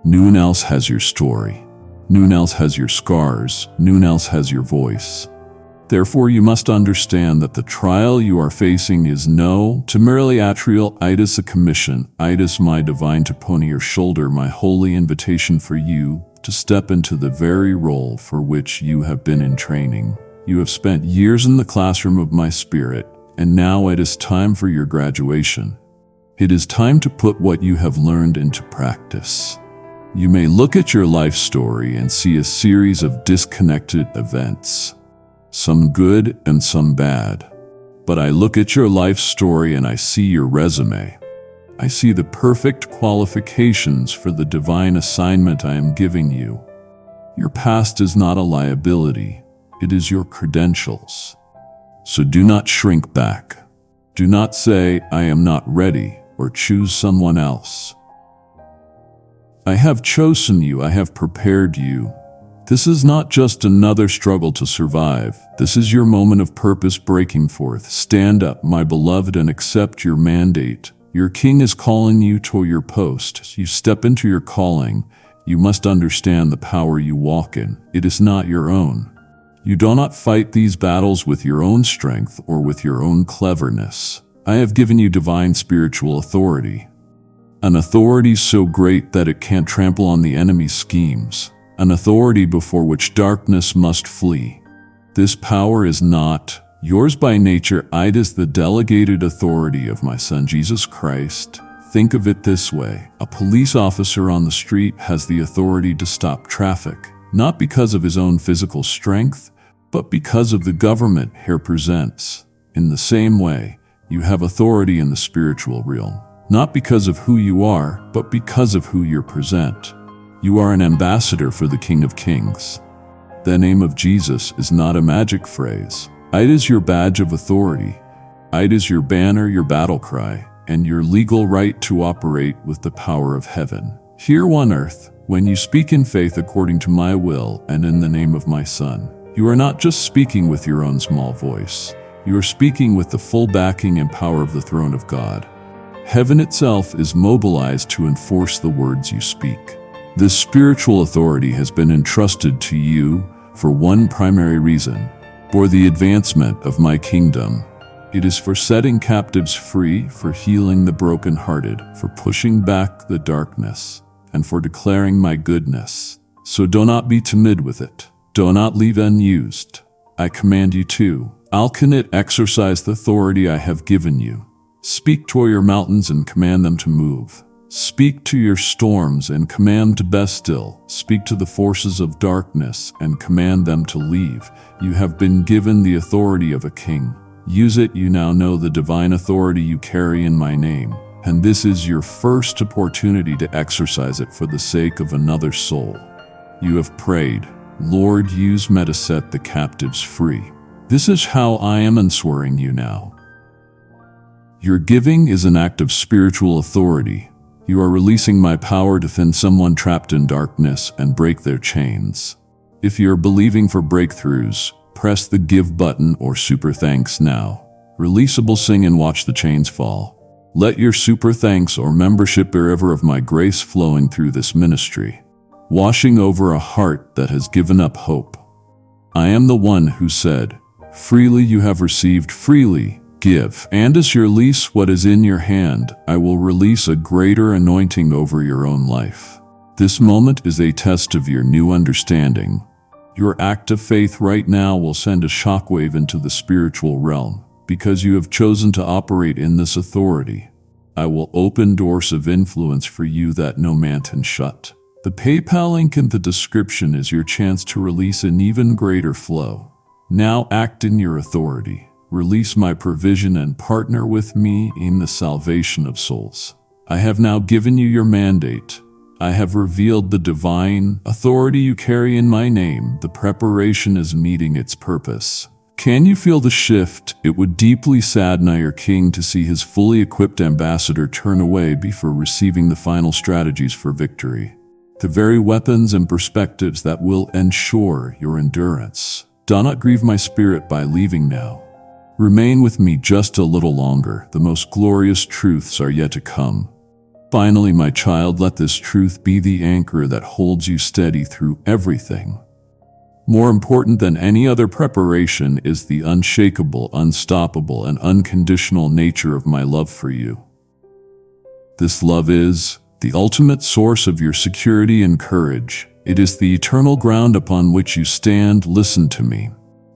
No one else has your story. No one else has your scars. No one else has your voice. Therefore, you must understand that the trial you are facing is no to merely atrial itis a commission, itis my divine to pony your shoulder, my holy invitation for you to step into the very role for which you have been in training. You have spent years in the classroom of my spirit, and now it is time for your graduation. It is time to put what you have learned into practice. You may look at your life story and see a series of disconnected events, some good and some bad. But I look at your life story and I see your resume. I see the perfect qualifications for the divine assignment I am giving you. Your past is not a liability. It is your credentials. So do not shrink back. Do not say, I am not ready, or choose someone else. I have chosen you. I have prepared you. This is not just another struggle to survive. This is your moment of purpose breaking forth. Stand up, my beloved, and accept your mandate. Your king is calling you to your post. You step into your calling. You must understand the power you walk in. It is not your own. You do not fight these battles with your own strength or with your own cleverness. I have given you divine spiritual authority. An authority so great that it can't trample on the enemy's schemes. An authority before which darkness must flee. This power is not yours by nature. It is the delegated authority of my Son Jesus Christ. Think of it this way. A police officer on the street has the authority to stop traffic, not because of his own physical strength, but because of the government he represents. In the same way, you have authority in the spiritual realm, not because of who you are, but because of who you present. You are an ambassador for the King of Kings. The name of Jesus is not a magic phrase. It is your badge of authority. It is your banner, your battle cry, and your legal right to operate with the power of heaven. Here on earth, when you speak in faith according to my will and in the name of my Son, you are not just speaking with your own small voice. You are speaking with the full backing and power of the throne of God. Heaven itself is mobilized to enforce the words you speak. This spiritual authority has been entrusted to you for one primary reason: for the advancement of my kingdom. It is for setting captives free, for healing the brokenhearted, for pushing back the darkness, and for declaring my goodness. So do not be timid with it. Do not leave unused. I command you to, Alkanit, exercise the authority I have given you. Speak to your mountains and command them to move. Speak to your storms and command to be still. Speak to the forces of darkness and command them to leave. You have been given the authority of a king. Use it. You now know the divine authority you carry in my name, and this is your first opportunity to exercise it for the sake of another soul. You have prayed, Lord, use me to set the captives free. This is how I am answering you now. Your giving is an act of spiritual authority. You are releasing my power to defend someone trapped in darkness and break their chains. If you're believing for breakthroughs, press the give button or super thanks now. Releasable, sing and watch the chains fall. Let your super thanks or membership be a river of my grace flowing through this ministry, washing over a heart that has given up hope. I am the one who said, freely you have received, freely give. And as you release what is in your hand, I will release a greater anointing over your own life. This moment is a test of your new understanding. Your act of faith right now will send a shockwave into the spiritual realm, because you have chosen to operate in this authority. I will open doors of influence for you that no man can shut. The PayPal link in the description is your chance to release an even greater flow. Now act in your authority. Release my provision and partner with me in the salvation of souls. I have now given you your mandate. I have revealed the divine authority you carry in my name. The preparation is meeting its purpose. Can you feel the shift? It would deeply sadden your king to see his fully equipped ambassador turn away before receiving the final strategies for victory. The very weapons and perspectives that will ensure your endurance. Do not grieve my spirit by leaving now. Remain with me just a little longer. The most glorious truths are yet to come. Finally, my child, let this truth be the anchor that holds you steady through everything. More important than any other preparation is the unshakable, unstoppable, and unconditional nature of my love for you. This love is the ultimate source of your security and courage. It is the eternal ground upon which you stand. Listen to me.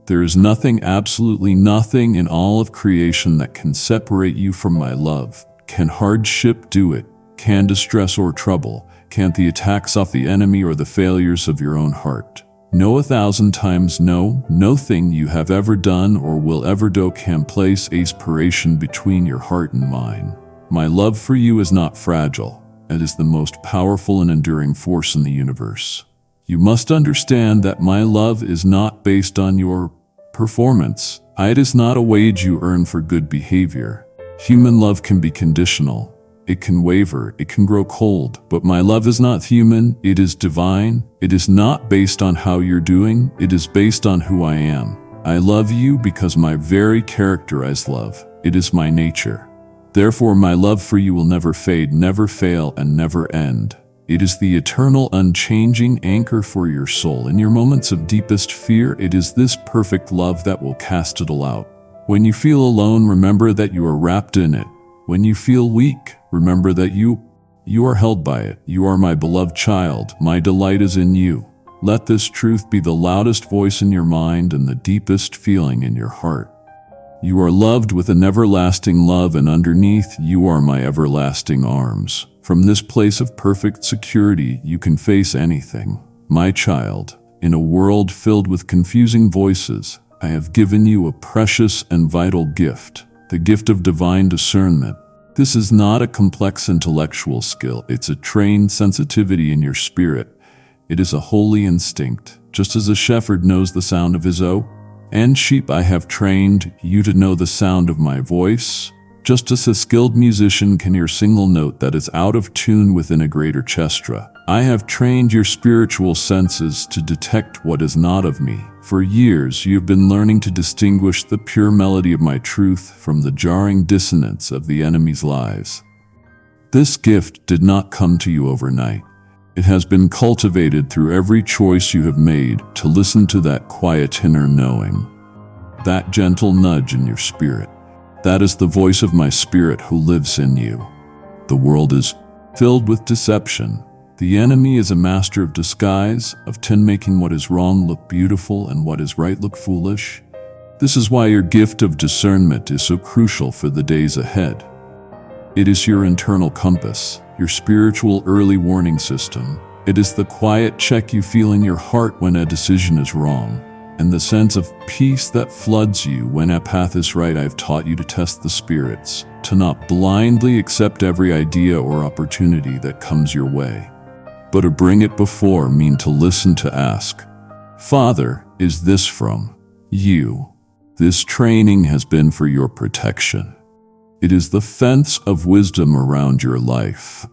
There is nothing, absolutely nothing in all of creation that can separate you from my love. Can hardship do it? Can distress or trouble? Can't the attacks of the enemy or the failures of your own heart? No, 1,000 times no. No thing you have ever done or will ever do can place a separation between your heart and mine. My love for you is not fragile. It is the most powerful and enduring force in the universe. You must understand that my love is not based on your performance. It is not a wage you earn for good behavior. Human love can be conditional. It can waver, it can grow cold, but my love is not human, it is divine. It is not based on how you're doing, it is based on who I am. I love you because my very character is love. It is my nature. Therefore, my love for you will never fade, never fail, and never end. It is the eternal, unchanging anchor for your soul. In your moments of deepest fear, it is this perfect love that will cast it all out. When you feel alone, remember that you are wrapped in it. When you feel weak, remember that you are held by it. You are my beloved child. My delight is in you. Let this truth be the loudest voice in your mind and the deepest feeling in your heart. You are loved with an everlasting love, and underneath you are my everlasting arms. From this place of perfect security, you can face anything. My child, in a world filled with confusing voices, I have given you a precious and vital gift, the gift of divine discernment. This is not a complex intellectual skill, it's a trained sensitivity in your spirit. It is a holy instinct, just as a shepherd knows the sound of his own and sheep. I have trained you to know the sound of my voice, just as a skilled musician can hear a single note that is out of tune within a great orchestra. I have trained your spiritual senses to detect what is not of me. For years, you have been learning to distinguish the pure melody of my truth from the jarring dissonance of the enemy's lies. This gift did not come to you overnight. It has been cultivated through every choice you have made to listen to that quiet inner knowing, that gentle nudge in your spirit. That is the voice of my spirit who lives in you. The world is filled with deception. The enemy is a master of disguise, of making what is wrong look beautiful and what is right look foolish. This is why your gift of discernment is so crucial for the days ahead. It is your internal compass, your spiritual early warning system. It is the quiet check you feel in your heart when a decision is wrong, and the sense of peace that floods you when a path is right. I have taught you to test the spirits, to not blindly accept every idea or opportunity that comes your way, but to bring it before me, to listen, to ask, Father, is this from you? This training has been for your protection. It is the fence of wisdom around your life,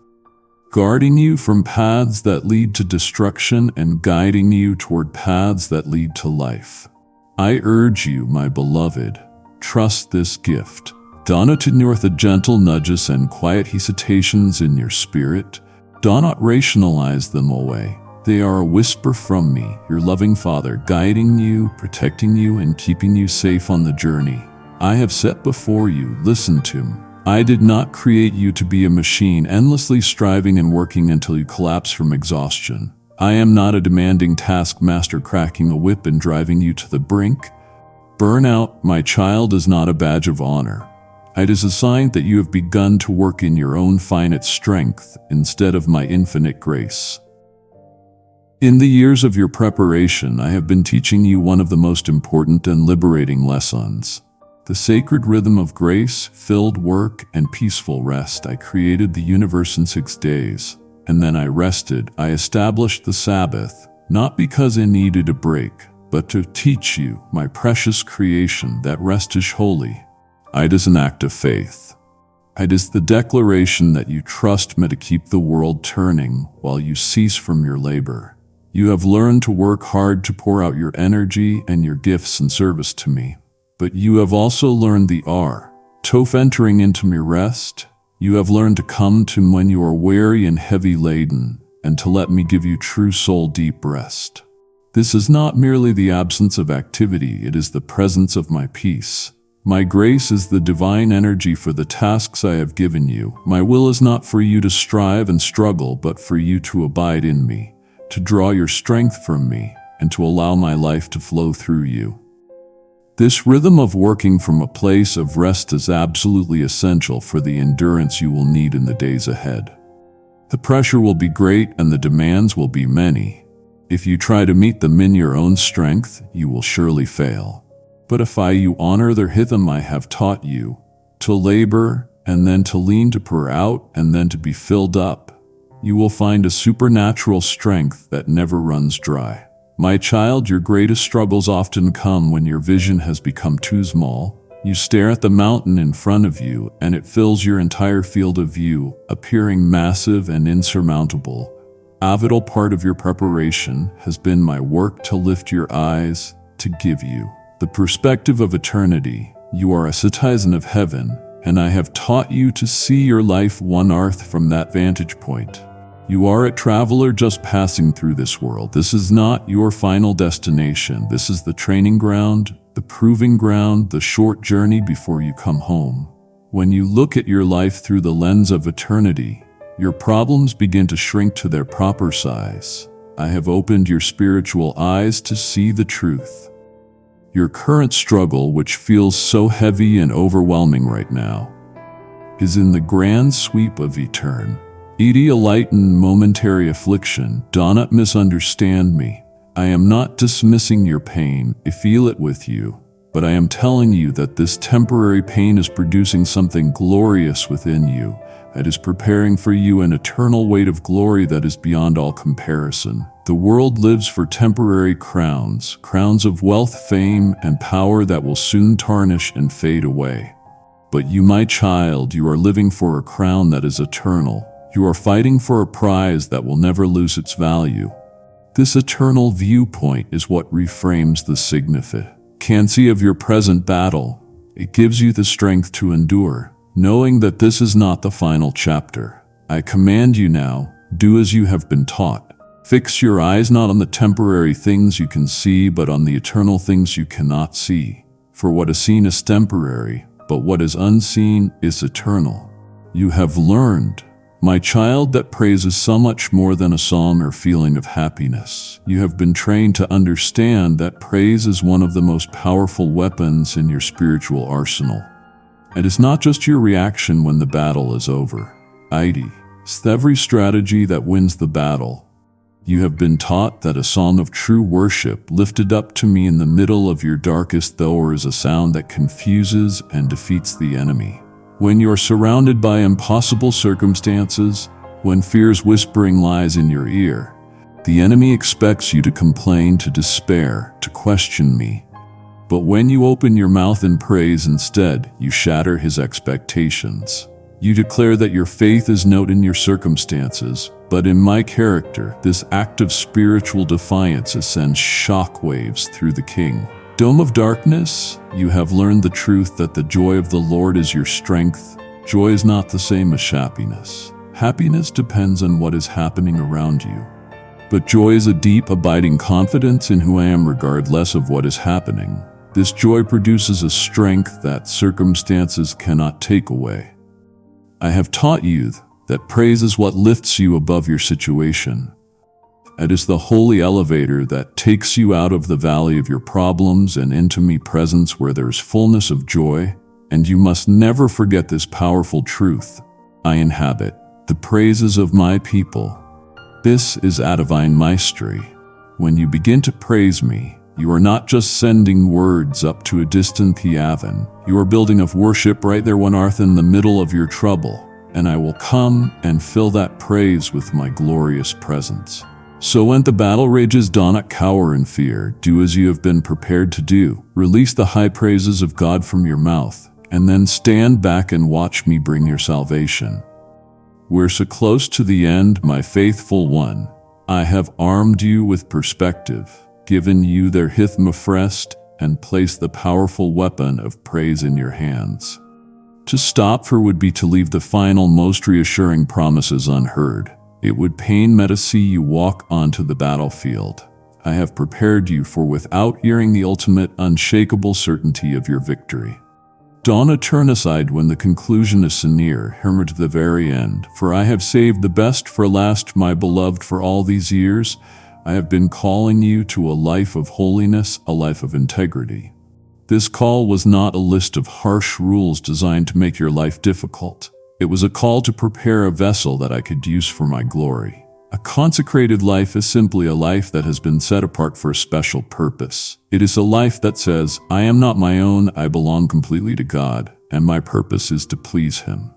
guarding you from paths that lead to destruction and guiding you toward paths that lead to life. I urge you, my beloved, trust this gift. Do not ignore the gentle nudges and quiet hesitations in your spirit. Do not rationalize them away. They are a whisper from me, your loving Father, guiding you, protecting you, and keeping you safe on the journey I have set before you. Listen to me. I did not create you to be a machine, endlessly striving and working until you collapse from exhaustion. I am not a demanding taskmaster cracking a whip and driving you to the brink. Burnout, my child, is not a badge of honor. It is a sign that you have begun to work in your own finite strength instead of my infinite grace. In the years of your preparation, I have been teaching you one of the most important and liberating lessons. The sacred rhythm of grace-filled work and peaceful rest. I created the universe in 6 days, and then I rested. I established the Sabbath, not because I needed a break, but to teach you, my precious creation, that rest is holy. It is an act of faith. It is the declaration that you trust me to keep the world turning while you cease from your labor. You have learned to work hard to pour out your energy and your gifts in service to me. But you have also learned the art of entering into my rest. You have learned to come to me when you are weary and heavy laden, and to let me give you true soul deep rest. This is not merely the absence of activity, it is the presence of my peace. My grace is the divine energy for the tasks I have given you. My will is not for you to strive and struggle, but for you to abide in me, to draw your strength from me, and to allow my life to flow through you. This rhythm of working from a place of rest is absolutely essential for the endurance you will need in the days ahead. The pressure will be great and the demands will be many. If you try to meet them in your own strength, you will surely fail. But if you honor the rhythm I have taught you, to labor and then to lean, to pour out and then to be filled up, you will find a supernatural strength that never runs dry. My child, your greatest struggles often come when your vision has become too small. You stare at the mountain in front of you, and it fills your entire field of view, appearing massive and insurmountable. A vital part of your preparation has been my work to lift your eyes, to give you the perspective of eternity. You are a citizen of heaven, and I have taught you to see your life on earth from that vantage point. You are a traveler just passing through this world. This is not your final destination. This is the training ground, the proving ground, the short journey before you come home. When you look at your life through the lens of eternity, your problems begin to shrink to their proper size. I have opened your spiritual eyes to see the truth. Your current struggle, which feels so heavy and overwhelming right now, is in the grand sweep of eternity. A light and momentary affliction. Do not misunderstand me. I am not dismissing your pain. I feel it with you. But I am telling you that this temporary pain is producing something glorious within you. It is preparing for you an eternal weight of glory that is beyond all comparison. The world lives for temporary crowns, crowns of wealth, fame, and power that will soon tarnish and fade away. But you, my child, you are living for a crown that is eternal. You are fighting for a prize that will never lose its value. This eternal viewpoint is what reframes the significance of your present battle. It gives you the strength to endure, knowing that this is not the final chapter. I command you now, do as you have been taught. Fix your eyes not on the temporary things you can see, but on the eternal things you cannot see. For what is seen is temporary, but what is unseen is eternal. You have learned, my child, that praise is so much more than a song or feeling of happiness. You have been trained to understand that praise is one of the most powerful weapons in your spiritual arsenal. It is not just your reaction when the battle is over. It's every strategy that wins the battle. You have been taught that a song of true worship lifted up to me in the middle of your darkest hour is a sound that confuses and defeats the enemy. When you're surrounded by impossible circumstances, when fear's whispering lies in your ear, the enemy expects you to complain, to despair, to question me. But when you open your mouth in praise instead, you shatter his expectations. You declare that your faith is not in your circumstances, but in my character. This act of spiritual defiance sends shockwaves through the king. Dome of darkness, you have learned the truth that the joy of the Lord is your strength. Joy is not the same as happiness. Happiness depends on what is happening around you. But joy is a deep, abiding confidence in who I am regardless of what is happening. This joy produces a strength that circumstances cannot take away. I have taught you that praise is what lifts you above your situation. It is the holy elevator that takes you out of the valley of your problems and into my presence where there is fullness of joy. And you must never forget this powerful truth. I inhabit the praises of my people. This is a divine mastery. When you begin to praise me, you are not just sending words up to a distant heaven. You are building a worship right there on earth in the middle of your trouble. And I will come and fill that praise with my glorious presence. So when the battle rages, do not cower in fear. Do as you have been prepared to do. Release the high praises of God from your mouth, and then stand back and watch me bring your salvation. We're so close to the end, my faithful one. I have armed you with perspective, given you their Hithmafrest, and placed the powerful weapon of praise in your hands. To stop for would be to leave the final, most reassuring promises unheard. It would pain me to see you walk onto the battlefield. I have prepared you for without hearing the ultimate, unshakable certainty of your victory. Do not turn aside when the conclusion is so near, hammer to the very end, for I have saved the best for last, my beloved. For all these years, I have been calling you to a life of holiness, a life of integrity. This call was not a list of harsh rules designed to make your life difficult. It was a call to prepare a vessel that I could use for my glory. A consecrated life is simply a life that has been set apart for a special purpose. It is a life that says, I am not my own, I belong completely to God, and my purpose is to please Him.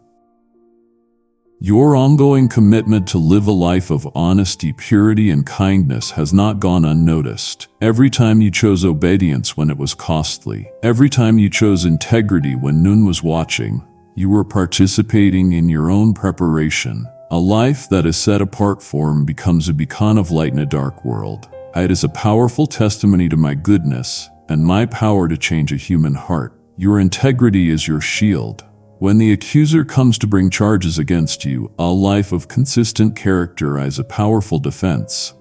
Your ongoing commitment to live a life of honesty, purity, and kindness has not gone unnoticed. Every time you chose obedience when it was costly, every time you chose integrity when none was watching, you were participating in your own preparation. A life that is set apart for Him becomes a beacon of light in a dark world. It is a powerful testimony to my goodness and my power to change a human heart. Your integrity is your shield. When the accuser comes to bring charges against you, a life of consistent character is a powerful defense.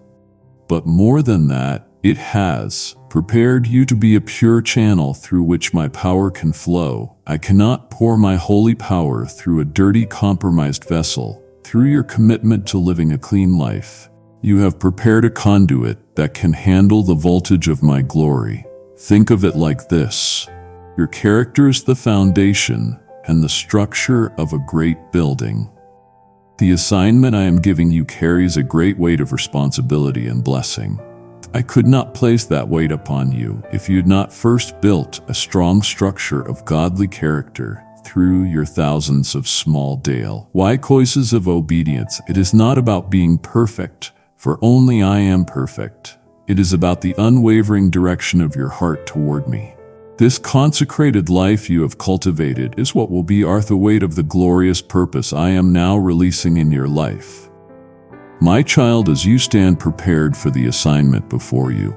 But more than that, it has prepared you to be a pure channel through which my power can flow. I cannot pour my holy power through a dirty, compromised vessel. Through your commitment to living a clean life, you have prepared a conduit that can handle the voltage of my glory. Think of it like this. Your character is the foundation and the structure of a great building. The assignment I am giving you carries a great weight of responsibility and blessing. I could not place that weight upon you if you had not first built a strong structure of godly character through your thousands of small daily choices of obedience. It is not about being perfect, for only I am perfect. It is about the unwavering direction of your heart toward me. This consecrated life you have cultivated is what will be the weight of the glorious purpose I am now releasing in your life. My child, as you stand prepared for the assignment before you,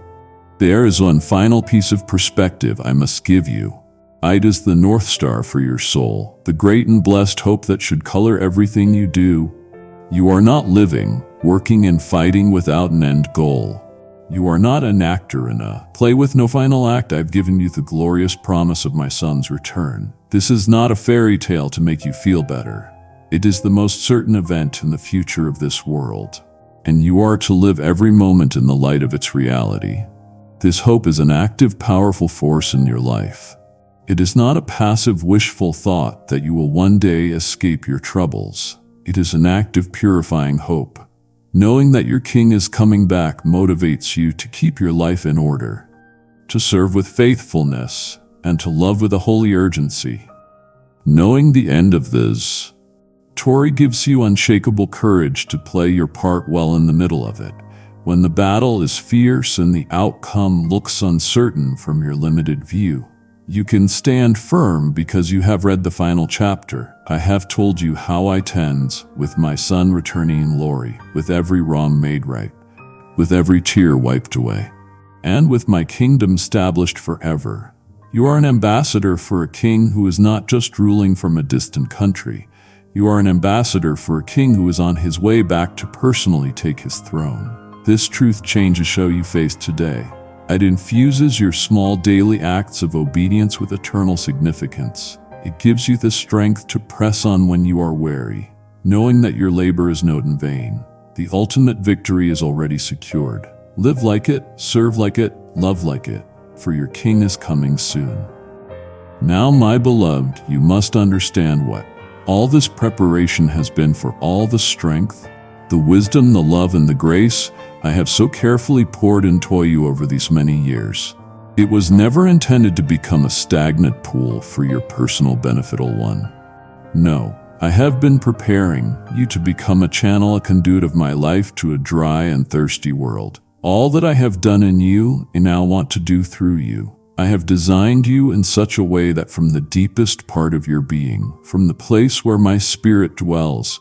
there is one final piece of perspective I must give you. It is the North Star for your soul, the great and blessed hope that should color everything you do. You are not living, working, and fighting without an end goal. You are not an actor in a play with no final act. I've given you the glorious promise of my Son's return. This is not a fairy tale to make you feel better. It is the most certain event in the future of this world, and you are to live every moment in the light of its reality. This hope is an active, powerful force in your life. It is not a passive, wishful thought that you will one day escape your troubles. It is an active, purifying hope. Knowing that your King is coming back motivates you to keep your life in order, to serve with faithfulness, and to love with a holy urgency. Knowing the end of this story gives you unshakable courage to play your part well in the middle of it. when the battle is fierce and the outcome looks uncertain from your limited view. You can stand firm because you have read the final chapter. I have told you how I tend, with my son returning in glory, with every wrong made right, with every tear wiped away, and with my kingdom established forever. You are an ambassador for a king who is not just ruling from a distant country. You are an ambassador for a king who is on his way back to personally take his throne. This truth changes show you face today. It infuses your small daily acts of obedience with eternal significance. It gives you the strength to press on when you are weary, knowing that your labor is not in vain. The ultimate victory is already secured. Live like it, serve like it, love like it, for your king is coming soon. Now, my beloved, you must understand what all this preparation has been for all the strength, the wisdom, the love, and the grace I have so carefully poured into you over these many years. It was never intended to become a stagnant pool for your personal benefit, one. No, I have been preparing you to become a channel, a conduit of my life to a dry and thirsty world. All that I have done in you and now want to do through you. I have designed you in such a way that from the deepest part of your being, from the place where my spirit dwells,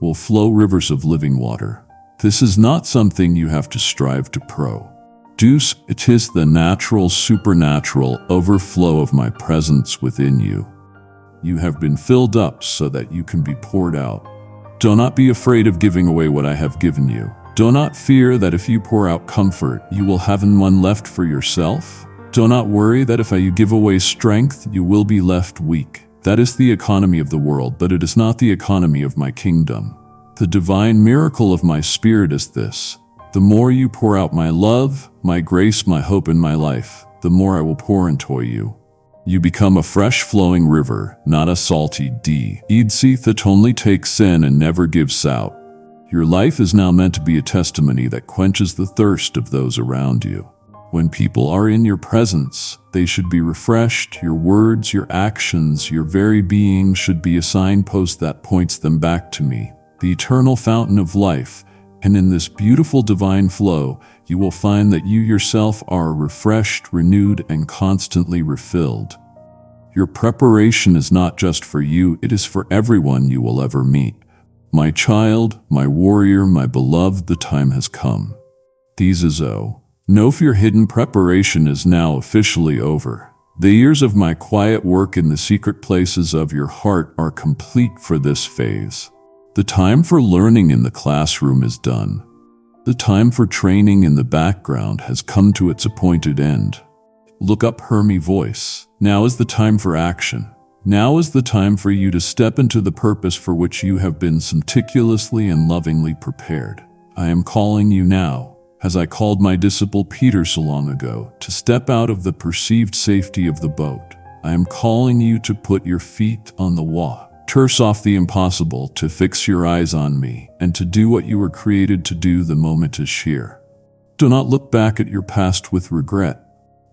will flow rivers of living water. This is not something you have to strive to produce. It is the natural, supernatural overflow of my presence within you. You have been filled up so that you can be poured out. Do not be afraid of giving away what I have given you. Do not fear that if you pour out comfort, you will have none left for yourself. Do not worry that if you give away strength, you will be left weak. That is the economy of the world, but it is not the economy of my kingdom. The divine miracle of my spirit is this: the more you pour out my love, my grace, my hope in my life, the more I will pour into you. You become a fresh flowing river, not a salty sea that only takes in and never gives out. Your life is now meant to be a testimony that quenches the thirst of those around you. When people are in your presence, they should be refreshed. Your words, your actions, your very being should be a signpost that points them back to me, the eternal fountain of life. And in this beautiful divine flow, you will find that you yourself are refreshed, renewed, and constantly refilled. Your preparation is not just for you, it is for everyone you will ever meet. My child, my warrior, my beloved, the time has come. Know if your hidden preparation is now officially over. The years of my quiet work in the secret places of your heart are complete for this phase. The time for learning in the classroom is done. The time for training in the background has come to its appointed end. Look up, hear me voice. Now is the time for action. Now is the time for you to step into the purpose for which you have been meticulously and lovingly prepared. I am calling you now, as I called my disciple Peter so long ago, to step out of the perceived safety of the boat. I am calling you to put your feet on the water. Turse off the impossible, to fix your eyes on me, and to do what you were created to do. The moment is here. Do not look back at your past with regret.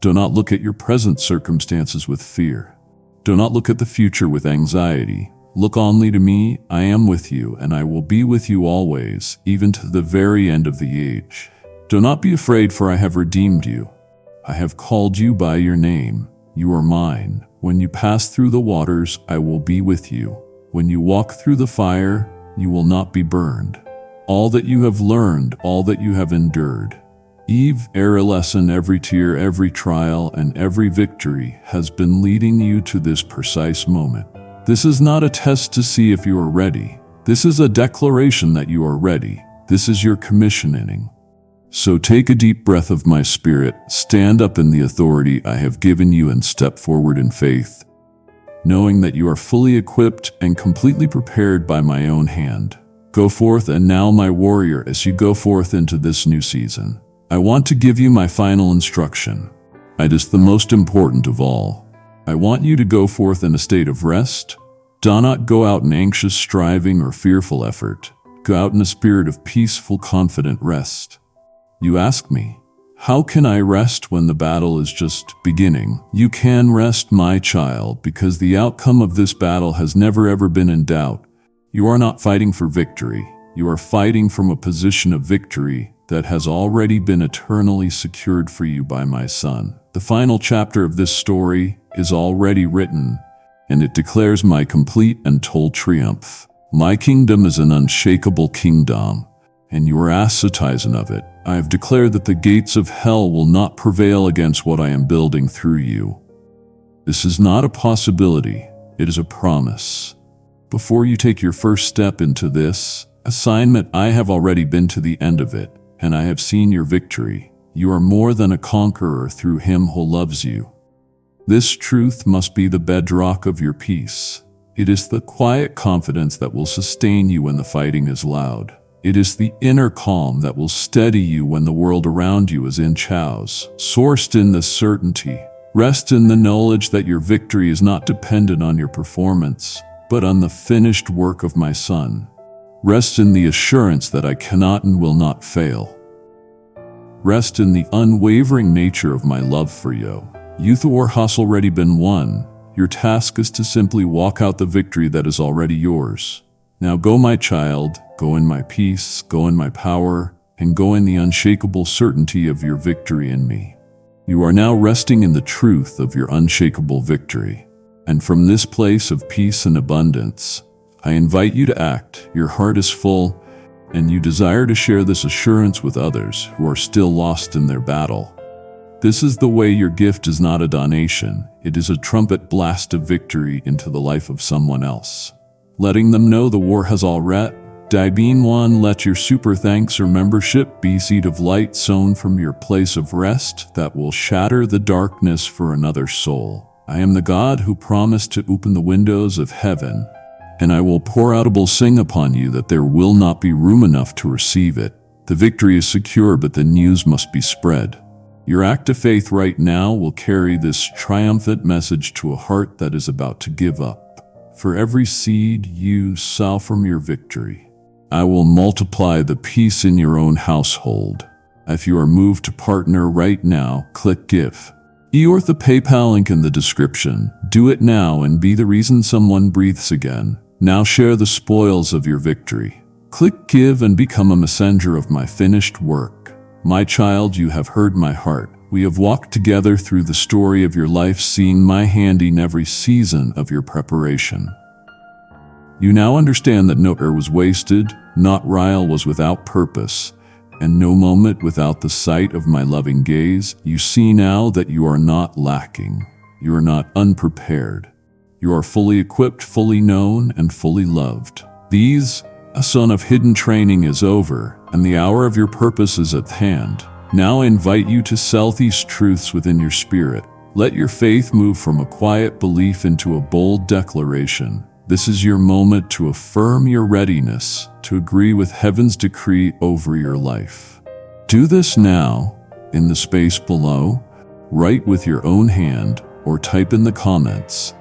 Do not look at your present circumstances with fear. Do not look at the future with anxiety. Look only to me. I am with you, and I will be with you always, even to the very end of the age. Do not be afraid, for I have redeemed you. I have called you by your name. You are mine. When you pass through the waters, I will be with you. When you walk through the fire, you will not be burned. All that you have learned, all that you have endured, every lesson, every tear, every trial, and every victory has been leading you to this precise moment. This is not a test to see if you are ready. This is a declaration that you are ready. This is your commissioning. So take a deep breath of my spirit, stand up in the authority I have given you, and step forward in faith, knowing that you are fully equipped and completely prepared by my own hand. Go forth, and now, my warrior, as you go forth into this new season, I want to give you my final instruction. It is the most important of all. I want you to go forth in a state of rest. Do not go out in anxious striving or fearful effort. Go out in a spirit of peaceful, confident rest. You ask me, how can I rest when the battle is just beginning? You can rest, my child, because the outcome of this battle has never ever been in doubt. You are not fighting for victory. You are fighting from a position of victory. that has already been eternally secured for you by my Son. The final chapter of this story is already written, and it declares my complete and total triumph. My kingdom is an unshakable kingdom, and you are a citizen of it. I have declared that the gates of hell will not prevail against what I am building through you. This is not a possibility, it is a promise. Before you take your first step into this assignment, I have already been to the end of it, and I have seen your victory. You are more than a conqueror through him who loves you. This truth must be the bedrock of your peace. It is the quiet confidence that will sustain you when the fighting is loud. It is the inner calm that will steady you when the world around you is in chaos. Sourced in this certainty, rest in the knowledge that your victory is not dependent on your performance, but on the finished work of my Son. Rest in the assurance that I cannot and will not fail. Rest in the unwavering nature of my love for you. The war has already been won. Your task is to simply walk out the victory that is already yours. Now go, my child, go in my peace, go in my power, and go in the unshakable certainty of your victory in me. You are now resting in the truth of your unshakable victory. And from this place of peace and abundance, I invite you to act. Your heart is full, and you desire to share this assurance with others who are still lost in their battle. This is the way your gift is not a donation, it is a trumpet blast of victory into the life of someone else. Letting them know the war has already been won. Let your super thanks or membership be seed of light sown from your place of rest that will shatter the darkness for another soul. I am the God who promised to open the windows of heaven, and I will pour out a blessing upon you that there will not be room enough to receive it. The victory is secure, but the news must be spread. Your act of faith right now will carry this triumphant message to a heart that is about to give up. For every seed you sow from your victory, I will multiply the peace in your own household. If you are moved to partner right now, click Give. Or the PayPal link in the description. Do it now and be the reason someone breathes again. Now share the spoils of your victory. Click Give and become a messenger of my finished work. My child, you have heard my heart. We have walked together through the story of your life, seeing my hand in every season of your preparation. You now understand that no hour was wasted, not while was without purpose, and no moment without the sight of my loving gaze. You see now that you are not lacking. You are not unprepared. You are fully equipped, fully known, and fully loved. A son of hidden training is over, and the hour of your purpose is at hand. Now I invite you to sell these truths within your spirit. Let your faith move from a quiet belief into a bold declaration. This is your moment to affirm your readiness to agree with heaven's decree over your life. Do this now, in the space below. Write with your own hand or type in the comments,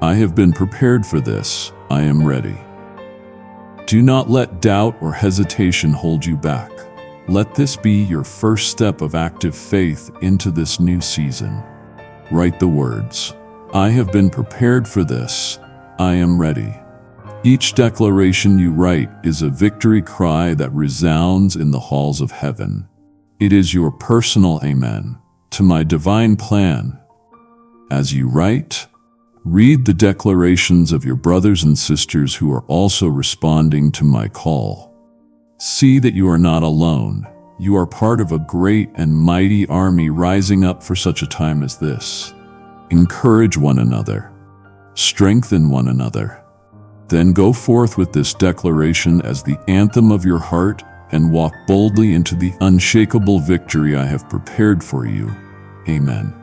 I have been prepared for this, I am ready. Do not let doubt or hesitation hold you back. Let this be your first step of active faith into this new season. Write the words, I have been prepared for this, I am ready. Each declaration you write is a victory cry that resounds in the halls of heaven. It is your personal amen to my divine plan. As you write, read the declarations of your brothers and sisters who are also responding to my call. See that you are not alone. You are part of a great and mighty army rising up for such a time as this. Encourage one another. Strengthen one another. Then go forth with this declaration as the anthem of your heart and walk boldly into the unshakable victory I have prepared for you. Amen.